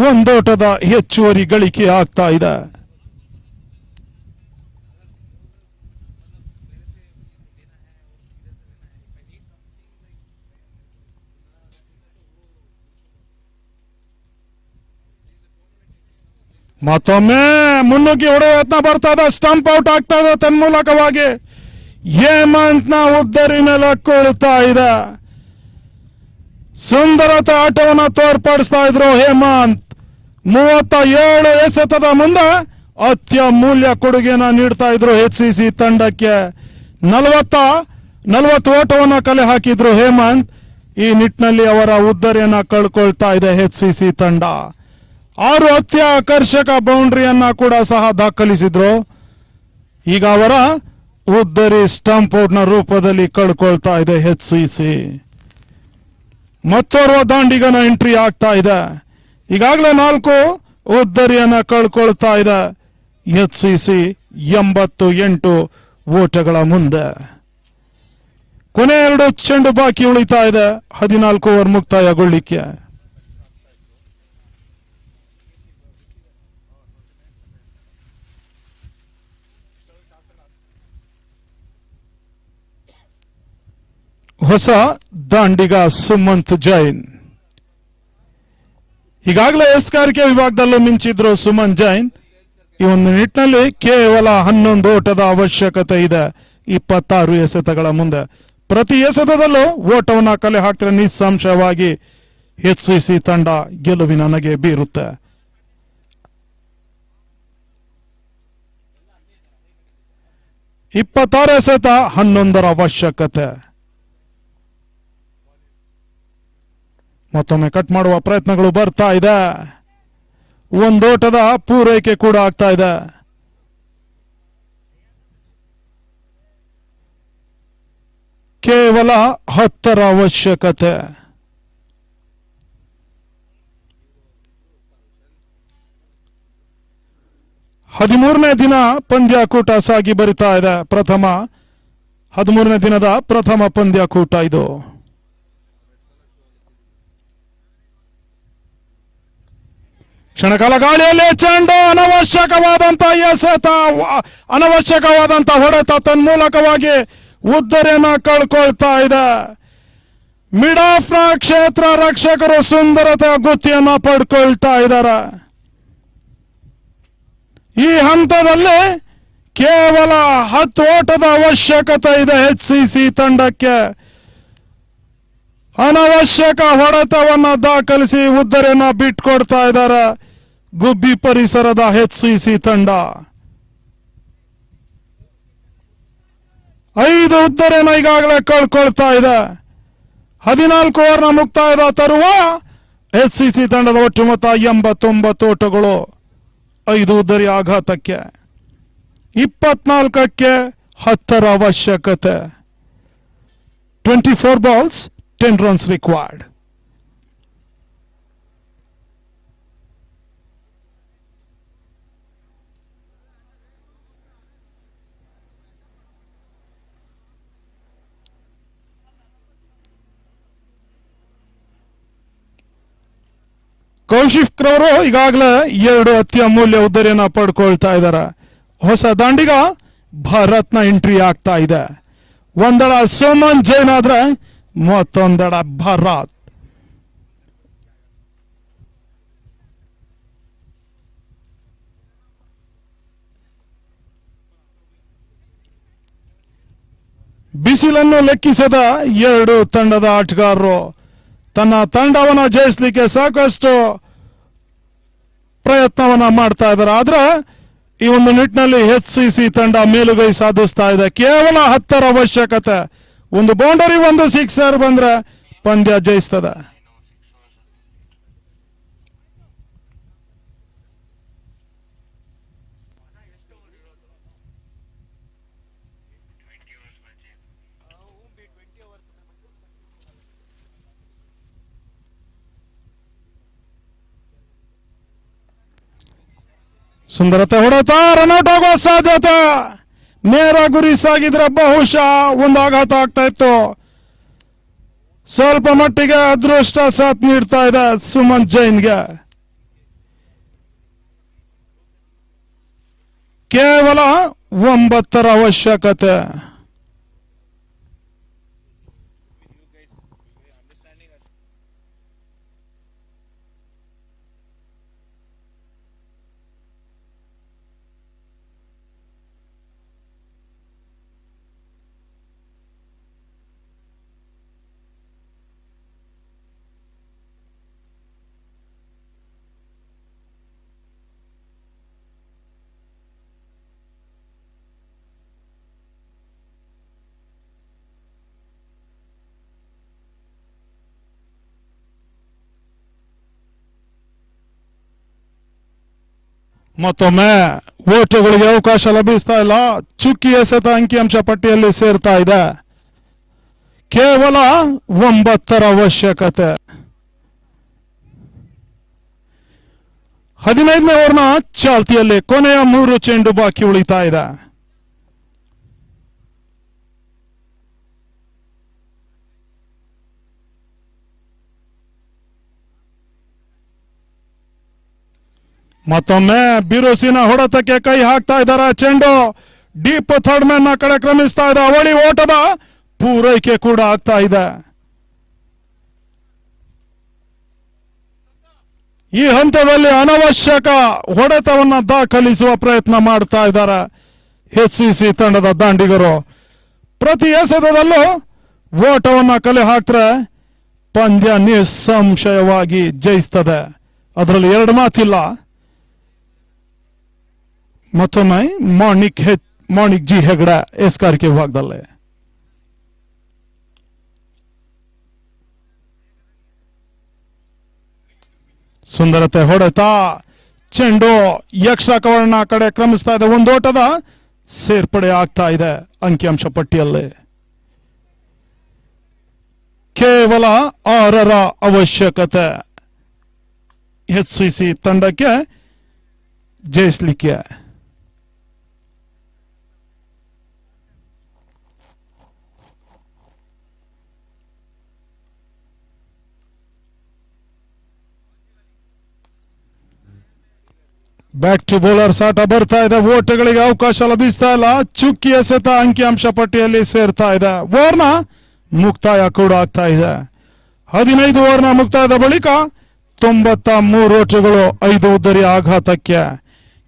ಒಂದೋಟದ ಹೆಚ್ಚುವರಿ ಗಳಿಕೆ ಆಗ್ತಾ ಇದೆ. ಮತ್ತೊಮ್ಮೆ ಮುನ್ನುಗ್ಗಿ ಹೊಡೆಯುವ ಯತ್ನ ಬರ್ತಾ ಇದೆ. ಸ್ಟಂಪ್ ಔಟ್ ಆಗ್ತಾ ಇದೆ. ತನ್ಮೂಲಕವಾಗಿ ಹೇಮಂತ್ ನ ಉದ್ದರಿ ನೆಲಕ್ಕೊಳ್ತಾ ಇದೆ. ಸುಂದರತೆ ಆಟವನ್ನು ತೋರ್ಪಡಿಸ್ತಾ ಇದ್ರು ಹೇಮಂತ್. 37 ಎಸೆತದ ಮುಂದೆ ಅತ್ಯಮೂಲ್ಯ ಕೊಡುಗೆಯನ್ನು ನೀಡ್ತಾ ಇದ್ರು HCC ತಂಡಕ್ಕೆ. 40 ಓಟವನ್ನು ಕಲೆ ಹಾಕಿದ್ರು ಹೇಮಂತ್. ಈ ನಿಟ್ಟಿನಲ್ಲಿ ಅವರ ಉದ್ದರಿಯನ್ನ ಕಳ್ಕೊಳ್ತಾ ಇದೆ HCC ತಂಡ. 6 ಅತ್ಯಾಕರ್ಷಕ ಬೌಂಡ್ರಿಯನ್ನ ಕೂಡ ಸಹ ದಾಖಲಿಸಿದ್ರು. ಈಗ ಅವರ ಉದ್ದರಿ ಸ್ಟಂಪ್ ಔಟ್ ನ ರೂಪದಲ್ಲಿ ಕಳ್ಕೊಳ್ತಾ ಇದೆ HCC. ಮತ್ತೋರ್ವ ದಾಂಡಿಗನ ಎಂಟ್ರಿ ಆಗ್ತಾ ಇದೆ. ಈಗಾಗಲೇ 4 ಉದ್ದರಿಯನ್ನ ಕಳ್ಕೊಳ್ತಾ ಇದೆ HCC 88 ಓಟಗಳ ಮುಂದೆ. ಕೊನೆ 2 ಚೆಂಡು ಬಾಕಿ ಉಳಿತಾ ಇದೆ 14 ಓವರ್ ಮುಕ್ತಾಯಗೊಳ್ಳಿಕ್ಕೆ. ಹೊಸ ದಾಂಡಿಗ ಸುಮಂತ್ ಜೈನ್. ಈಗಾಗಲೇ ಎಸ್ಕಾರಿಕೆ ವಿಭಾಗದಲ್ಲೂ ಮಿಂಚಿದ್ರು ಸುಮಂತ್ ಜೈನ್. ಈ ಒಂದು ನಿಟ್ಟಿನಲ್ಲಿ ಕೇವಲ 11 ಓಟದ ಅವಶ್ಯಕತೆ ಇದೆ 26 ಎಸೆತಗಳ ಮುಂದೆ. ಪ್ರತಿ ಎಸೆತದಲ್ಲೂ ಓಟವನ್ನು ಕಲೆ ಹಾಕಿದ್ರೆ ನಿಸ್ಸಂಶಯವಾಗಿ HCC ತಂಡ ಗೆಲುವಿನ ನಗೆ ಬೀರುತ್ತೆ. ಇಪ್ಪತ್ತಾರು ಎಸೆತ 11ರ ಅವಶ್ಯಕತೆ. ಮತ್ತೊಮ್ಮೆ ಕಟ್ ಮಾಡುವ ಪ್ರಯತ್ನಗಳು ಬರ್ತಾ ಇದೆ. ಒಂದೋಟದ ಪೂರೈಕೆ ಕೂಡ ಆಗ್ತಾ ಇದೆ. ಕೇವಲ 10ರ ಅವಶ್ಯಕತೆ. ಹದಿಮೂರನೇ ದಿನ ಪಂದ್ಯಾಕೂಟ ಸಾಗಿ ಬರಿತಾ ಇದೆ. 13ನೇ ದಿನದ ಪ್ರಥಮ ಪಂದ್ಯಾಕೂಟ ಇದು. ಕ್ಷಣಕಾಲ ಗಾಳಿಯಲ್ಲಿ ಚೆಂಡು, ಅನವಶ್ಯಕವಾದಂತಹ ಎಸೆತ, ಅನವಶ್ಯಕವಾದಂತಹ ಹೊಡೆತ, ತನ್ಮೂಲಕವಾಗಿ ಉದ್ದರಿಯನ್ನ ಕಳ್ಕೊಳ್ತಾ ಇದೆ. ಮಿಡ್ ಆಫ್ ನ ಕ್ಷೇತ್ರ ರಕ್ಷಕರು ಸುಂದರತೆಯ ಗುತ್ತಿಯನ್ನ ಪಡ್ಕೊಳ್ತಾ ಇದ್ದಾರೆ. ಈ ಹಂತದಲ್ಲಿ ಕೇವಲ 10 ಓಟದ ಅವಶ್ಯಕತೆ ಇದೆ HCC ತಂಡಕ್ಕೆ. ಅನವಶ್ಯಕ ಹೊಡೆತವನ್ನ ದಾಖಲಿಸಿ ಉದ್ದರಿಯನ್ನ ಬಿಟ್ಕೊಡ್ತಾ ಇದ್ದಾರೆ ಗುಬ್ಬಿ ಪರಿಸರದ HCC ತಂಡ. 5 ಉದ್ದರಿಯನ್ನ ಈಗಾಗಲೇ ಕಳ್ಕೊಳ್ತಾ ಇದೆ. 14 ಓವರ್ನ ಮುಕ್ತಾಯದ ತರುವ HCC ತಂಡದ ಒಟ್ಟು ಮೊತ್ತ 89 ಓಟಗಳು. 5 ಉದ್ದರಿ ಆಘಾತಕ್ಕೆ, 24ಕ್ಕೆ 10ರ ಅವಶ್ಯಕತೆ. 24 balls 10 runs required. ಕೌಶಿಕ್ ರವರು ಈಗಾಗಲೇ 2 ಅತ್ಯಮೂಲ್ಯ ಉದ್ದರಿಯನ್ನ ಪಡ್ಕೊಳ್ತಾ ಇದ್ದಾರೆ. ಹೊಸ ದಾಂಡಿಗ ಭಾರತ್ನ ಎಂಟ್ರಿ ಆಗ್ತಾ ಇದೆ. ಒಂದಳ ಸುಮಂತ್ ಜೈನ್ ಆದ್ರೆ ಮತ್ತೊಂದೆಡ ಭಾರತ್. ಬಿಸಿಲನ್ನು ಲೆಕ್ಕಿಸದ 2 ತಂಡದ ಆಟಗಾರರು ತನ್ನ ತಂಡವನ್ನ ಜಯಿಸಲಿಕ್ಕೆ ಸಾಕಷ್ಟು ಪ್ರಯತ್ನವನ್ನ ಮಾಡ್ತಾ ಇದ್ದಾರೆ. ಆದ್ರೆ ಈ ಒಂದು ನಿಟ್ಟಿನಲ್ಲಿ HCC ತಂಡ ಮೇಲುಗೈ ಸಾಧಿಸ್ತಾ ಇದೆ. ಕೇವಲ 10ರ ಅವಶ್ಯಕತೆ. ಒಂದು ಬೌಂಡರಿ, ಒಂದು ಸಿಕ್ಸರ್ ಬಂದ್ರೆ ಪಂದ್ಯ ಜಯಿಸ್ತದೆ. ಸುಂದರತೆ ಹೊಡೆತ, ರನ್ಔಟ್ ಆಗುವ ಸಾಧ್ಯತೆ. ನೇರ ಗುರಿ ಸಾಗಿದ್ರೆ ಬಹುಶಃ ಒಂದು ಆಘಾತ ಆಗ್ತಾ ಇತ್ತು. ಸ್ವಲ್ಪ ಮಟ್ಟಿಗೆ ಅದೃಷ್ಟ ಸಾಥ್ ನೀಡ್ತಾ ಇದೆ ಸುಮಂತ್ ಜೈನ್ಗೆ. ಕೇವಲ 9ರ ಅವಶ್ಯಕತೆ. ಮತ್ತೊಮ್ಮೆ ಓಟುಗಳಿಗೆ ಅವಕಾಶ ಲಭಿಸ್ತಾ ಇಲ್ಲ. ಚುಕ್ಕಿ ಎಸೆತ ಅಂಕಿಅಂಶ ಪಟ್ಟಿಯಲ್ಲಿ ಸೇರ್ತಾ ಇದೆ. ಕೇವಲ 9 ಅವಶ್ಯಕತೆ. 15ನೇ ಓವರ್ನ ಚಾಲ್ತಿಯಲ್ಲಿ ಕೊನೆಯ 3 ಚೆಂಡು ಬಾಕಿ ಉಳಿತಾ ಇದೆ. ಮತ್ತೊಮ್ಮೆ ಬಿರುಸಿನ ಹೊಡೆತಕ್ಕೆ ಕೈ ಹಾಕ್ತಾ ಇದ್ದಾರೆ. ಚೆಂಡು ಡೀಪ್ ಥರ್ಡ್ ಮ್ಯಾನ್ ನ ಕಡೆ ಕ್ರಮಿಸ್ತಾ ಇದೆ. ಅವಳಿ ಓಟದ ಪೂರೈಕೆ ಕೂಡ ಆಗ್ತಾ ಇದೆ. ಈ ಹಂತದಲ್ಲಿ ಅನವಶ್ಯಕ ಹೊಡೆತವನ್ನ ದಾಖಲಿಸುವ ಪ್ರಯತ್ನ ಮಾಡ್ತಾ ಇದ್ದಾರೆ ಎಚ್ಸಿಸಿ ತಂಡದ ದಾಂಡಿಗರು. ಪ್ರತಿ ಎಸೆತದಲ್ಲೂ ಓಟವನ್ನ ಕಲೆ ಹಾಕ್ತಾರೆ ಪಂದ್ಯ ನಿಸ್ಸಂಶಯವಾಗಿ ಜಯಿಸ್ತದೆ. ಅದರಲ್ಲಿ 2 ಮಾತಿಲ್ಲ. ಮತ್ತೊಮ್ಮೆ ಮಾಣಿಕ್ ಜಿ ಹೆಗಡೆ ಎಸ್ಕಾರಿಕೆ ವಿಭಾಗದಲ್ಲಿ ಸುಂದರತೆ ಹೊಡೆತ. ಚೆಂಡು ಎಕ್ಸ್ಟ್ರಾ ಕವರ್ನ ಕಡೆ ಕ್ರಮಿಸ್ತಾ ಇದೆ. ಒಂದು ಓಟದ ಸೇರ್ಪಡೆ ಆಗ್ತಾ ಇದೆ ಅಂಕಿಅಂಶ ಪಟ್ಟಿಯಲ್ಲಿ. ಕೇವಲ 6 ಅವಶ್ಯಕತೆ ಎಚ್ಸಿಸಿ ತಂಡಕ್ಕೆ ಜಯಿಸಲಿಕ್ಕೆ. ಬ್ಯಾಕ್ ಟು ಬೌಲರ್ಸ್ ಆಟ ಬರ್ತಾ ಇದೆ. ಓಟಗಳಿಗೆ ಅವಕಾಶ ಲಭಿಸ್ತಾ ಇಲ್ಲ. ಚುಕ್ಕಿ ಎಸೆತ ಅಂಕಿಅಂಶ ಪಟ್ಟಿಯಲ್ಲಿ ಸೇರ್ತಾ ಇದೆ. ಓವರ್ನ ಮುಕ್ತಾಯ ಕೂಡ ಆಗ್ತಾ ಇದೆ. 15 ಓವರ್ನ ಮುಕ್ತಾಯದ ಬಳಿಕ 93 ಓಟಗಳು 5 ಉದ್ದರಿ ಆಘಾತಕ್ಕೆ.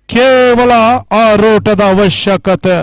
ಕೇವಲ 6 ಓಟದ ಅವಶ್ಯಕತೆ.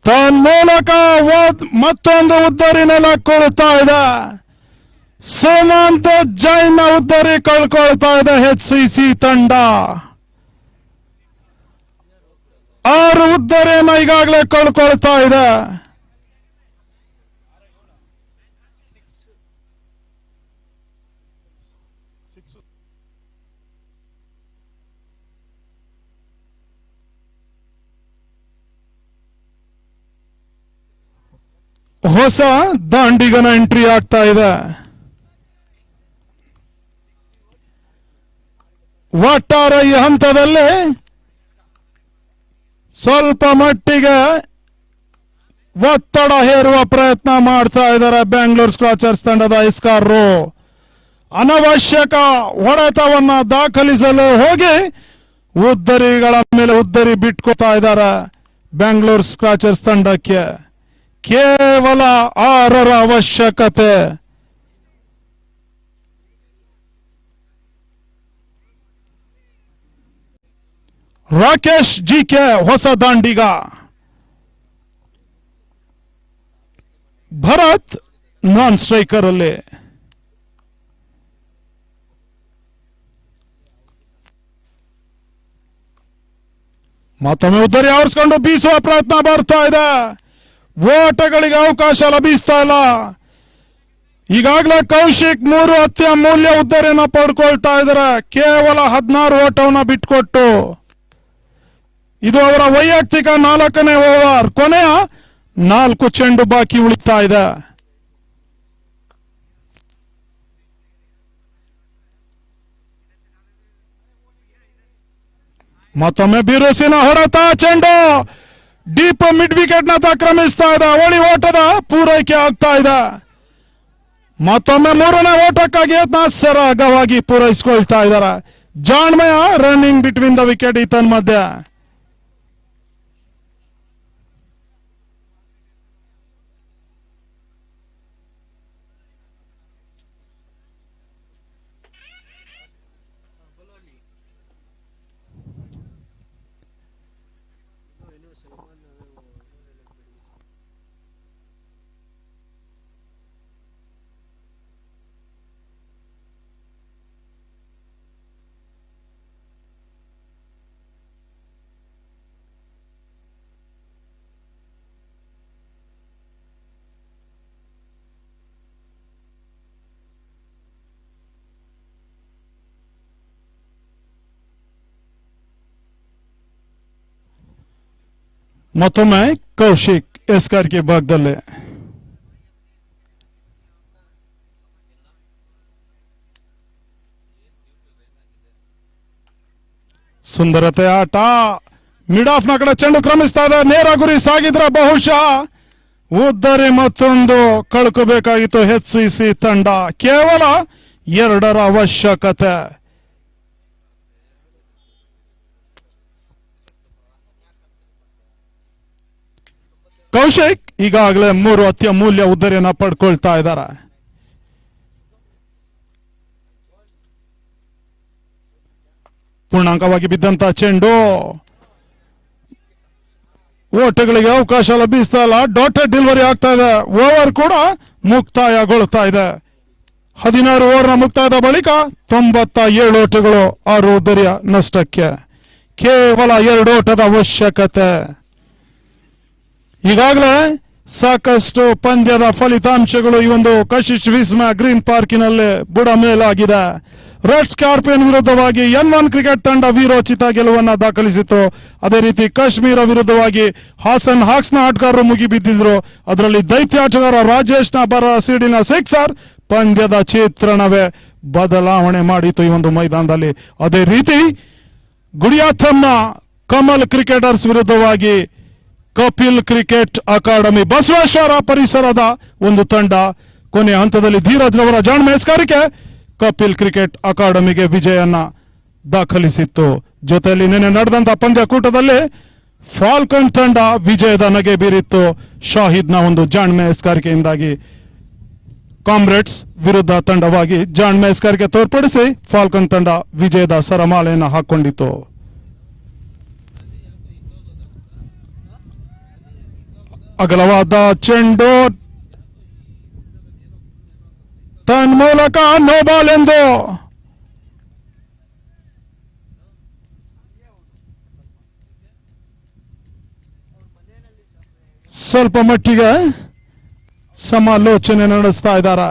ತನ್ಮೂಲಕ ಮತ್ತೊಂದು ಉದ್ದರಿ ನೆಲಕ್ಕೊಳ್ತಾ ಇದೆ. ಸುಮಂತ್ ಜೈನ್ ಉದ್ದರಿ ಕಳ್ಕೊಳ್ತಾ ಇದೆ ಎಚ್ಸಿಸಿ ತಂಡ. 6 ಉದ್ದರಿಯನ್ನು ಈಗಾಗಲೇ ಕಳ್ಕೊಳ್ತಾ ಇದೆ. ಹೊಸ ದಾಂಡಿಗನ ಎಂಟ್ರಿ ಆಗ್ತಾ ಇದೆ. ಒಟ್ಟಾರೆ ಈ ಹಂತದಲ್ಲಿ ಸ್ವಲ್ಪ ಮಟ್ಟಿಗೆ ಒತ್ತಡ ಹೇರುವ ಪ್ರಯತ್ನ ಮಾಡ್ತಾ ಇದ್ದಾರೆ ಬೆಂಗಳೂರು ಸ್ಕ್ರಾಚರ್ಸ್ ತಂಡದ ಇಸ್ಕಾರರು. ಅನವಶ್ಯಕ ಹೊಡೆತವನ್ನ ದಾಖಲಿಸಲು ಹೋಗಿ ಉದ್ದರಿಗಳ ಮೇಲೆ ಉದ್ದರಿ ಬಿಟ್ಕೋತಾ ಇದ್ದಾರೆ ಬೆಂಗಳೂರು ಸ್ಕ್ರಾಚರ್ಸ್ ತಂಡಕ್ಕೆ. ಕೇವಲ 6 ಅವಶ್ಯಕತೆ. ರಾಕೇಶ್ ಜಿಕೆ ಹೊಸ ದಾಂಡಿಗ. ಭರತ್ ನಾನ್ ಸ್ಟ್ರೈಕರ್ ಅಲ್ಲಿ. ಮತ್ತೊಮ್ಮೆ ಉದ್ದರಿ ಆವರಿಸಿಕೊಂಡು ಬೀಸುವ ಪ್ರಯತ್ನ ಬರ್ತಾ ಇದೆ. ಓಟಗಳಿಗೆ ಅವಕಾಶ ಲಭಿಸ್ತಾ ಇಲ್ಲ. ಈಗಾಗಲೇ ಕೌಶಿಕ್ 3 ಅತ್ಯಮೂಲ್ಯ ಉದ್ದರಿಯನ್ನು ಪಡ್ಕೊಳ್ತಾ ಇದ್ದಾರೆ ಕೇವಲ 16 ಓಟವನ್ನು ಬಿಟ್ಕೊಟ್ಟು. ಇದು ಅವರ ವೈಯಕ್ತಿಕ 4ನೇ ಓವರ್. ಕೊನೆಯ 4 ಚೆಂಡು ಬಾಕಿ ಉಳಿತಾ ಇದೆ. ಮತ್ತೊಮ್ಮೆ ಬಿರುಸಿನ ಹೊಡೆತ. ಚೆಂಡು ಡೀಪ್ ಮಿಡ್ ವಿಕೆಟ್ ನತ್ತ ಕ್ರಮಿಸ್ತಾ ಇದೆ. ಅವಳಿ ಓಟದ ಪೂರೈಕೆ ಆಗ್ತಾ ಇದೆ. ಮತ್ತೊಮ್ಮೆ 3ನೇ ಓಟಕ್ಕಾಗಿ ಸರಾಗವಾಗಿ ಪೂರೈಸಿಕೊಳ್ತಾ ಇದ್ದಾರೆ. ಜಾಣ್ಮೆಯ ರನ್ನಿಂಗ್ ಬಿಟ್ವೀನ್ ದ ವಿಕೆಟ್ ಈತನ್ ಮಧ್ಯೆ. ಮತ್ತೊಮ್ಮೆ ಕೌಶಿಕ್ ಎಸ್ಕಾರ್ಕೆ ಭಾಗದಲ್ಲಿ ಸುಂದರತೆ ಆಟ ಮಿಡ್ ಆಫ್ ನ ಕಡೆ ಚೆಂಡು ಕ್ರಮಿಸ್ತಾ ಇದೆ. ನೇರ ಗುರಿ ಸಾಗಿದ್ರೆ ಬಹುಶಃ ಉದ್ದರಿ ಮತ್ತೊಂದು ಕಳ್ಕೋಬೇಕಾಗಿತ್ತು HCC ತಂಡ. ಕೇವಲ 2 ಅವಶ್ಯಕತೆ. ಕೌಶಿಕ್ ಈಗಾಗಲೇ 3 ಅತ್ಯಮೂಲ್ಯ ಉದ್ದರಿಯನ್ನ ಪಡ್ಕೊಳ್ತಾ ಇದ್ದಾರೆ. ಪೂರ್ಣಾಂಕವಾಗಿ ಬಿದ್ದಂತ ಚೆಂಡು ಓಟಗಳಿಗೆ ಅವಕಾಶ ಲಭಿಸ್ತಾ ಇಲ್ಲ. ಡಾಟೆಡ್ ಡೆಲಿವರಿ ಆಗ್ತಾ ಇದೆ. ಓವರ್ ಕೂಡ ಮುಕ್ತಾಯಗೊಳ್ತಾ ಇದೆ. 16 ಓವರ್ನ ಮುಕ್ತಾಯದ ಬಳಿಕ 97 ಓಟಗಳು 6 ಉದ್ದರಿಯ ನಷ್ಟಕ್ಕೆ. ಕೇವಲ 2 ಓಟದ ಅವಶ್ಯಕತೆ. ಈಗಾಗಲೇ ಸಾಕಷ್ಟು ಪಂದ್ಯದ ಫಲಿತಾಂಶಗಳು ಈ ಒಂದು ಕಶಿಶ್ ವಿಸ್ಮಯ ಗ್ರೀನ್ ಪಾರ್ಕಿನಲ್ಲಿ ಬುಡ ಮೇಲಾಗಿದೆ. ರೆಡ್ ಸ್ಕಾರ್ಪಿಯನ್ ವಿರುದ್ಧವಾಗಿ N1 ಕ್ರಿಕೆಟ್ ತಂಡ ವೀರೋಚಿತ ಗೆಲುವನ್ನು ದಾಖಲಿಸಿತು. ಅದೇ ರೀತಿ ಕಾಶ್ಮೀರ ವಿರುದ್ಧವಾಗಿ ಹಾಸನ್ ಹಾಕ್ಸ್ನ ಆಟಗಾರರು ಮುಗಿಬಿದ್ದಿದ್ರು. ಅದರಲ್ಲಿ ದೈತ್ಯ ಆಟಗಾರ ರಾಜೇಶ್ನ ಬರ ಸಿಡಿನ ಸಿಕ್ಸರ್ ಪಂದ್ಯದ ಚಿತ್ರಣವೇ ಬದಲಾವಣೆ ಮಾಡಿತು ಈ ಒಂದು ಮೈದಾನದಲ್ಲಿ. ಅದೇ ರೀತಿ ಗುಡಿಯಾಥಂನ ಕಮಲ್ ಕ್ರಿಕೆಟರ್ಸ್ ವಿರುದ್ಧವಾಗಿ ಕಪಿಲ್ ಕ್ರಿಕೆಟ್ ಅಕಾಡೆಮಿ ಬಸವೇಶ್ವರ ಪರಿಸರದ ಒಂದು ತಂಡ ಕೊನೆಯ ಹಂತದಲ್ಲಿ ಧೀರಜ್ ರವರ ಜಾಣ್ಮೆ ಎಸ್ಕಾರಿಕೆ ಕಪಿಲ್ ಕ್ರಿಕೆಟ್ ಅಕಾಡೆಮಿಗೆ ವಿಜಯನ್ನ ದಾಖಲಿಸಿತ್ತು. ಜೊತೆಯಲ್ಲಿ ನಿನ್ನೆ ನಡೆದಂತ ಪಂದ್ಯಕೂಟದಲ್ಲಿ ಫಾಲ್ಕನ್ ತಂಡ ವಿಜಯದ ನಗೆ ಬೀರಿತ್ತು. ಶಾಹಿದ್ನ ಒಂದು ಜಾಣ್ಮೆ ಎಸ್ಕಾರಿಕೆಯಿಂದಾಗಿ ಕಾಮ್ರೇಡ್ಸ್ ವಿರುದ್ಧ ತಂಡವಾಗಿ ಜಾಣ್ಮೆ ಎಸ್ಕಾರಿಕೆ ತೋರ್ಪಡಿಸಿ ಫಾಲ್ಕನ್ ತಂಡ ವಿಜಯದ ಸರಮಾಲೆಯನ್ನು ಹಾಕೊಂಡಿತು. ಅಗಲವಾದ ಚೆಂಡು ತನ್ಮೂಲಕ ನೋ ಬಾಲ್ ಎಂದು ಸ್ವಲ್ಪ ಮಟ್ಟಿಗೆ ಸಮಾಲೋಚನೆ ನಡೆಸ್ತಾ ಇದ್ದಾರೆ.